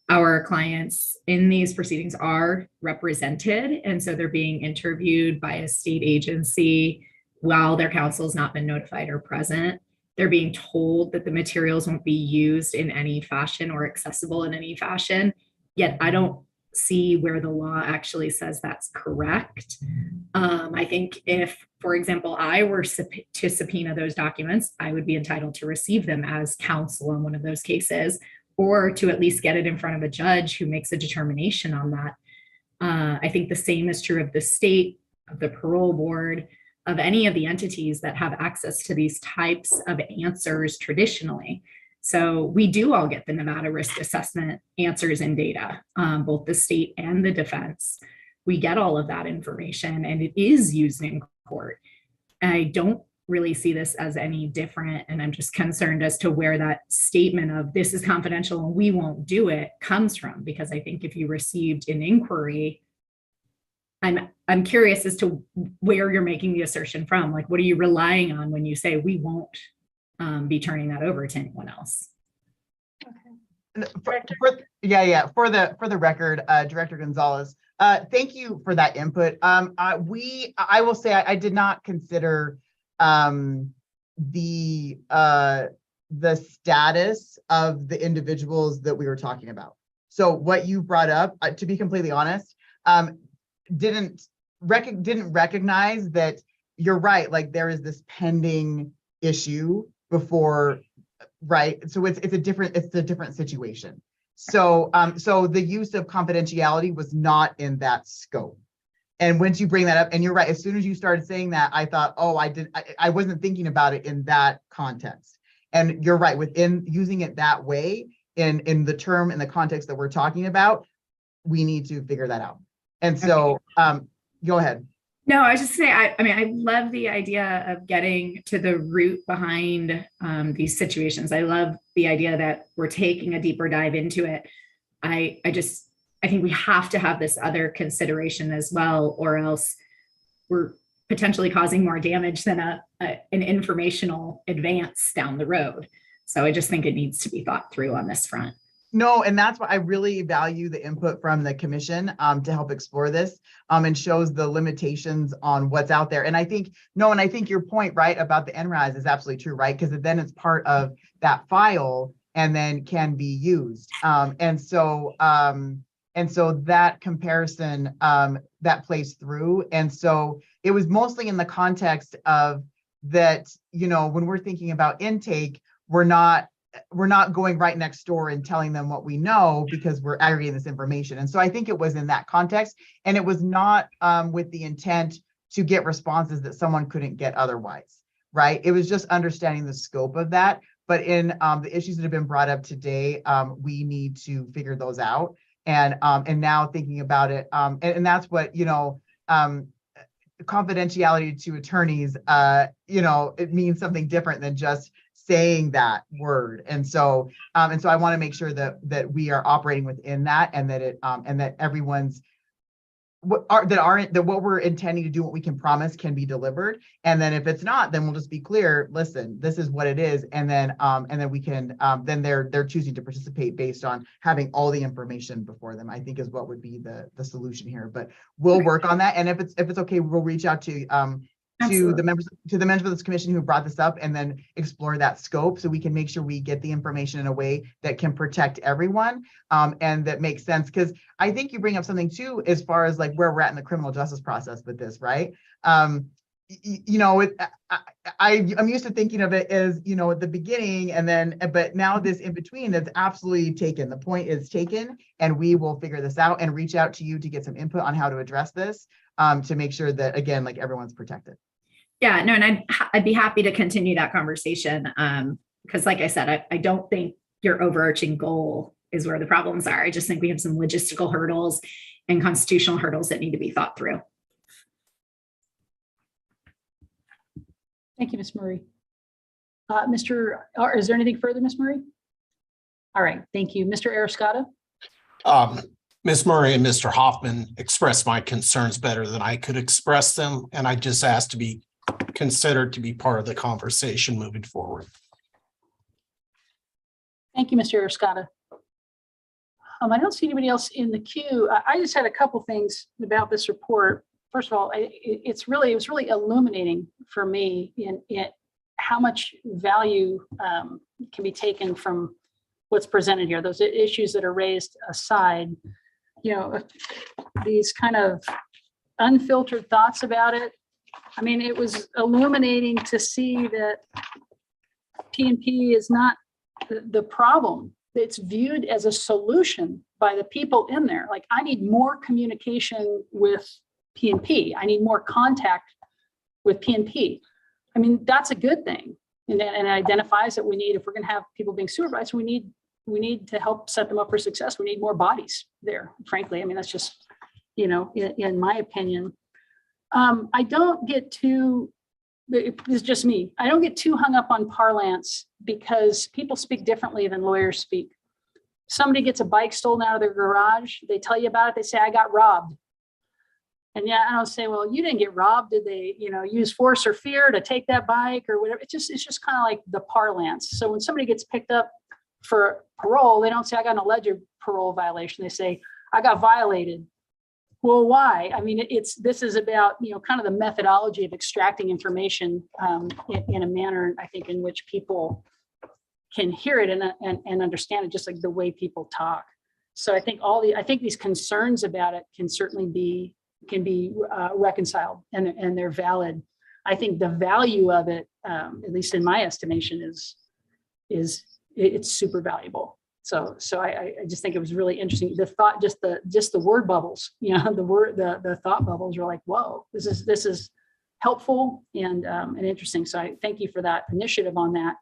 Our clients in these proceedings are represented, and so they're being interviewed by a state agency while their counsel has not been notified or present. They're being told that the materials won't be used in any fashion or accessible in any fashion, yet I don't see where the law actually says that's correct. I think if, for example, I were to subpoena those documents, I would be entitled to receive them as counsel in one of those cases, or to at least get it in front of a judge who makes a determination on that. I think the same is true of the state, of the parole board, of any of the entities that have access to these types of answers traditionally. So we do all get the Nevada risk assessment answers and data, both the state and the defense. We get all of that information and it is used in court. I don't really see this as any different. And I'm just concerned as to where that statement of this is confidential and we won't do it comes from, because I think if you received an inquiry, I'm curious as to where you're making the assertion from. Like, what are you relying on when you say we won't be turning that over to anyone else? For the record, Director Gonzalez, thank you for that input. I will say I did not consider the status of the individuals that we were talking about. So what you brought up, to be completely honest, didn't recognize that you're right. Like, there is this pending issue before, right? So it's a different situation. So so the use of confidentiality was not in that scope. And once you bring that up, and you're right, as soon as you started saying that, I thought, oh, I wasn't thinking about it in that context. And you're right, within using it that way, in the term, in the context that we're talking about, we need to figure that out. And so, go ahead. No, I was just saying, I mean, I love the idea of getting to the root behind these situations. I love the idea that we're taking a deeper dive into it. I think we have to have this other consideration as well, or else we're potentially causing more damage than an informational advance down the road. So I just think it needs to be thought through on this front. No, and that's why I really value the input from the commission to help explore this and shows the limitations on what's out there. And I think, and I think your point, right, about the NRAS is absolutely true, right? Because then it's part of that file and then can be used. And so that comparison that plays through. And so it was mostly in the context of that, when we're thinking about intake, we're not going right next door and telling them what we know, because we're aggregating this information. And so I think it was in that context, and it was not with the intent to get responses that someone couldn't get otherwise, right? It was just understanding the scope of that. But in the issues that have been brought up today, we need to figure those out. And now thinking about it, and that's what, confidentiality to attorneys, it means something different than just saying that word. And so I want to make sure that we are operating within that, and that and that everyone's that what we're intending to do, what we can promise, can be delivered. And then if it's not, then we'll just be clear, listen, this is what it is. And then we can then they're choosing to participate based on having all the information before them, I think is what would be the solution here. But we'll work on that. And if it's okay, we'll reach out to the members of this commission who brought this up, and then explore that scope, so we can make sure we get the information in a way that can protect everyone, and that makes sense. Because I think you bring up something too, as far as like where we're at in the criminal justice process with this, right? I'm used to thinking of it as, at the beginning, and then, but now this in between, that's absolutely taken. The point is taken, and we will figure this out and reach out to you to get some input on how to address this, to make sure that, again, like, everyone's protected. Yeah, no, and I'd be happy to continue that conversation, because like I said, I don't think your overarching goal is where the problems are. I just think we have some logistical hurdles and constitutional hurdles that need to be thought through. Thank you, Ms. Murray. Is there anything further, Ms. Murray? All right, thank you. Mr. Arascata? Ms. Murray and Mr. Hoffman expressed my concerns better than I could express them, and I just asked to be considered to be part of the conversation moving forward. Thank you, Mr. Arascata. I don't see anybody else in the queue. I just had a couple things about this report. First of all, it was really illuminating for me in how much value can be taken from what's presented here. Those issues that are raised aside, these kind of unfiltered thoughts about it. I mean, it was illuminating to see that PNP is not the problem. It's viewed as a solution by the people in there. Like, I need more communication with PNP. I need more contact with PNP. I mean, that's a good thing. And it identifies that we need, if we're going to have people being supervised, we need to help set them up for success. We need more bodies there, frankly. I mean, that's just, in my opinion. I don't get too it's just me. I don't get too hung up on parlance because people speak differently than lawyers speak. Somebody gets a bike stolen out of their garage. They tell you about it. They say, I got robbed. And yeah, I don't say, well, you didn't get robbed. Did they, use force or fear to take that bike or whatever? It's just kind of like the parlance. So when somebody gets picked up for parole, they don't say, I got an alleged parole violation. They say, I got violated. Well, why? I mean, this is about, kind of the methodology of extracting information in a manner, I think, in which people can hear it and understand it, just like the way people talk. So I think these concerns about it can certainly be reconciled and they're valid. I think the value of it, at least in my estimation, is it's super valuable. So I just think it was really interesting. The thought, just the word bubbles, the thought bubbles are like, whoa, this is helpful and interesting. So I thank you for that initiative on that.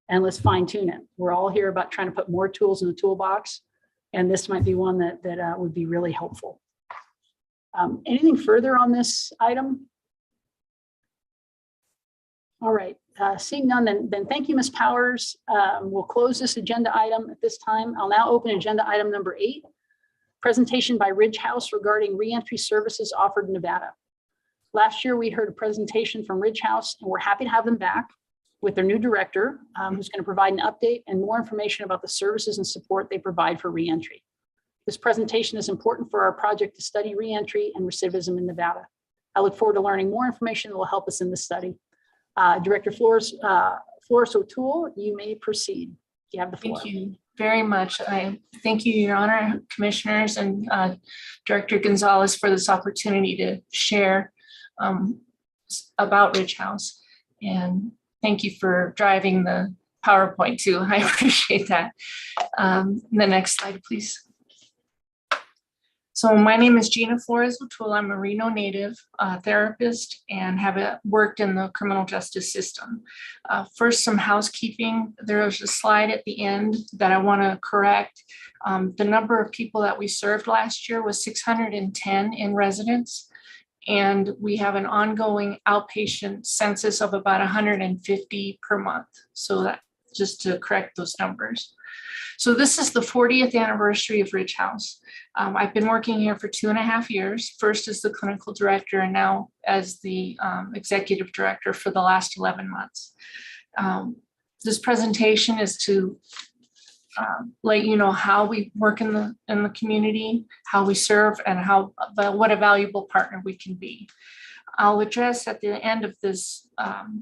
And let's fine tune it. We're all here about trying to put more tools in the toolbox. And this might be one that would be really helpful. Anything further on this item? All right, seeing none, then thank you, Ms. Powers. We'll close this agenda item at this time. I'll now open agenda item number 8, presentation by Ridge House regarding reentry services offered in Nevada. Last year, we heard a presentation from Ridge House, and we're happy to have them back with their new director, who's going to provide an update and more information about the services and support they provide for reentry. This presentation is important for our project to study reentry and recidivism in Nevada. I look forward to learning more information that will help us in this study. Director Flores O'Toole, you may proceed. You have the floor. Thank you very much. I thank you, Your Honor, Commissioners, and Director Gonzalez for this opportunity to share about Ridge House. And thank you for driving the PowerPoint too. I appreciate that. The next slide, please. So my name is Gina Flores O'Toole. I'm a Reno native therapist and have worked in the criminal justice system. First, some housekeeping. There was a slide at the end that I want to correct. The number of people that we served last year was 610 in residence. And we have an ongoing outpatient census of about 150 per month. So that just to correct those numbers. So this is the 40th anniversary of Ridge House. I've been working here for 2.5 years, first as the clinical director and now as the executive director for the last 11 months. This presentation is to let you know how we work in the community, how we serve, and what a valuable partner we can be. I'll address at the end of this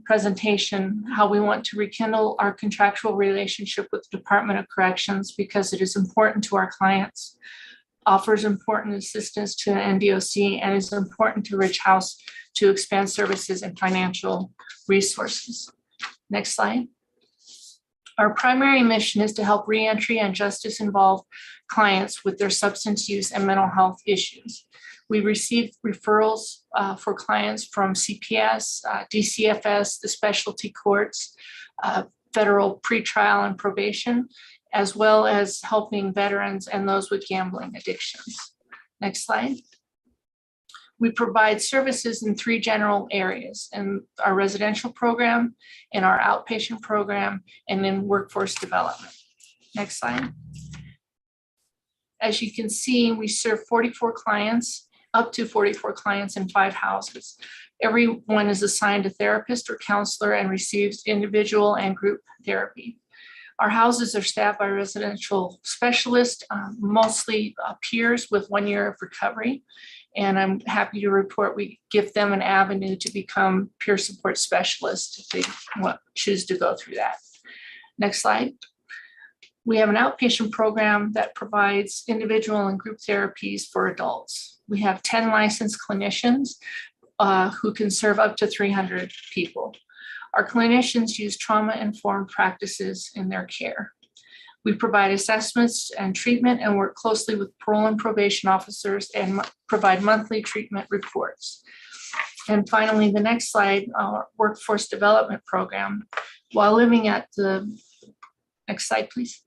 presentation how we want to rekindle our contractual relationship with the Department of Corrections because it is important to our clients, offers important assistance to NDOC, and is important to Ridge House to expand services and financial resources. Next slide. Our primary mission is to help reentry and justice involved clients with their substance use and mental health issues. We receive referrals for clients from CPS, DCFS, the specialty courts, federal pretrial and probation, as well as helping veterans and those with gambling addictions. Next slide. We provide services in 3 general areas: in our residential program, in our outpatient program, and in workforce development. Next slide. As you can see, we serve 44 clients, up to 44 clients in 5 houses. Everyone is assigned a therapist or counselor and receives individual and group therapy. Our houses are staffed by residential specialists, mostly peers with 1 year of recovery. And I'm happy to report we give them an avenue to become peer support specialists if they choose to go through that. Next slide. We have an outpatient program that provides individual and group therapies for adults. We have 10 licensed clinicians who can serve up to 300 people. Our clinicians use trauma-informed practices in their care. We provide assessments and treatment and work closely with parole and probation officers and provide monthly treatment reports. And finally, the next slide, our workforce development program. While living at next slide, please.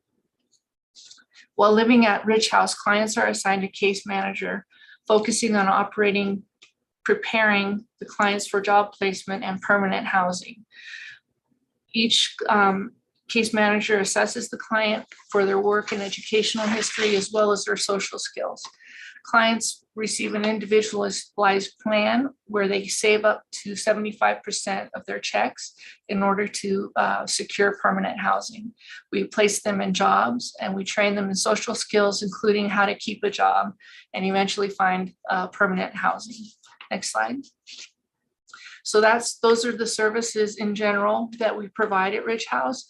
While living at Ridge House, clients are assigned a case manager focusing on operating preparing the clients for job placement and permanent housing. Each case manager assesses the client for their work and educational history as well as their social skills. Clients receive an individualized plan where they save up to 75% of their checks in order to secure permanent housing. We place them in jobs and we train them in social skills, including how to keep a job and eventually find permanent housing. Next slide. So those are the services in general that we provide at Ridge House.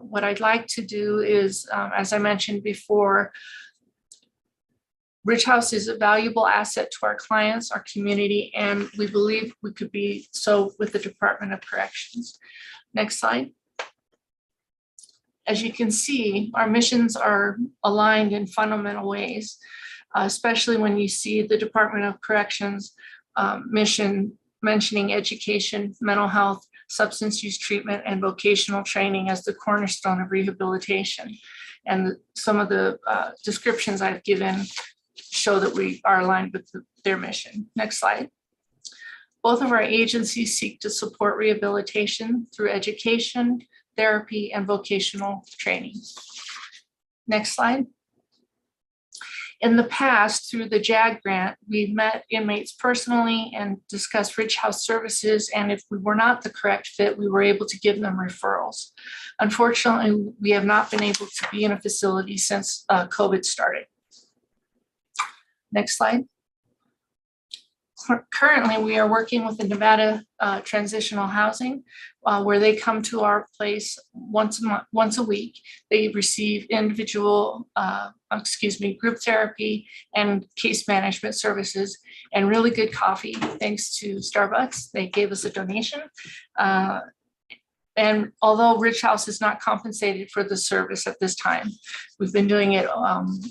What I'd like to do is, as I mentioned before, Ridge House is a valuable asset to our clients, our community, and we believe we could be so with the Department of Corrections. Next slide. As you can see, our missions are aligned in fundamental ways, especially when you see the Department of Corrections mission mentioning education, mental health, substance use treatment, and vocational training as the cornerstone of rehabilitation. And some of the descriptions I've given show that we are aligned with their mission. Next slide. Both of our agencies seek to support rehabilitation through education, therapy, and vocational training. Next slide. In the past, through the JAG grant, we've met inmates personally and discussed Ridge House services, and if we were not the correct fit, we were able to give them referrals. Unfortunately, we have not been able to be in a facility since COVID started. Next slide. Currently, we are working with the Nevada Transitional Housing, where they come to our place once a week. They receive individual, group therapy and case management services and really good coffee, thanks to Starbucks. They gave us a donation. And although Ridge House is not compensated for the service at this time, we've been doing it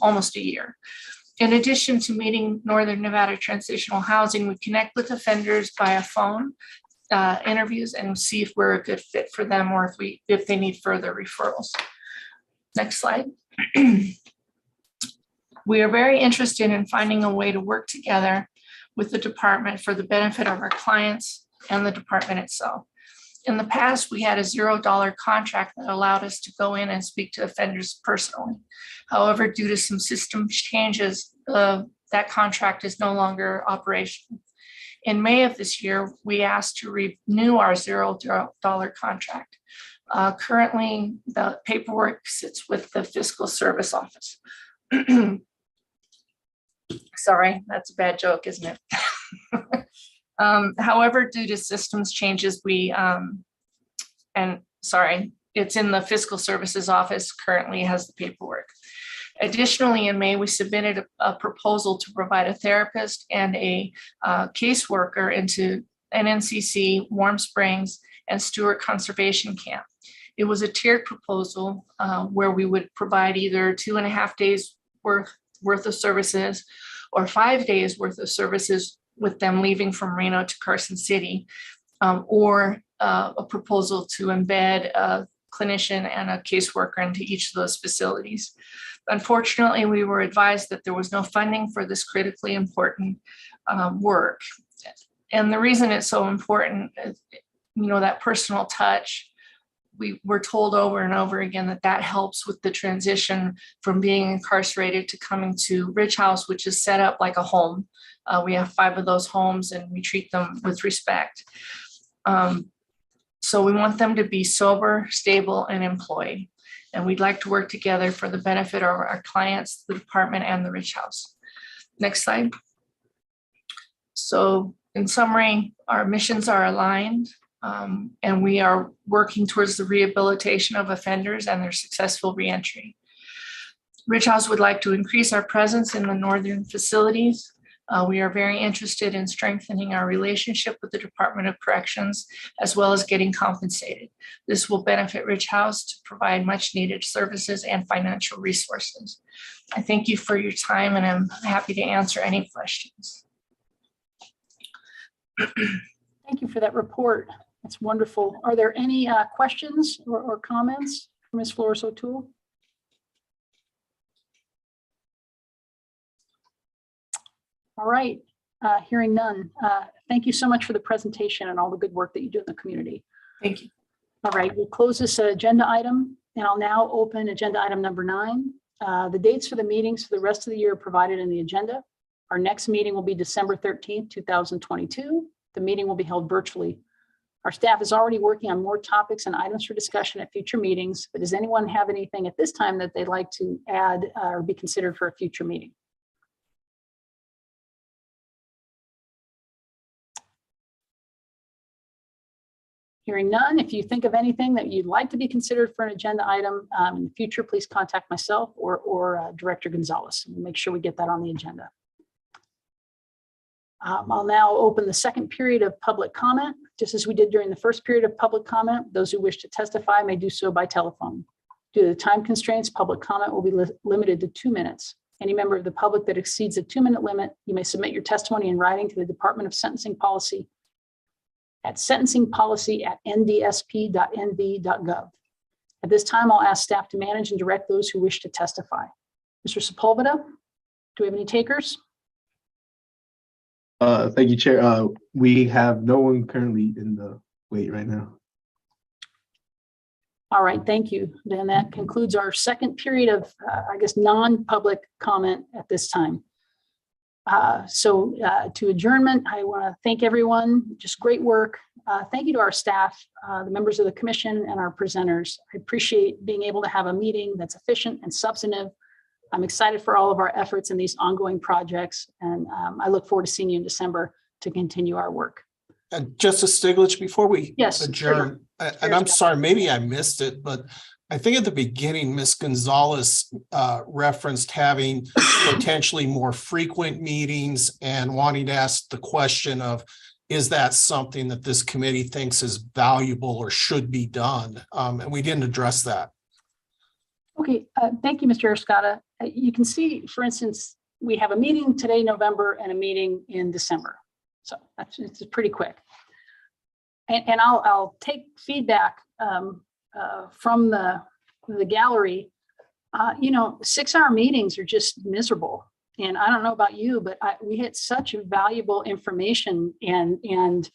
almost a year. In addition to meeting Northern Nevada Transitional Housing, we connect with offenders via phone interviews and see if we're a good fit for them or if they need further referrals. Next slide. We are very interested in finding a way to work together with the department for the benefit of our clients and the department itself. In the past, we had a $0 contract that allowed us to go in and speak to offenders personally. However, due to some system changes, that contract is no longer operational. In May of this year, we asked to renew our $0 contract. Currently, the paperwork sits with the Fiscal Service Office. Sorry, that's a bad joke, isn't it? However, due to systems changes, it's in the Fiscal Services Office currently has the paperwork. Additionally, in May, we submitted a proposal to provide a therapist and a caseworker into NNCC, Warm Springs, and Stewart Conservation Camp. It was a tiered proposal where we would provide either 2.5 days worth of services or 5 days worth of services with them leaving from Reno to Carson City, or a proposal to embed a clinician and a caseworker into each of those facilities. Unfortunately, we were advised that there was no funding for this critically important work. And the reason it's so important is, that personal touch. We were told over and over again that helps with the transition from being incarcerated to coming to Ridge House, which is set up like a home. We have 5 of those homes and we treat them with respect. So we want them to be sober, stable, and employed. And we'd like to work together for the benefit of our clients, the department, and the Ridge House. Next slide. So in summary, our missions are aligned. And we are working towards the rehabilitation of offenders and their successful reentry. Ridge House would like to increase our presence in the northern facilities. We are very interested in strengthening our relationship with the Department of Corrections, as well as getting compensated. This will benefit Ridge House to provide much needed services and financial resources. I thank you for your time and I'm happy to answer any questions. Thank you for that report. That's wonderful. Are there any questions or comments for Ms. Flores O'Toole? All right. Hearing none. Thank you so much for the presentation and all the good work that you do in the community. Thank you. All right, we'll close this agenda item, and I'll now open agenda item number 9. The dates for the meetings for the rest of the year are provided in the agenda. Our next meeting will be December 13th, 2022. The meeting will be held virtually. Our staff is already working on more topics and items for discussion at future meetings, but does anyone have anything at this time that they'd like to add or be considered for a future meeting? Hearing none, if you think of anything that you'd like to be considered for an agenda item in the future, please contact myself or Director Gonzalez. We'll make sure we get that on the agenda. I'll now open the second period of public comment. Just as we did during the first period of public comment, those who wish to testify may do so by telephone. Due to the time constraints, public comment will be limited to 2 minutes. Any member of the public that exceeds the 2-minute limit, you may submit your testimony in writing to the Department of Sentencing Policy at sentencingpolicy@ndsp.nv.gov. At this time, I'll ask staff to manage and direct those who wish to testify. Mr. Sepulveda, do we have any takers? Thank you, Chair. We have no one currently in the wait right now. All right, thank you. Then that concludes our second period of, I guess, non-public comment at this time. To adjournment, I want to thank everyone. Just great work. Thank you to our staff, the members of the commission, and our presenters. I appreciate being able to have a meeting that's efficient and substantive. I'm excited for all of our efforts in these ongoing projects, and I look forward to seeing you in December to continue our work. And Justice Stiglitz, before we Yes, adjourn, and I'm sorry, maybe I missed it, but I think at the beginning, Ms. Gonzalez referenced having potentially more frequent meetings and wanting to ask the question of, is that something that this committee thinks is valuable or should be done? And we didn't address that. Okay, thank you, Mr. Escada. You can see, for instance, we have a meeting today, November, and a meeting in December. So it's pretty quick. And I'll take feedback from the gallery. 6-hour meetings are just miserable. And I don't know about you, but we had such valuable information and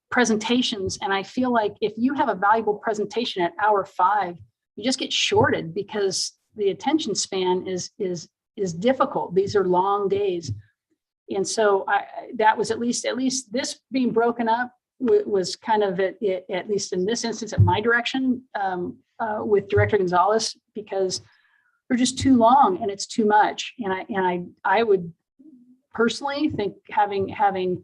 presentations. And I feel like if you have a valuable presentation at hour 5, you just get shorted because the attention span is difficult. These are long days. And so that was at least this being broken up was kind of at least in this instance at my direction with Director Gonzalez, because they're just too long and it's too much. And I would personally think having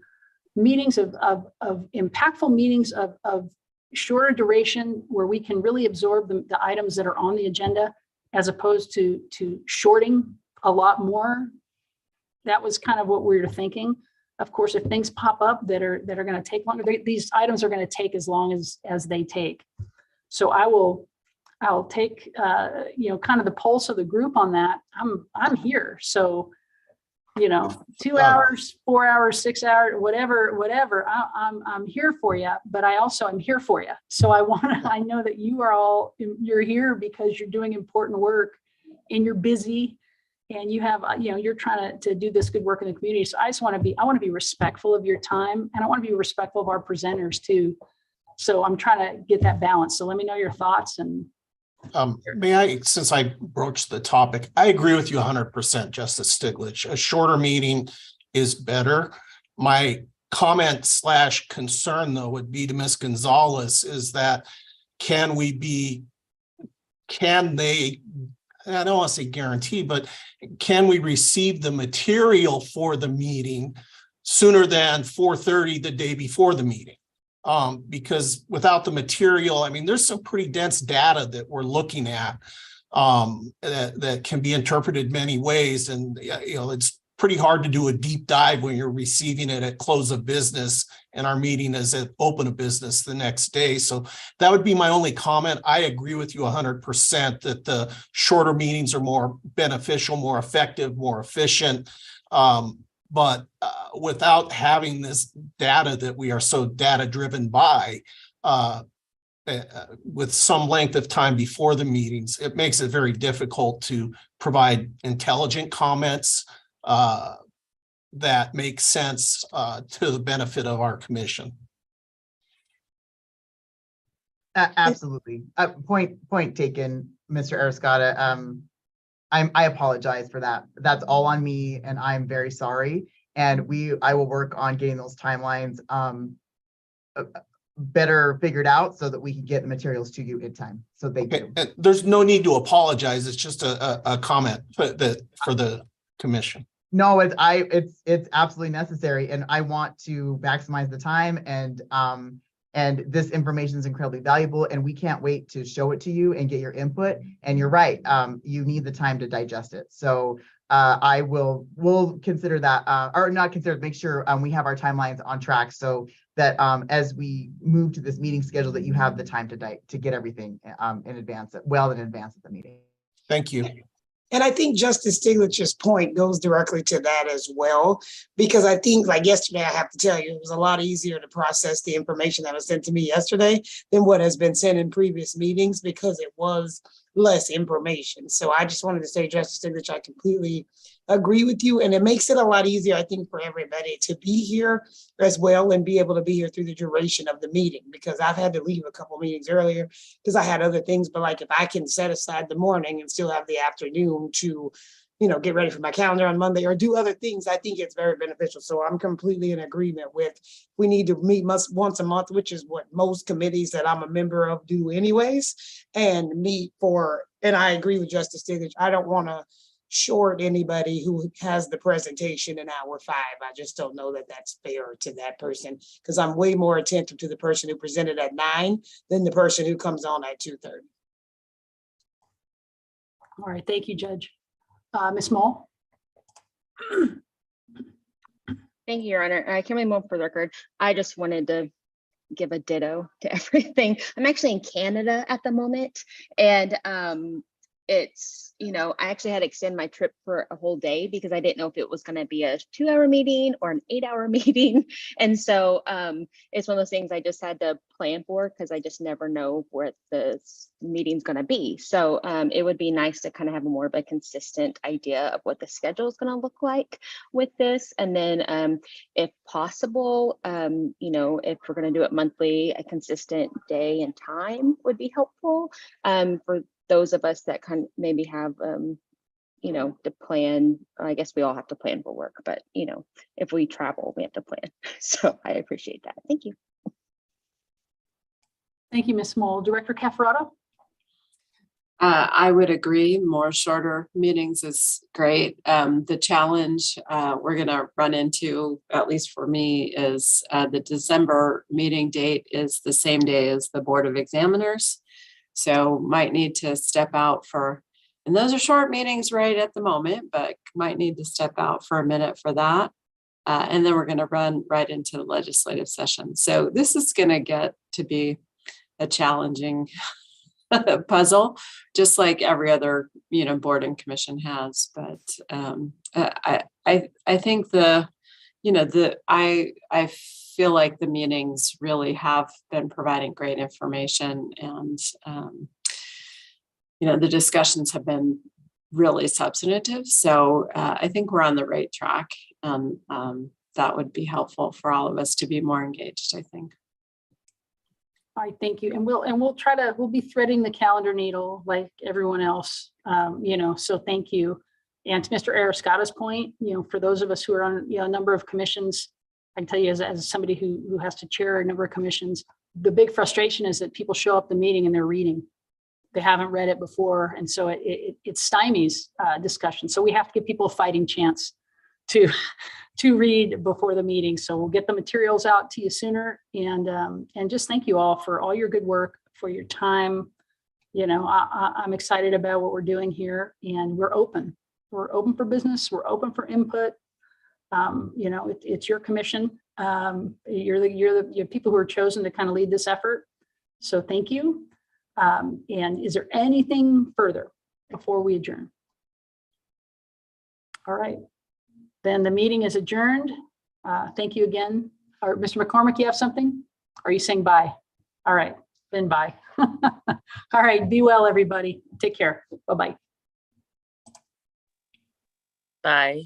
meetings of impactful meetings of shorter duration where we can really absorb the items that are on the agenda, as opposed to shorting a lot more. That was kind of what we were thinking. Of course, if things pop up that are going to take longer, these items are going to take as long as they take. So I'll take kind of the pulse of the group on that. I'm here. So 2 hours, 4 hours, 6 hours, whatever. I'm here for you, but I'm here for you. So I know that you're here because you're doing important work and you're busy and you have, you're trying to do this good work in the community. So I want to be respectful of your time, and I want to be respectful of our presenters too. So I'm trying to get that balance. So let me know your thoughts. And may I, since I broached the topic, I agree with you 100%, Justice Stiglitz. A shorter meeting is better. My comment / concern, though, would be to Ms. Gonzalez is that can they, I don't want to say guarantee, but can we receive the material for the meeting sooner than 4:30 the day before the meeting? Because without the material, I mean, there's some pretty dense data that we're looking at that can be interpreted many ways. And, it's pretty hard to do a deep dive when you're receiving it at close of business and our meeting is at open of business the next day. So that would be my only comment. I agree with you 100% that the shorter meetings are more beneficial, more effective, more efficient. But without having this data that we are so data driven by, with some length of time before the meetings, it makes it very difficult to provide intelligent comments, that make sense to the benefit of our commission. Absolutely. Point taken, Mr. Arascata. I apologize for that. That's all on me, and I'm very sorry. And I will work on getting those timelines better figured out so that we can get the materials to you in time. So thank you. And there's no need to apologize. It's just a comment for the commission. No, it's absolutely necessary, and I want to maximize the time, and this information is incredibly valuable, and we can't wait to show it to you and get your input. And you're right, you need the time to digest it. So we'll consider that, or not consider, make sure we have our timelines on track so that as we move to this meeting schedule, that you have the time to get everything in advance of the meeting. Thank you. And I think Justice Stiglitz's point goes directly to that as well, because I think, like yesterday, I have to tell you, it was a lot easier to process the information that was sent to me yesterday than what has been sent in previous meetings, because it was less information. So I just wanted to say, Justice Stiglitz, I completely agree with you. And it makes it a lot easier, I think, for everybody to be here as well and be able to be here through the duration of the meeting, because I've had to leave a couple meetings earlier because I had other things. But like, if I can set aside the morning and still have the afternoon to, get ready for my calendar on Monday or do other things, I think it's very beneficial. So I'm completely in agreement with, we need to meet once a month, which is what most committees that I'm a member of do anyways, and and I agree with Justice Stiglitz. I don't want to short anybody who has the presentation in hour 5. I just don't know that that's fair to that person, because I'm way more attentive to the person who presented at 9 than the person who comes on at 2:30. All right, thank you, Judge. Ms. Moll? Thank you, Your Honor. Kimberly Moore for the record. I just wanted to give a ditto to everything. I'm actually in Canada at the moment, and it's, I actually had to extend my trip for a whole day because I didn't know if it was going to be a 2-hour meeting or an 8-hour meeting. And so it's one of those things I just had to plan for, because I just never know where the meeting's going to be. So it would be nice to kind of have more of a consistent idea of what the schedule is going to look like with this. And then if possible, if we're going to do it monthly, a consistent day and time would be helpful for those of us that kind of maybe have, to plan. I guess we all have to plan for work, but if we travel, we have to plan. So I appreciate that. Thank you. Thank you, Ms. Moll. Director Cafferata? I would agree. More shorter meetings is great. The challenge we're going to run into, at least for me, is the December meeting date is the same day as the Board of Examiners. So might need to step out and those are short meetings right at the moment, but might need to step out for a minute for that. And then we're going to run right into the legislative session. So this is going to get to be a challenging puzzle, just like every other, board and commission has. But I think I feel like the meetings really have been providing great information, and the discussions have been really substantive. So I think we're on the right track, and that would be helpful for all of us to be more engaged, I think. All right, thank you. And we'll be threading the calendar needle like everyone else, so thank you. And to Mr. Arascata's point, for those of us who are on a number of commissions, I can tell you as somebody who has to chair a number of commissions, the big frustration is that people show up at the meeting and they're reading. They haven't read it before. And so it stymies discussion. So we have to give people a fighting chance to read before the meeting. So we'll get the materials out to you sooner. And just thank you all for all your good work, for your time. I'm excited about what we're doing here, and we're open. We're open for business. We're open for input. It's your commission. You're the people who are chosen to kind of lead this effort. So thank you. And is there anything further before we adjourn? All right, then the meeting is adjourned. Thank you again. Mr. McCormick, you have something? Or are you saying bye? All right, then bye. All right, be well, everybody. Take care. Bye-bye. Bye.